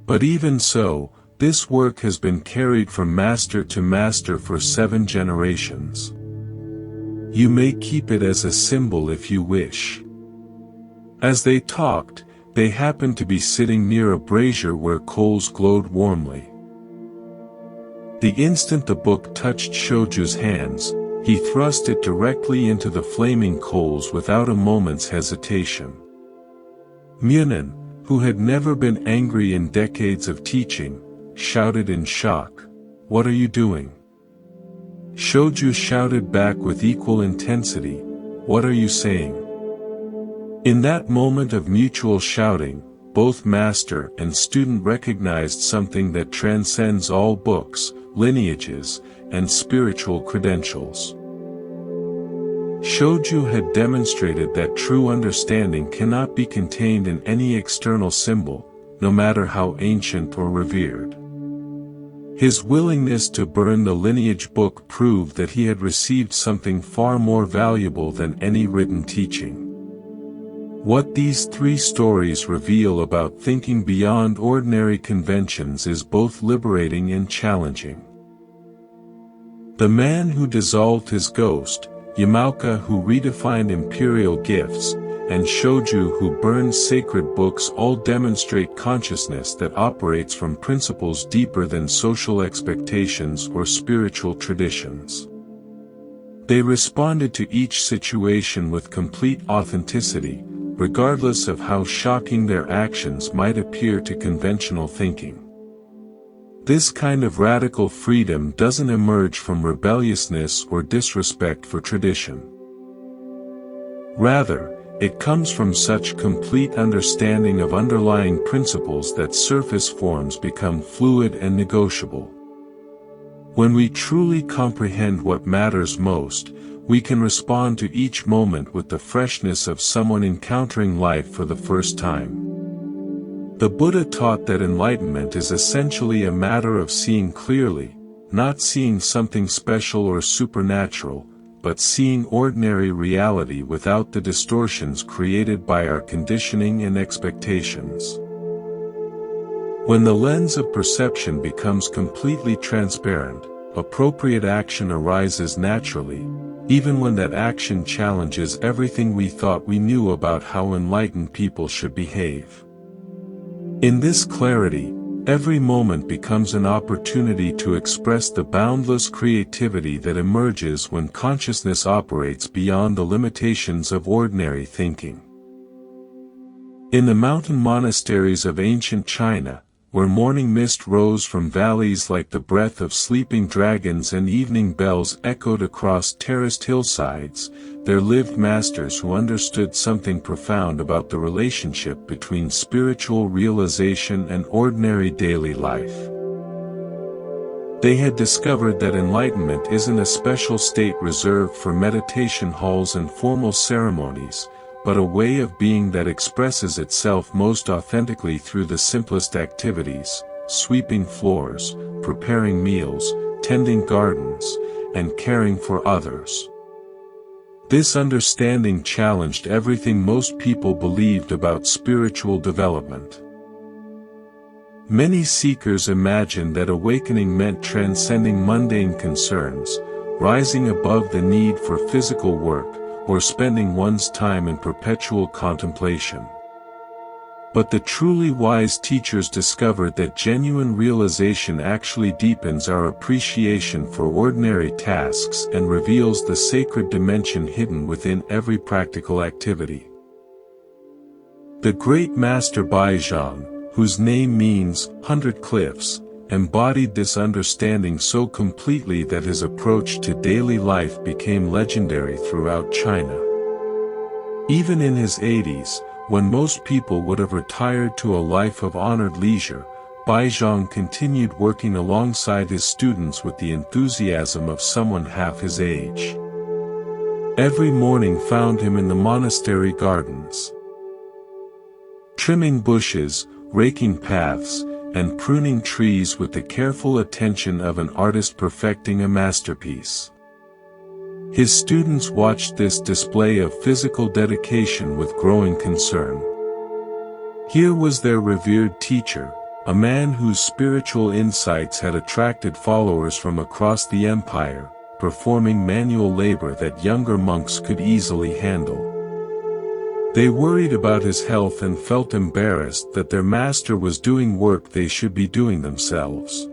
"But even so, this work has been carried from master to master for 7 generations. You may keep it as a symbol if you wish." As they talked, they happened to be sitting near a brazier where coals glowed warmly. The instant the book touched Shoju's hands, he thrust it directly into the flaming coals without a moment's hesitation. "Munin, who had never been angry in decades of teaching, shouted in shock, "What are you doing?" Shoju shouted back with equal intensity, "What are you saying?" In that moment of mutual shouting, both master and student recognized something that transcends all books, lineages, and spiritual credentials. Shoju had demonstrated that true understanding cannot be contained in any external symbol, no matter how ancient or revered. His willingness to burn the lineage book proved that he had received something far more valuable than any written teaching. What these three stories reveal about thinking beyond ordinary conventions is both liberating and challenging. The man who dissolved his ghost, Yamaoka who redefined imperial gifts, and Shoju who burned sacred books all demonstrate consciousness that operates from principles deeper than social expectations or spiritual traditions. They responded to each situation with complete authenticity, regardless of how shocking their actions might appear to conventional thinking. This kind of radical freedom doesn't emerge from rebelliousness or disrespect for tradition. Rather, it comes from such complete understanding of underlying principles that surface forms become fluid and negotiable. When we truly comprehend what matters most, we can respond to each moment with the freshness of someone encountering life for the first time. The Buddha taught that enlightenment is essentially a matter of seeing clearly, not seeing something special or supernatural, but seeing ordinary reality without the distortions created by our conditioning and expectations. When the lens of perception becomes completely transparent, appropriate action arises naturally, even when that action challenges everything we thought we knew about how enlightened people should behave. In this clarity, every moment becomes an opportunity to express the boundless creativity that emerges when consciousness operates beyond the limitations of ordinary thinking. In the mountain monasteries of ancient China, where morning mist rose from valleys like the breath of sleeping dragons and evening bells echoed across terraced hillsides, there lived masters who understood something profound about the relationship between spiritual realization and ordinary daily life. They had discovered that enlightenment isn't a special state reserved for meditation halls and formal ceremonies, but a way of being that expresses itself most authentically through the simplest activities, sweeping floors, preparing meals, tending gardens, and caring for others. This understanding challenged everything most people believed about spiritual development. Many seekers imagined that awakening meant transcending mundane concerns, rising above the need for physical work, or spending one's time in perpetual contemplation. But the truly wise teachers discovered that genuine realization actually deepens our appreciation for ordinary tasks and reveals the sacred dimension hidden within every practical activity. The great master Baizhang, whose name means 100 cliffs, embodied this understanding so completely that his approach to daily life became legendary throughout China. Even in his 80s, when most people would have retired to a life of honored leisure, Baizhang continued working alongside his students with the enthusiasm of someone half his age. Every morning found him in the monastery gardens, trimming bushes, raking paths, and pruning trees with the careful attention of an artist perfecting a masterpiece. His students watched this display of physical dedication with growing concern. Here was their revered teacher, a man whose spiritual insights had attracted followers from across the empire, performing manual labor that younger monks could easily handle. They worried about his health and felt embarrassed that their master was doing work they should be doing themselves.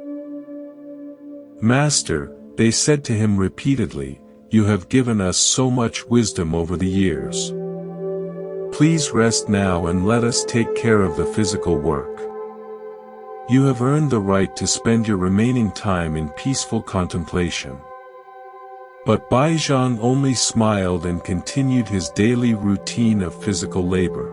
"Master," they said to him repeatedly, "you have given us so much wisdom over the years. Please rest now and let us take care of the physical work. You have earned the right to spend your remaining time in peaceful contemplation." But Baizhang only smiled and continued his daily routine of physical labor.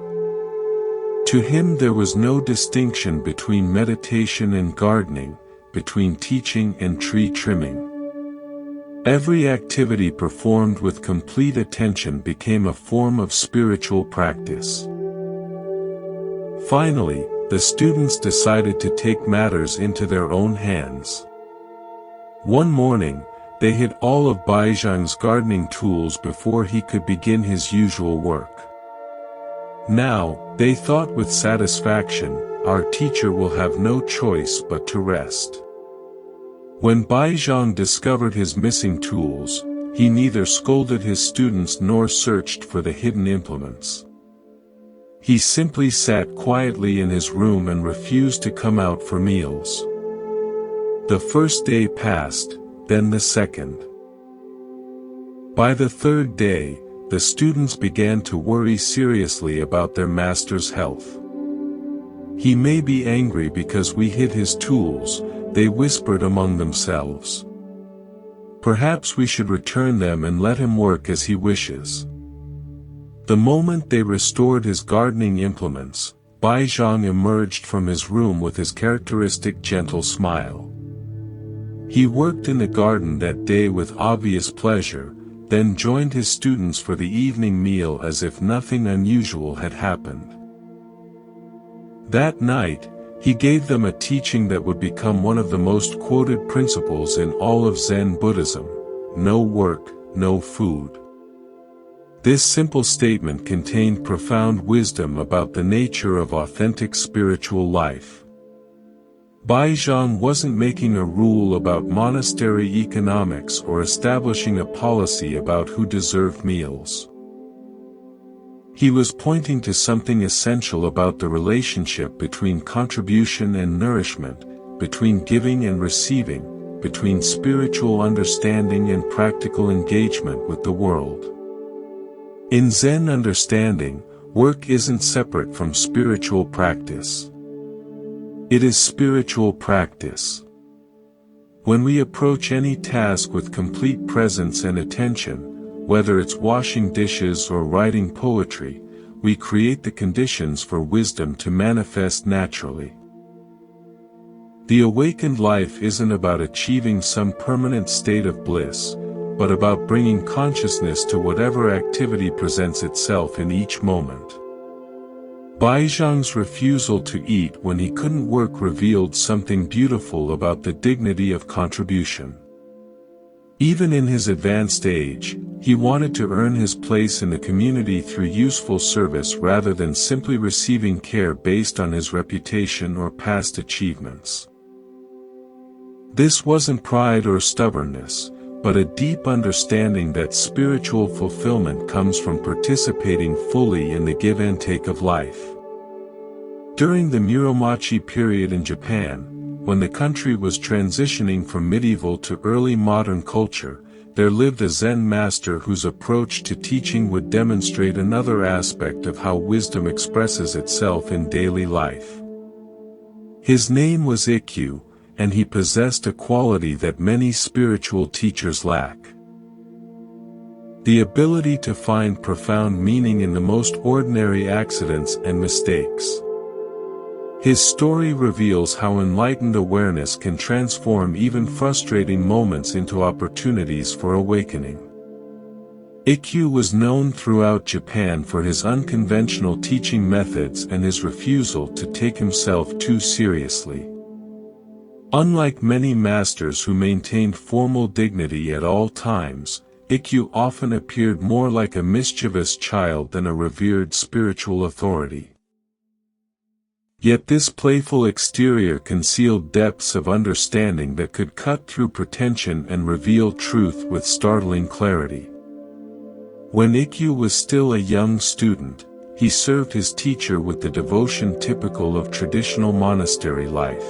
To him there was no distinction between meditation and gardening, between teaching and tree trimming. Every activity performed with complete attention became a form of spiritual practice. Finally, the students decided to take matters into their own hands. One morning, they hid all of Baizhang's gardening tools before he could begin his usual work. Now, they thought with satisfaction, our teacher will have no choice but to rest. When Baizhang discovered his missing tools, he neither scolded his students nor searched for the hidden implements. He simply sat quietly in his room and refused to come out for meals. The first day passed, then the second. By the third day, the students began to worry seriously about their master's health. "He may be angry because we hid his tools," they whispered among themselves. "Perhaps we should return them and let him work as he wishes." The moment they restored his gardening implements, Baizhang emerged from his room with his characteristic gentle smile. He worked in the garden that day with obvious pleasure, then joined his students for the evening meal as if nothing unusual had happened. That night, he gave them a teaching that would become one of the most quoted principles in all of Zen Buddhism: no work, no food. This simple statement contained profound wisdom about the nature of authentic spiritual life. Baizhang wasn't making a rule about monastery economics or establishing a policy about who deserved meals. He was pointing to something essential about the relationship between contribution and nourishment, between giving and receiving, between spiritual understanding and practical engagement with the world. In Zen understanding, work isn't separate from spiritual practice. It is spiritual practice. When we approach any task with complete presence and attention, whether it's washing dishes or writing poetry, we create the conditions for wisdom to manifest naturally. The awakened life isn't about achieving some permanent state of bliss, but about bringing consciousness to whatever activity presents itself in each moment. Baizhang's refusal to eat when he couldn't work revealed something beautiful about the dignity of contribution. Even in his advanced age, he wanted to earn his place in the community through useful service rather than simply receiving care based on his reputation or past achievements. This wasn't pride or stubbornness, but a deep understanding that spiritual fulfillment comes from participating fully in the give and take of life. During the Muromachi period in Japan, when the country was transitioning from medieval to early modern culture, there lived a Zen master whose approach to teaching would demonstrate another aspect of how wisdom expresses itself in daily life. His name was Ikkyu, and he possessed a quality that many spiritual teachers lack: the ability to find profound meaning in the most ordinary accidents and mistakes. His story reveals how enlightened awareness can transform even frustrating moments into opportunities for awakening. Ikkyu was known throughout Japan for his unconventional teaching methods and his refusal to take himself too seriously. Unlike many masters who maintained formal dignity at all times, Ikkyu often appeared more like a mischievous child than a revered spiritual authority. Yet this playful exterior concealed depths of understanding that could cut through pretension and reveal truth with startling clarity. When Ikkyu was still a young student, he served his teacher with the devotion typical of traditional monastery life.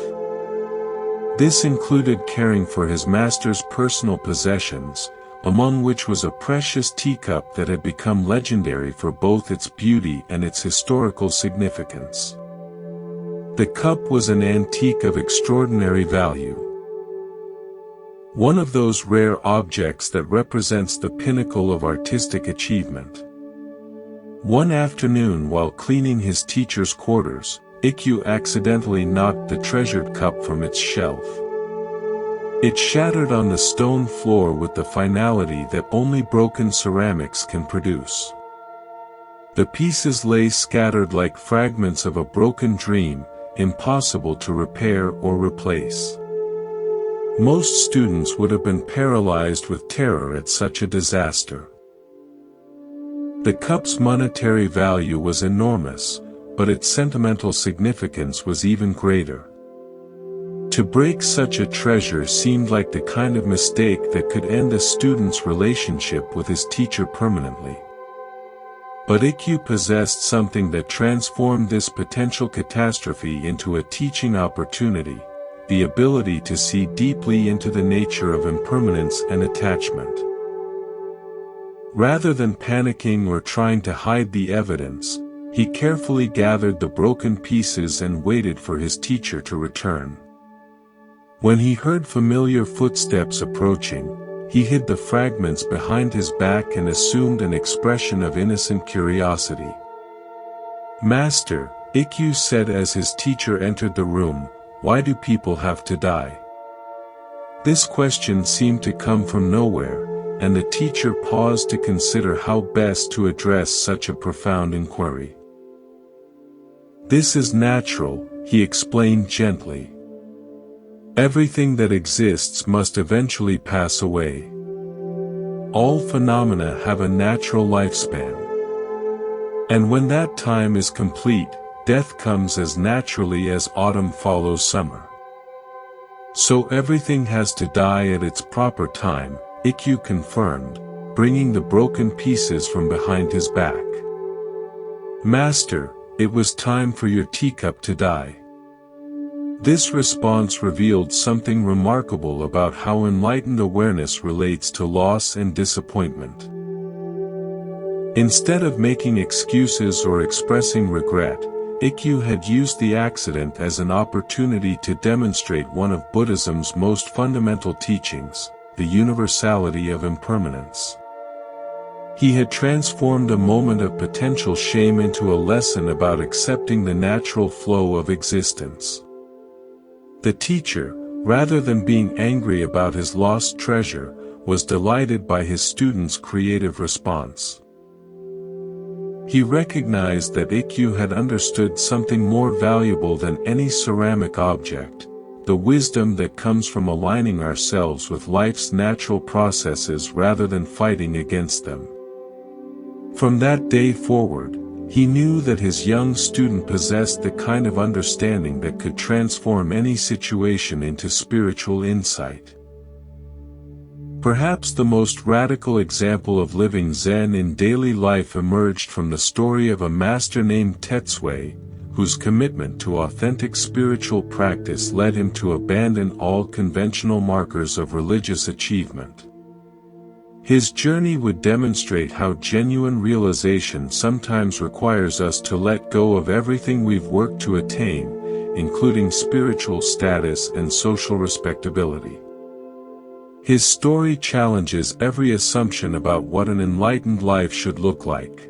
This included caring for his master's personal possessions, among which was a precious teacup that had become legendary for both its beauty and its historical significance. The cup was an antique of extraordinary value. One of those rare objects that represents the pinnacle of artistic achievement. One afternoon while cleaning his teacher's quarters, Ikkyu accidentally knocked the treasured cup from its shelf. It shattered on the stone floor with the finality that only broken ceramics can produce. The pieces lay scattered like fragments of a broken dream, impossible to repair or replace. Most students would have been paralyzed with terror at such a disaster. The cup's monetary value was enormous, but its sentimental significance was even greater. To break such a treasure seemed like the kind of mistake that could end a student's relationship with his teacher permanently. But Ikkyu possessed something that transformed this potential catastrophe into a teaching opportunity, the ability to see deeply into the nature of impermanence and attachment. Rather than panicking or trying to hide the evidence, he carefully gathered the broken pieces and waited for his teacher to return. When he heard familiar footsteps approaching, he hid the fragments behind his back and assumed an expression of innocent curiosity. "Master," Ikkyu said as his teacher entered the room, "why do people have to die?" This question seemed to come from nowhere, and the teacher paused to consider how best to address such a profound inquiry. "This is natural," he explained gently. "Everything that exists must eventually pass away. All phenomena have a natural lifespan. And when that time is complete, death comes as naturally as autumn follows summer. So everything has to die at its proper time," Ikkyu confirmed, bringing the broken pieces from behind his back. "Master, it was time for your teacup to die." This response revealed something remarkable about how enlightened awareness relates to loss and disappointment. Instead of making excuses or expressing regret, Ikkyu had used the accident as an opportunity to demonstrate one of Buddhism's most fundamental teachings, the universality of impermanence. He had transformed a moment of potential shame into a lesson about accepting the natural flow of existence. The teacher, rather than being angry about his lost treasure, was delighted by his student's creative response. He recognized that Ikkyu had understood something more valuable than any ceramic object, the wisdom that comes from aligning ourselves with life's natural processes rather than fighting against them. From that day forward, he knew that his young student possessed the kind of understanding that could transform any situation into spiritual insight. Perhaps the most radical example of living Zen in daily life emerged from the story of a master named Tetsui, whose commitment to authentic spiritual practice led him to abandon all conventional markers of religious achievement. His journey would demonstrate how genuine realization sometimes requires us to let go of everything we've worked to attain, including spiritual status and social respectability. His story challenges every assumption about what an enlightened life should look like.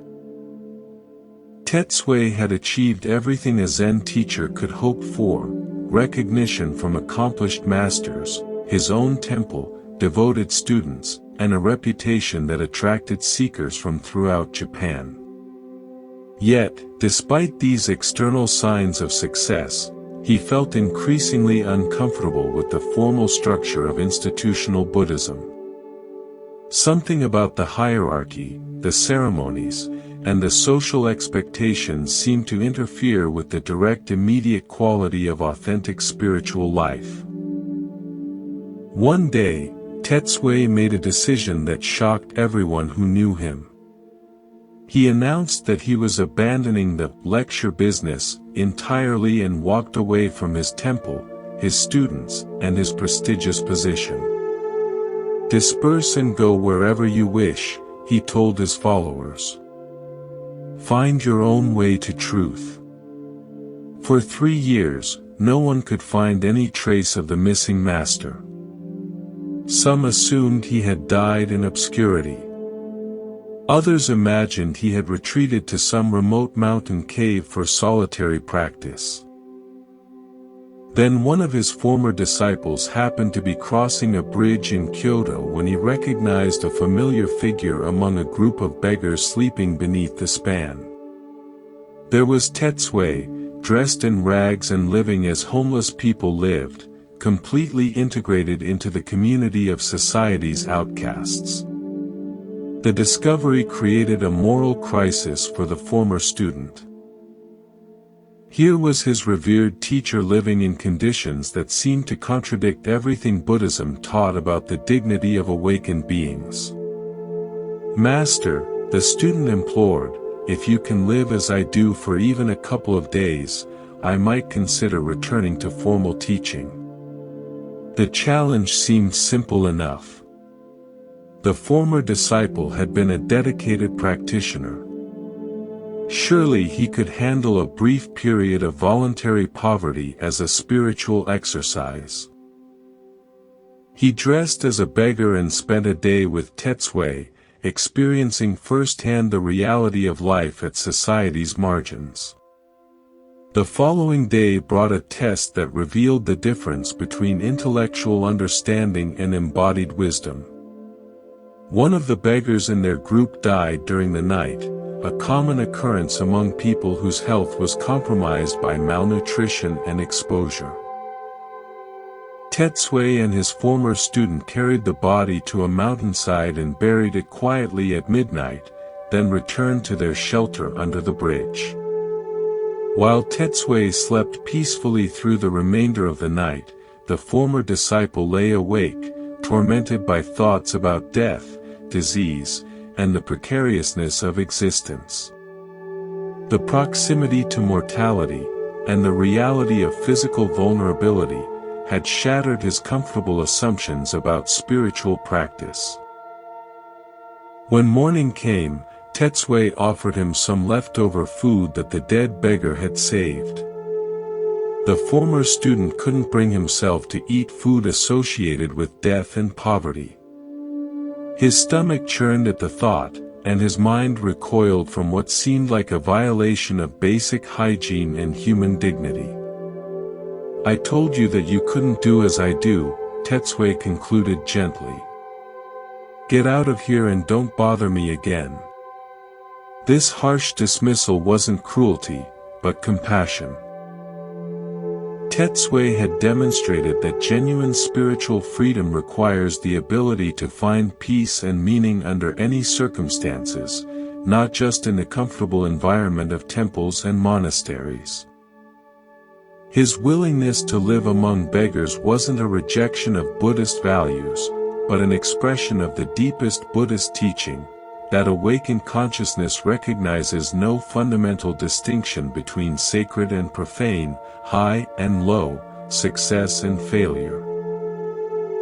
Tetsui had achieved everything a Zen teacher could hope for: recognition from accomplished masters, his own temple, devoted students, and a reputation that attracted seekers from throughout Japan. Yet, despite these external signs of success, he felt increasingly uncomfortable with the formal structure of institutional Buddhism. Something about the hierarchy, the ceremonies, and the social expectations seemed to interfere with the direct immediate quality of authentic spiritual life. One day, Tetsui made a decision that shocked everyone who knew him. He announced that he was abandoning the lecture business entirely and walked away from his temple, his students, and his prestigious position. Disperse and go wherever you wish, he told his followers. Find your own way to truth. For 3 years, no one could find any trace of the missing master. Some assumed he had died in obscurity. Others imagined he had retreated to some remote mountain cave for solitary practice. Then one of his former disciples happened to be crossing a bridge in Kyoto when he recognized a familiar figure among a group of beggars sleeping beneath the span. There was Tetsue, dressed in rags and living as homeless people lived, completely integrated into the community of society's outcasts. The discovery created a moral crisis for the former student. Here was his revered teacher living in conditions that seemed to contradict everything Buddhism taught about the dignity of awakened beings. "Master," the student implored, "if you can live as I do for even a couple of days, I might consider returning to formal teaching." The challenge seemed simple enough. The former disciple had been a dedicated practitioner. Surely he could handle a brief period of voluntary poverty as a spiritual exercise. He dressed as a beggar and spent a day with Tetsue, experiencing firsthand the reality of life at society's margins. The following day brought a test that revealed the difference between intellectual understanding and embodied wisdom. One of the beggars in their group died during the night, a common occurrence among people whose health was compromised by malnutrition and exposure. Tetsue and his former student carried the body to a mountainside and buried it quietly at midnight, then returned to their shelter under the bridge. While Tetsue slept peacefully through the remainder of the night, the former disciple lay awake, tormented by thoughts about death, disease, and the precariousness of existence. The proximity to mortality, and the reality of physical vulnerability, had shattered his comfortable assumptions about spiritual practice. When morning came, Tetsue offered him some leftover food that the dead beggar had saved. The former student couldn't bring himself to eat food associated with death and poverty. His stomach churned at the thought, and his mind recoiled from what seemed like a violation of basic hygiene and human dignity. "I told you that you couldn't do as I do," Tetsue concluded gently. "Get out of here and don't bother me again." This harsh dismissal wasn't cruelty, but compassion. Tetsue had demonstrated that genuine spiritual freedom requires the ability to find peace and meaning under any circumstances, not just in the comfortable environment of temples and monasteries. His willingness to live among beggars wasn't a rejection of Buddhist values, but an expression of the deepest Buddhist teaching, that awakened consciousness recognizes no fundamental distinction between sacred and profane, high and low, success and failure.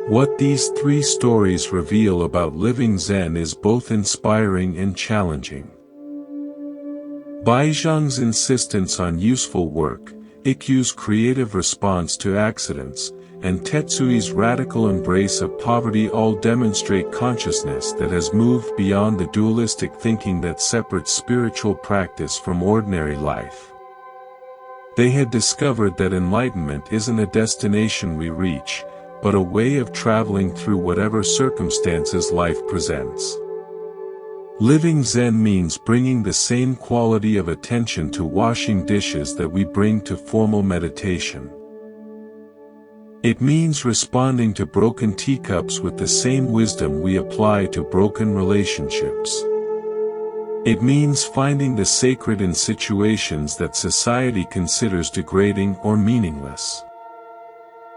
What these 3 stories reveal about living Zen is both inspiring and challenging. Baizhang's insistence on useful work, Ikkyu's creative response to accidents, and Tetsui's radical embrace of poverty all demonstrate consciousness that has moved beyond the dualistic thinking that separates spiritual practice from ordinary life. They had discovered that enlightenment isn't a destination we reach, but a way of traveling through whatever circumstances life presents. Living Zen means bringing the same quality of attention to washing dishes that we bring to formal meditation. It means responding to broken teacups with the same wisdom we apply to broken relationships. It means finding the sacred in situations that society considers degrading or meaningless.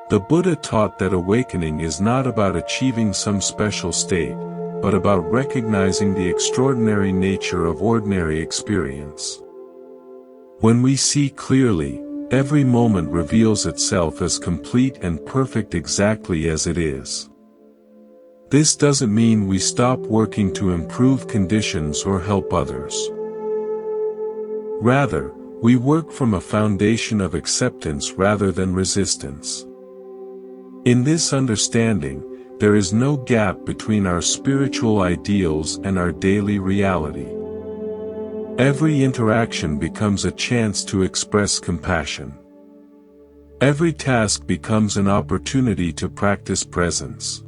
The Buddha taught that awakening is not about achieving some special state, but about recognizing the extraordinary nature of ordinary experience. When we see clearly, every moment reveals itself as complete and perfect exactly as it is. This doesn't mean we stop working to improve conditions or help others. Rather, we work from a foundation of acceptance rather than resistance. In this understanding, there is no gap between our spiritual ideals and our daily reality. Every interaction becomes a chance to express compassion. Every task becomes an opportunity to practice presence.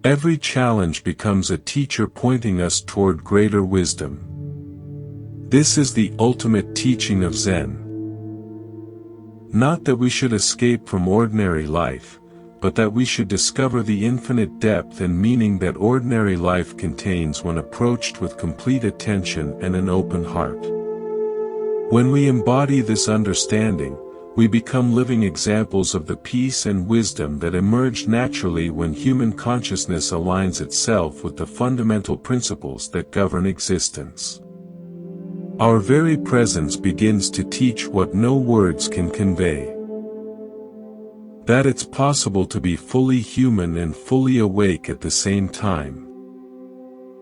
Every challenge becomes a teacher pointing us toward greater wisdom. This is the ultimate teaching of Zen. Not that we should escape from ordinary life, but that we should discover the infinite depth and meaning that ordinary life contains when approached with complete attention and an open heart. When we embody this understanding, we become living examples of the peace and wisdom that emerge naturally when human consciousness aligns itself with the fundamental principles that govern existence. Our very presence begins to teach what no words can convey. That it's possible to be fully human and fully awake at the same time.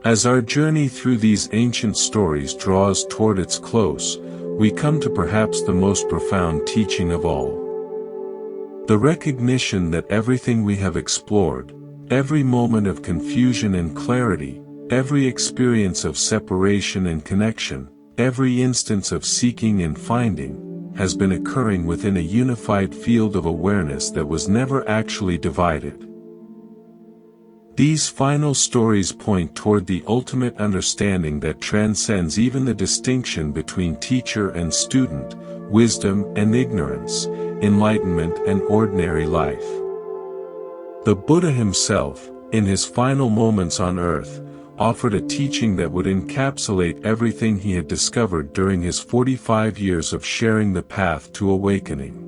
As our journey through these ancient stories draws toward its close, we come to perhaps the most profound teaching of all. The recognition that everything we have explored, every moment of confusion and clarity, every experience of separation and connection, every instance of seeking and finding, has been occurring within a unified field of awareness that was never actually divided. These final stories point toward the ultimate understanding that transcends even the distinction between teacher and student, wisdom and ignorance, enlightenment and ordinary life. The Buddha himself, in his final moments on earth, offered a teaching that would encapsulate everything he had discovered during his 45 years of sharing the path to awakening.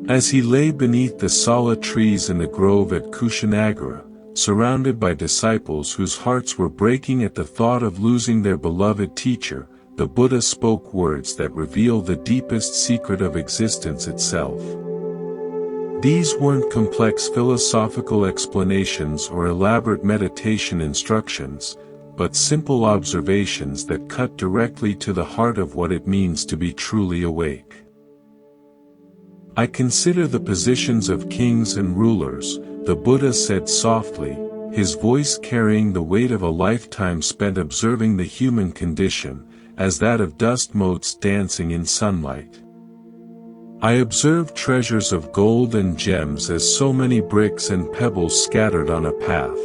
As he lay beneath the sala trees in the grove at Kushanagara, surrounded by disciples whose hearts were breaking at the thought of losing their beloved teacher, the Buddha spoke words that reveal the deepest secret of existence itself. These weren't complex philosophical explanations or elaborate meditation instructions, but simple observations that cut directly to the heart of what it means to be truly awake. I consider the positions of kings and rulers, the Buddha said softly, his voice carrying the weight of a lifetime spent observing the human condition, as that of dust motes dancing in sunlight. I observe treasures of gold and gems as so many bricks and pebbles scattered on a path.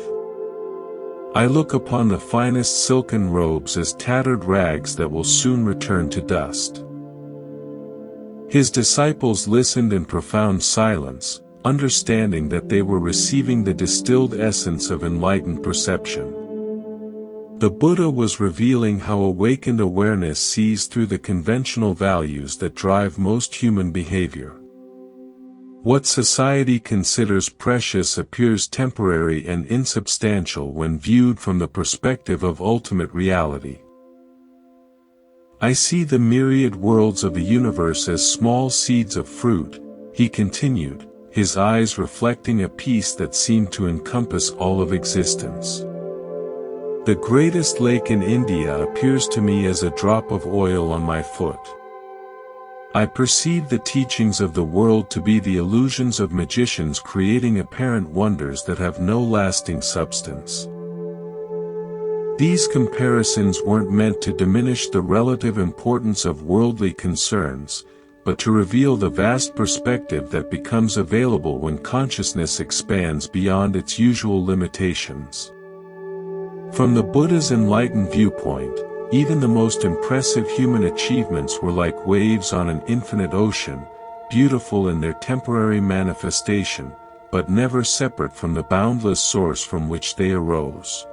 I look upon the finest silken robes as tattered rags that will soon return to dust. His disciples listened in profound silence, understanding that they were receiving the distilled essence of enlightened perception. The Buddha was revealing how awakened awareness sees through the conventional values that drive most human behavior. What society considers precious appears temporary and insubstantial when viewed from the perspective of ultimate reality. I see the myriad worlds of the universe as small seeds of fruit, he continued, his eyes reflecting a peace that seemed to encompass all of existence. The greatest lake in India appears to me as a drop of oil on my foot. I perceive the teachings of the world to be the illusions of magicians creating apparent wonders that have no lasting substance. These comparisons weren't meant to diminish the relative importance of worldly concerns, but to reveal the vast perspective that becomes available when consciousness expands beyond its usual limitations. From the Buddha's enlightened viewpoint, even the most impressive human achievements were like waves on an infinite ocean, beautiful in their temporary manifestation, but never separate from the boundless source from which they arose.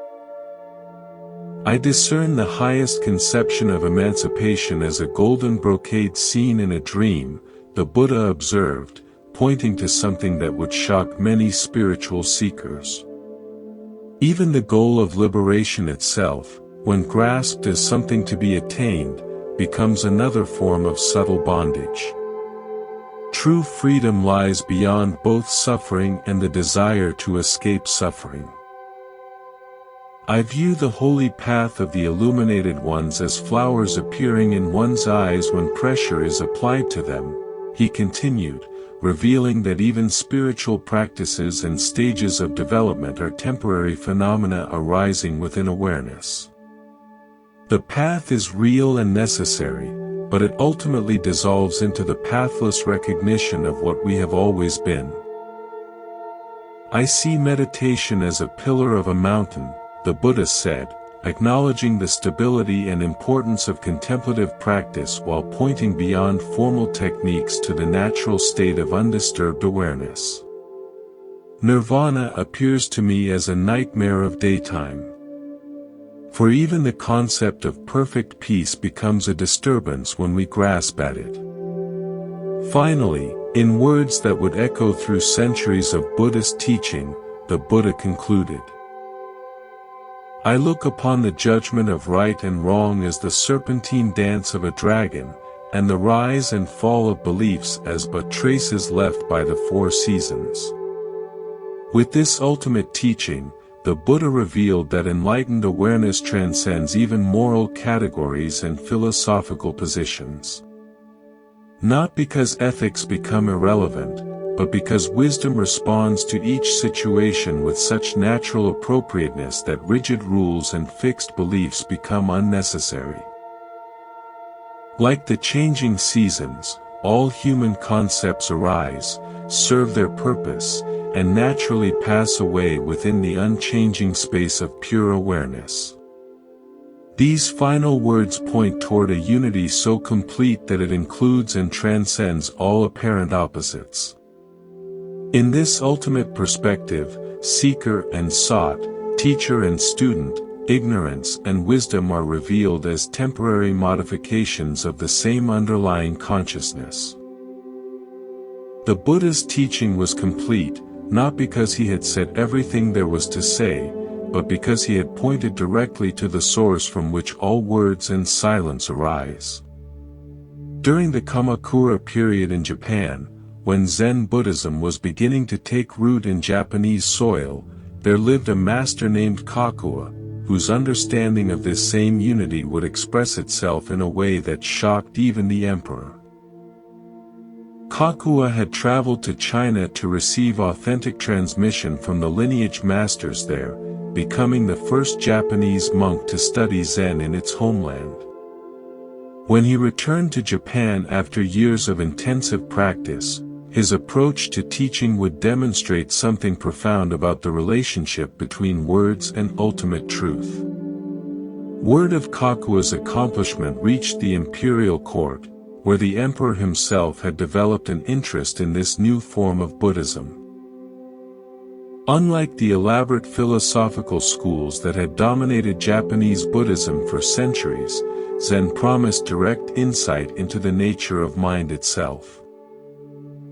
I discern the highest conception of emancipation as a golden brocade seen in a dream, the Buddha observed, pointing to something that would shock many spiritual seekers. Even the goal of liberation itself, when grasped as something to be attained, becomes another form of subtle bondage. True freedom lies beyond both suffering and the desire to escape suffering. I view the holy path of the illuminated ones as flowers appearing in one's eyes when pressure is applied to them, he continued, revealing that even spiritual practices and stages of development are temporary phenomena arising within awareness. The path is real and necessary, but it ultimately dissolves into the pathless recognition of what we have always been. I see meditation as a pillar of a mountain, the Buddha said, acknowledging the stability and importance of contemplative practice while pointing beyond formal techniques to the natural state of undisturbed awareness. Nirvana appears to me as a nightmare of daytime. For even the concept of perfect peace becomes a disturbance when we grasp at it. Finally, in words that would echo through centuries of Buddhist teaching, the Buddha concluded, I look upon the judgment of right and wrong as the serpentine dance of a dragon, and the rise and fall of beliefs as but traces left by the four seasons. With this ultimate teaching, the Buddha revealed that enlightened awareness transcends even moral categories and philosophical positions. Not because ethics become irrelevant, but because wisdom responds to each situation with such natural appropriateness that rigid rules and fixed beliefs become unnecessary. Like the changing seasons, all human concepts arise, serve their purpose, and naturally pass away within the unchanging space of pure awareness. These final words point toward a unity so complete that it includes and transcends all apparent opposites. In this ultimate perspective, seeker and sought, teacher and student, ignorance and wisdom are revealed as temporary modifications of the same underlying consciousness. The Buddha's teaching was complete, not because he had said everything there was to say, but because he had pointed directly to the source from which all words and silence arise. During the Kamakura period in Japan, when Zen Buddhism was beginning to take root in Japanese soil, there lived a master named Kakua, whose understanding of this same unity would express itself in a way that shocked even the emperor. Kakua had traveled to China to receive authentic transmission from the lineage masters there, becoming the first Japanese monk to study Zen in its homeland. When he returned to Japan after years of intensive practice, his approach to teaching would demonstrate something profound about the relationship between words and ultimate truth. Word of Kakua's accomplishment reached the imperial court, where the emperor himself had developed an interest in this new form of Buddhism. Unlike the elaborate philosophical schools that had dominated Japanese Buddhism for centuries, Zen promised direct insight into the nature of mind itself.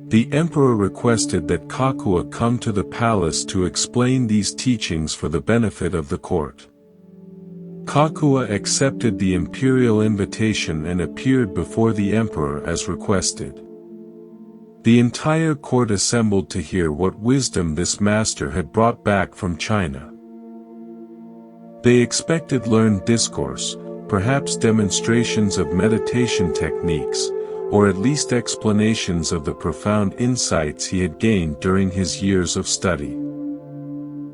The emperor requested that Kakua come to the palace to explain these teachings for the benefit of the court. Kakua accepted the imperial invitation and appeared before the emperor as requested. The entire court assembled to hear what wisdom this master had brought back from China. They expected learned discourse, perhaps demonstrations of meditation techniques, or at least explanations of the profound insights he had gained during his years of study.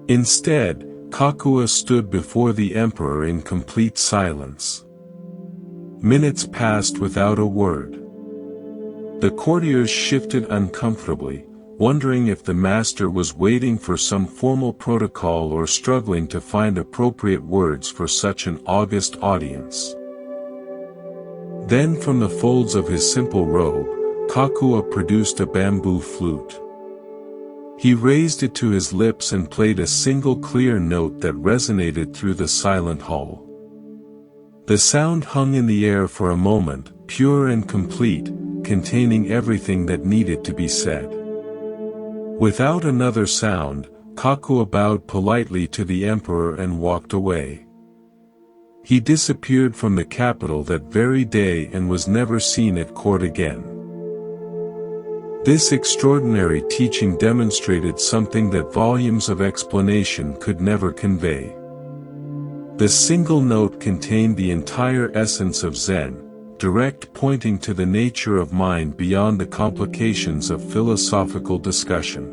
Instead, Kakua stood before the emperor in complete silence. Minutes passed without a word. The courtiers shifted uncomfortably, wondering if the master was waiting for some formal protocol or struggling to find appropriate words for such an august audience. Then from the folds of his simple robe, Kakua produced a bamboo flute. He raised it to his lips and played a single clear note that resonated through the silent hall. The sound hung in the air for a moment, pure and complete, containing everything that needed to be said. Without another sound, Kakua bowed politely to the emperor and walked away. He disappeared from the capital that very day and was never seen at court again. This extraordinary teaching demonstrated something that volumes of explanation could never convey. The single note contained the entire essence of Zen, direct pointing to the nature of mind beyond the complications of philosophical discussion.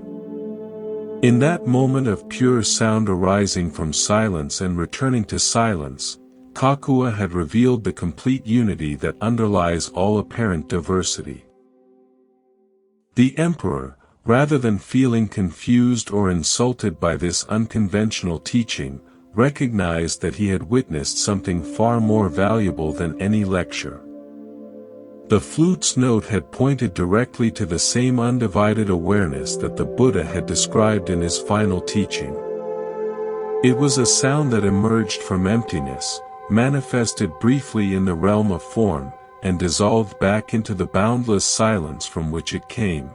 In that moment of pure sound arising from silence and returning to silence, Kakua had revealed the complete unity that underlies all apparent diversity. The emperor, rather than feeling confused or insulted by this unconventional teaching, recognized that he had witnessed something far more valuable than any lecture. The flute's note had pointed directly to the same undivided awareness that the Buddha had described in his final teaching. It was a sound that emerged from emptiness, manifested briefly in the realm of form, and dissolved back into the boundless silence from which it came.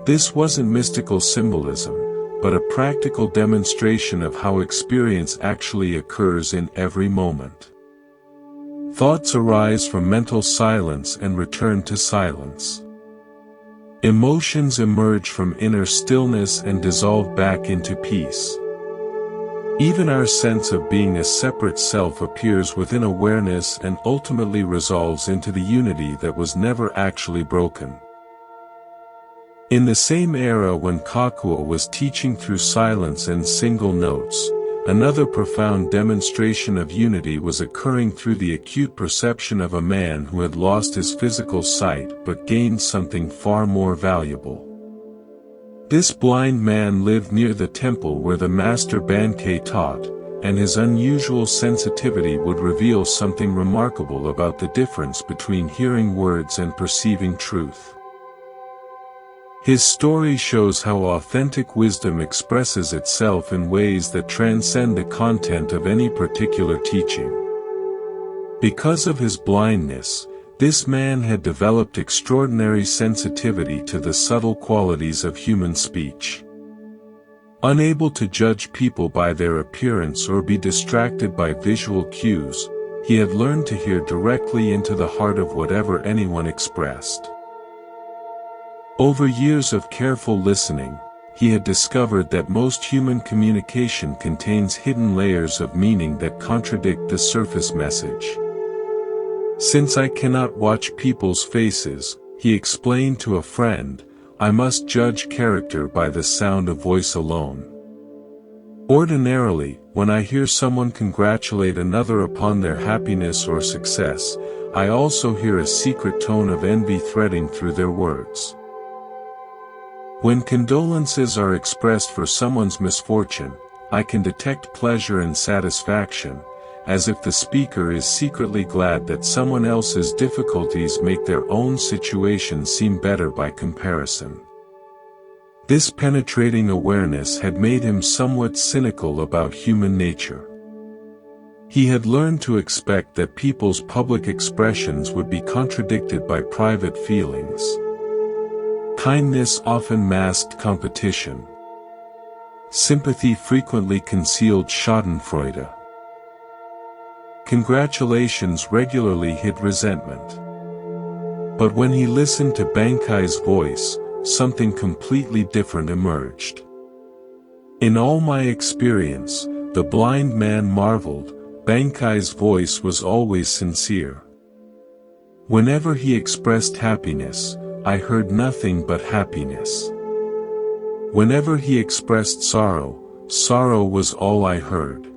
This wasn't mystical symbolism, but a practical demonstration of how experience actually occurs in every moment. Thoughts arise from mental silence and return to silence. Emotions emerge from inner stillness and dissolve back into peace. Even our sense of being a separate self appears within awareness and ultimately resolves into the unity that was never actually broken. In the same era when Kakua was teaching through silence and single notes, another profound demonstration of unity was occurring through the acute perception of a man who had lost his physical sight but gained something far more valuable. This blind man lived near the temple where the master Bankei taught, and his unusual sensitivity would reveal something remarkable about the difference between hearing words and perceiving truth. His story shows how authentic wisdom expresses itself in ways that transcend the content of any particular teaching. Because of his blindness, this man had developed extraordinary sensitivity to the subtle qualities of human speech. Unable to judge people by their appearance or be distracted by visual cues, he had learned to hear directly into the heart of whatever anyone expressed. Over years of careful listening, he had discovered that most human communication contains hidden layers of meaning that contradict the surface message. Since I cannot watch people's faces, he explained to a friend, I must judge character by the sound of voice alone. Ordinarily, when I hear someone congratulate another upon their happiness or success, I also hear a secret tone of envy threading through their words. When condolences are expressed for someone's misfortune, I can detect pleasure and satisfaction, as if the speaker is secretly glad that someone else's difficulties make their own situation seem better by comparison. This penetrating awareness had made him somewhat cynical about human nature. He had learned to expect that people's public expressions would be contradicted by private feelings. Kindness often masked competition. Sympathy frequently concealed schadenfreude. Congratulations regularly hid resentment. But when he listened to Bankai's voice, something completely different emerged. In all my experience, the blind man marveled, Bankai's voice was always sincere. Whenever he expressed happiness, I heard nothing but happiness. Whenever he expressed sorrow, sorrow was all I heard.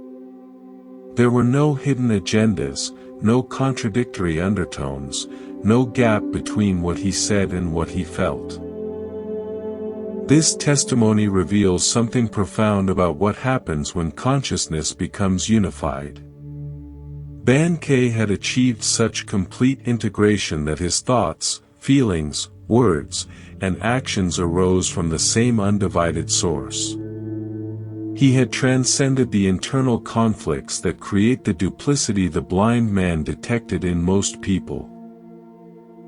There were no hidden agendas, no contradictory undertones, no gap between what he said and what he felt. This testimony reveals something profound about what happens when consciousness becomes unified. Bankei had achieved such complete integration that his thoughts, feelings, words, and actions arose from the same undivided source. He had transcended the internal conflicts that create the duplicity the blind man detected in most people.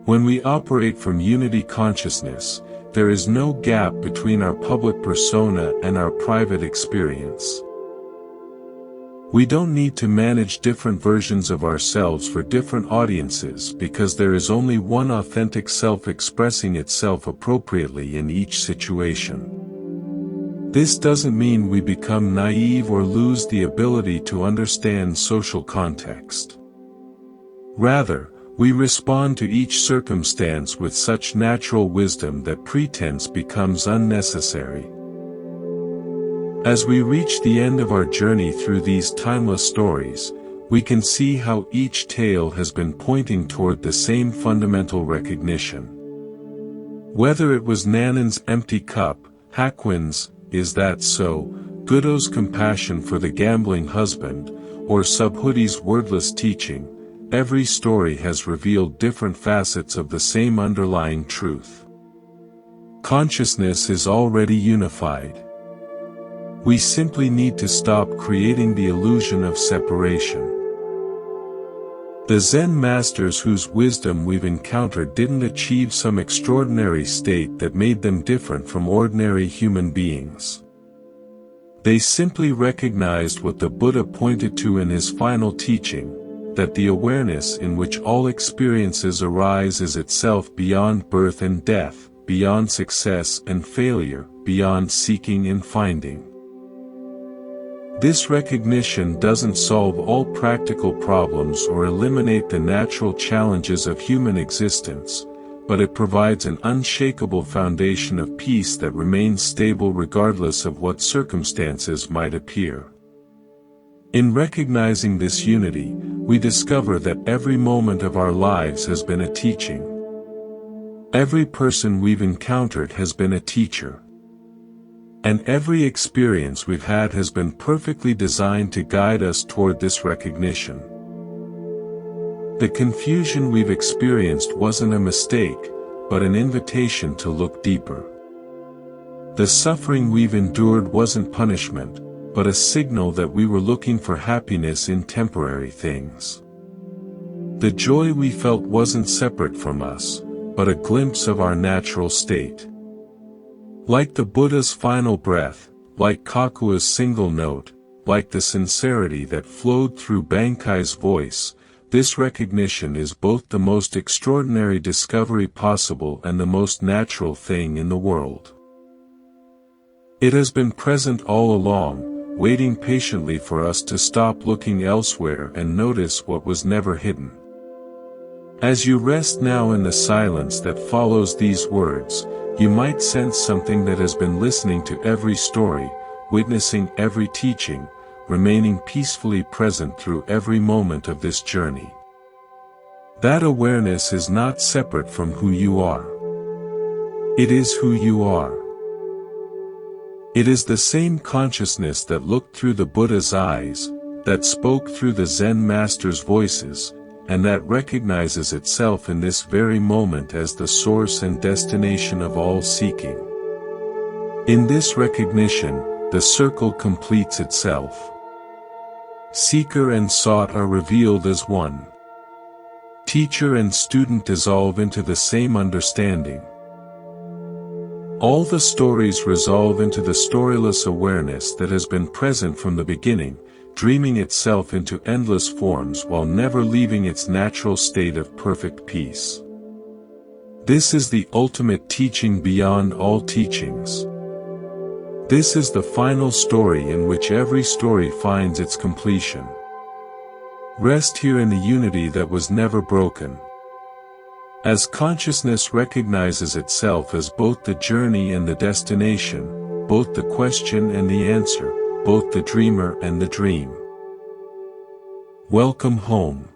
When we operate from unity consciousness, there is no gap between our public persona and our private experience. We don't need to manage different versions of ourselves for different audiences because there is only one authentic self expressing itself appropriately in each situation. This doesn't mean we become naive or lose the ability to understand social context. Rather, we respond to each circumstance with such natural wisdom that pretense becomes unnecessary. As we reach the end of our journey through these timeless stories, we can see how each tale has been pointing toward the same fundamental recognition. Whether it was Nanan's empty cup, Hakwin's, "Is that so?" Gudo's compassion for the gambling husband, or Subhudi's wordless teaching, every story has revealed different facets of the same underlying truth. Consciousness is already unified. We simply need to stop creating the illusion of separation. The Zen masters whose wisdom we've encountered didn't achieve some extraordinary state that made them different from ordinary human beings. They simply recognized what the Buddha pointed to in his final teaching, that the awareness in which all experiences arise is itself beyond birth and death, beyond success and failure, beyond seeking and finding. This recognition doesn't solve all practical problems or eliminate the natural challenges of human existence, but it provides an unshakable foundation of peace that remains stable regardless of what circumstances might appear. In recognizing this unity, we discover that every moment of our lives has been a teaching. Every person we've encountered has been a teacher. And every experience we've had has been perfectly designed to guide us toward this recognition. The confusion we've experienced wasn't a mistake, but an invitation to look deeper. The suffering we've endured wasn't punishment, but a signal that we were looking for happiness in temporary things. The joy we felt wasn't separate from us, but a glimpse of our natural state. Like the Buddha's final breath, like Kakua's single note, like the sincerity that flowed through Bankai's voice, this recognition is both the most extraordinary discovery possible and the most natural thing in the world. It has been present all along, waiting patiently for us to stop looking elsewhere and notice what was never hidden. As you rest now in the silence that follows these words, you might sense something that has been listening to every story, witnessing every teaching, remaining peacefully present through every moment of this journey. That awareness is not separate from who you are. It is who you are. It is the same consciousness that looked through the Buddha's eyes, that spoke through the Zen master's voices, and that recognizes itself in this very moment as the source and destination of all seeking. In this recognition, the circle completes itself. Seeker and sought are revealed as one. Teacher and student dissolve into the same understanding. All the stories resolve into the storyless awareness that has been present from the beginning, dreaming itself into endless forms while never leaving its natural state of perfect peace. This is the ultimate teaching beyond all teachings. This is the final story in which every story finds its completion. Rest here in the unity that was never broken. As consciousness recognizes itself as both the journey and the destination, both the question and the answer, both the dreamer and the dream. Welcome home.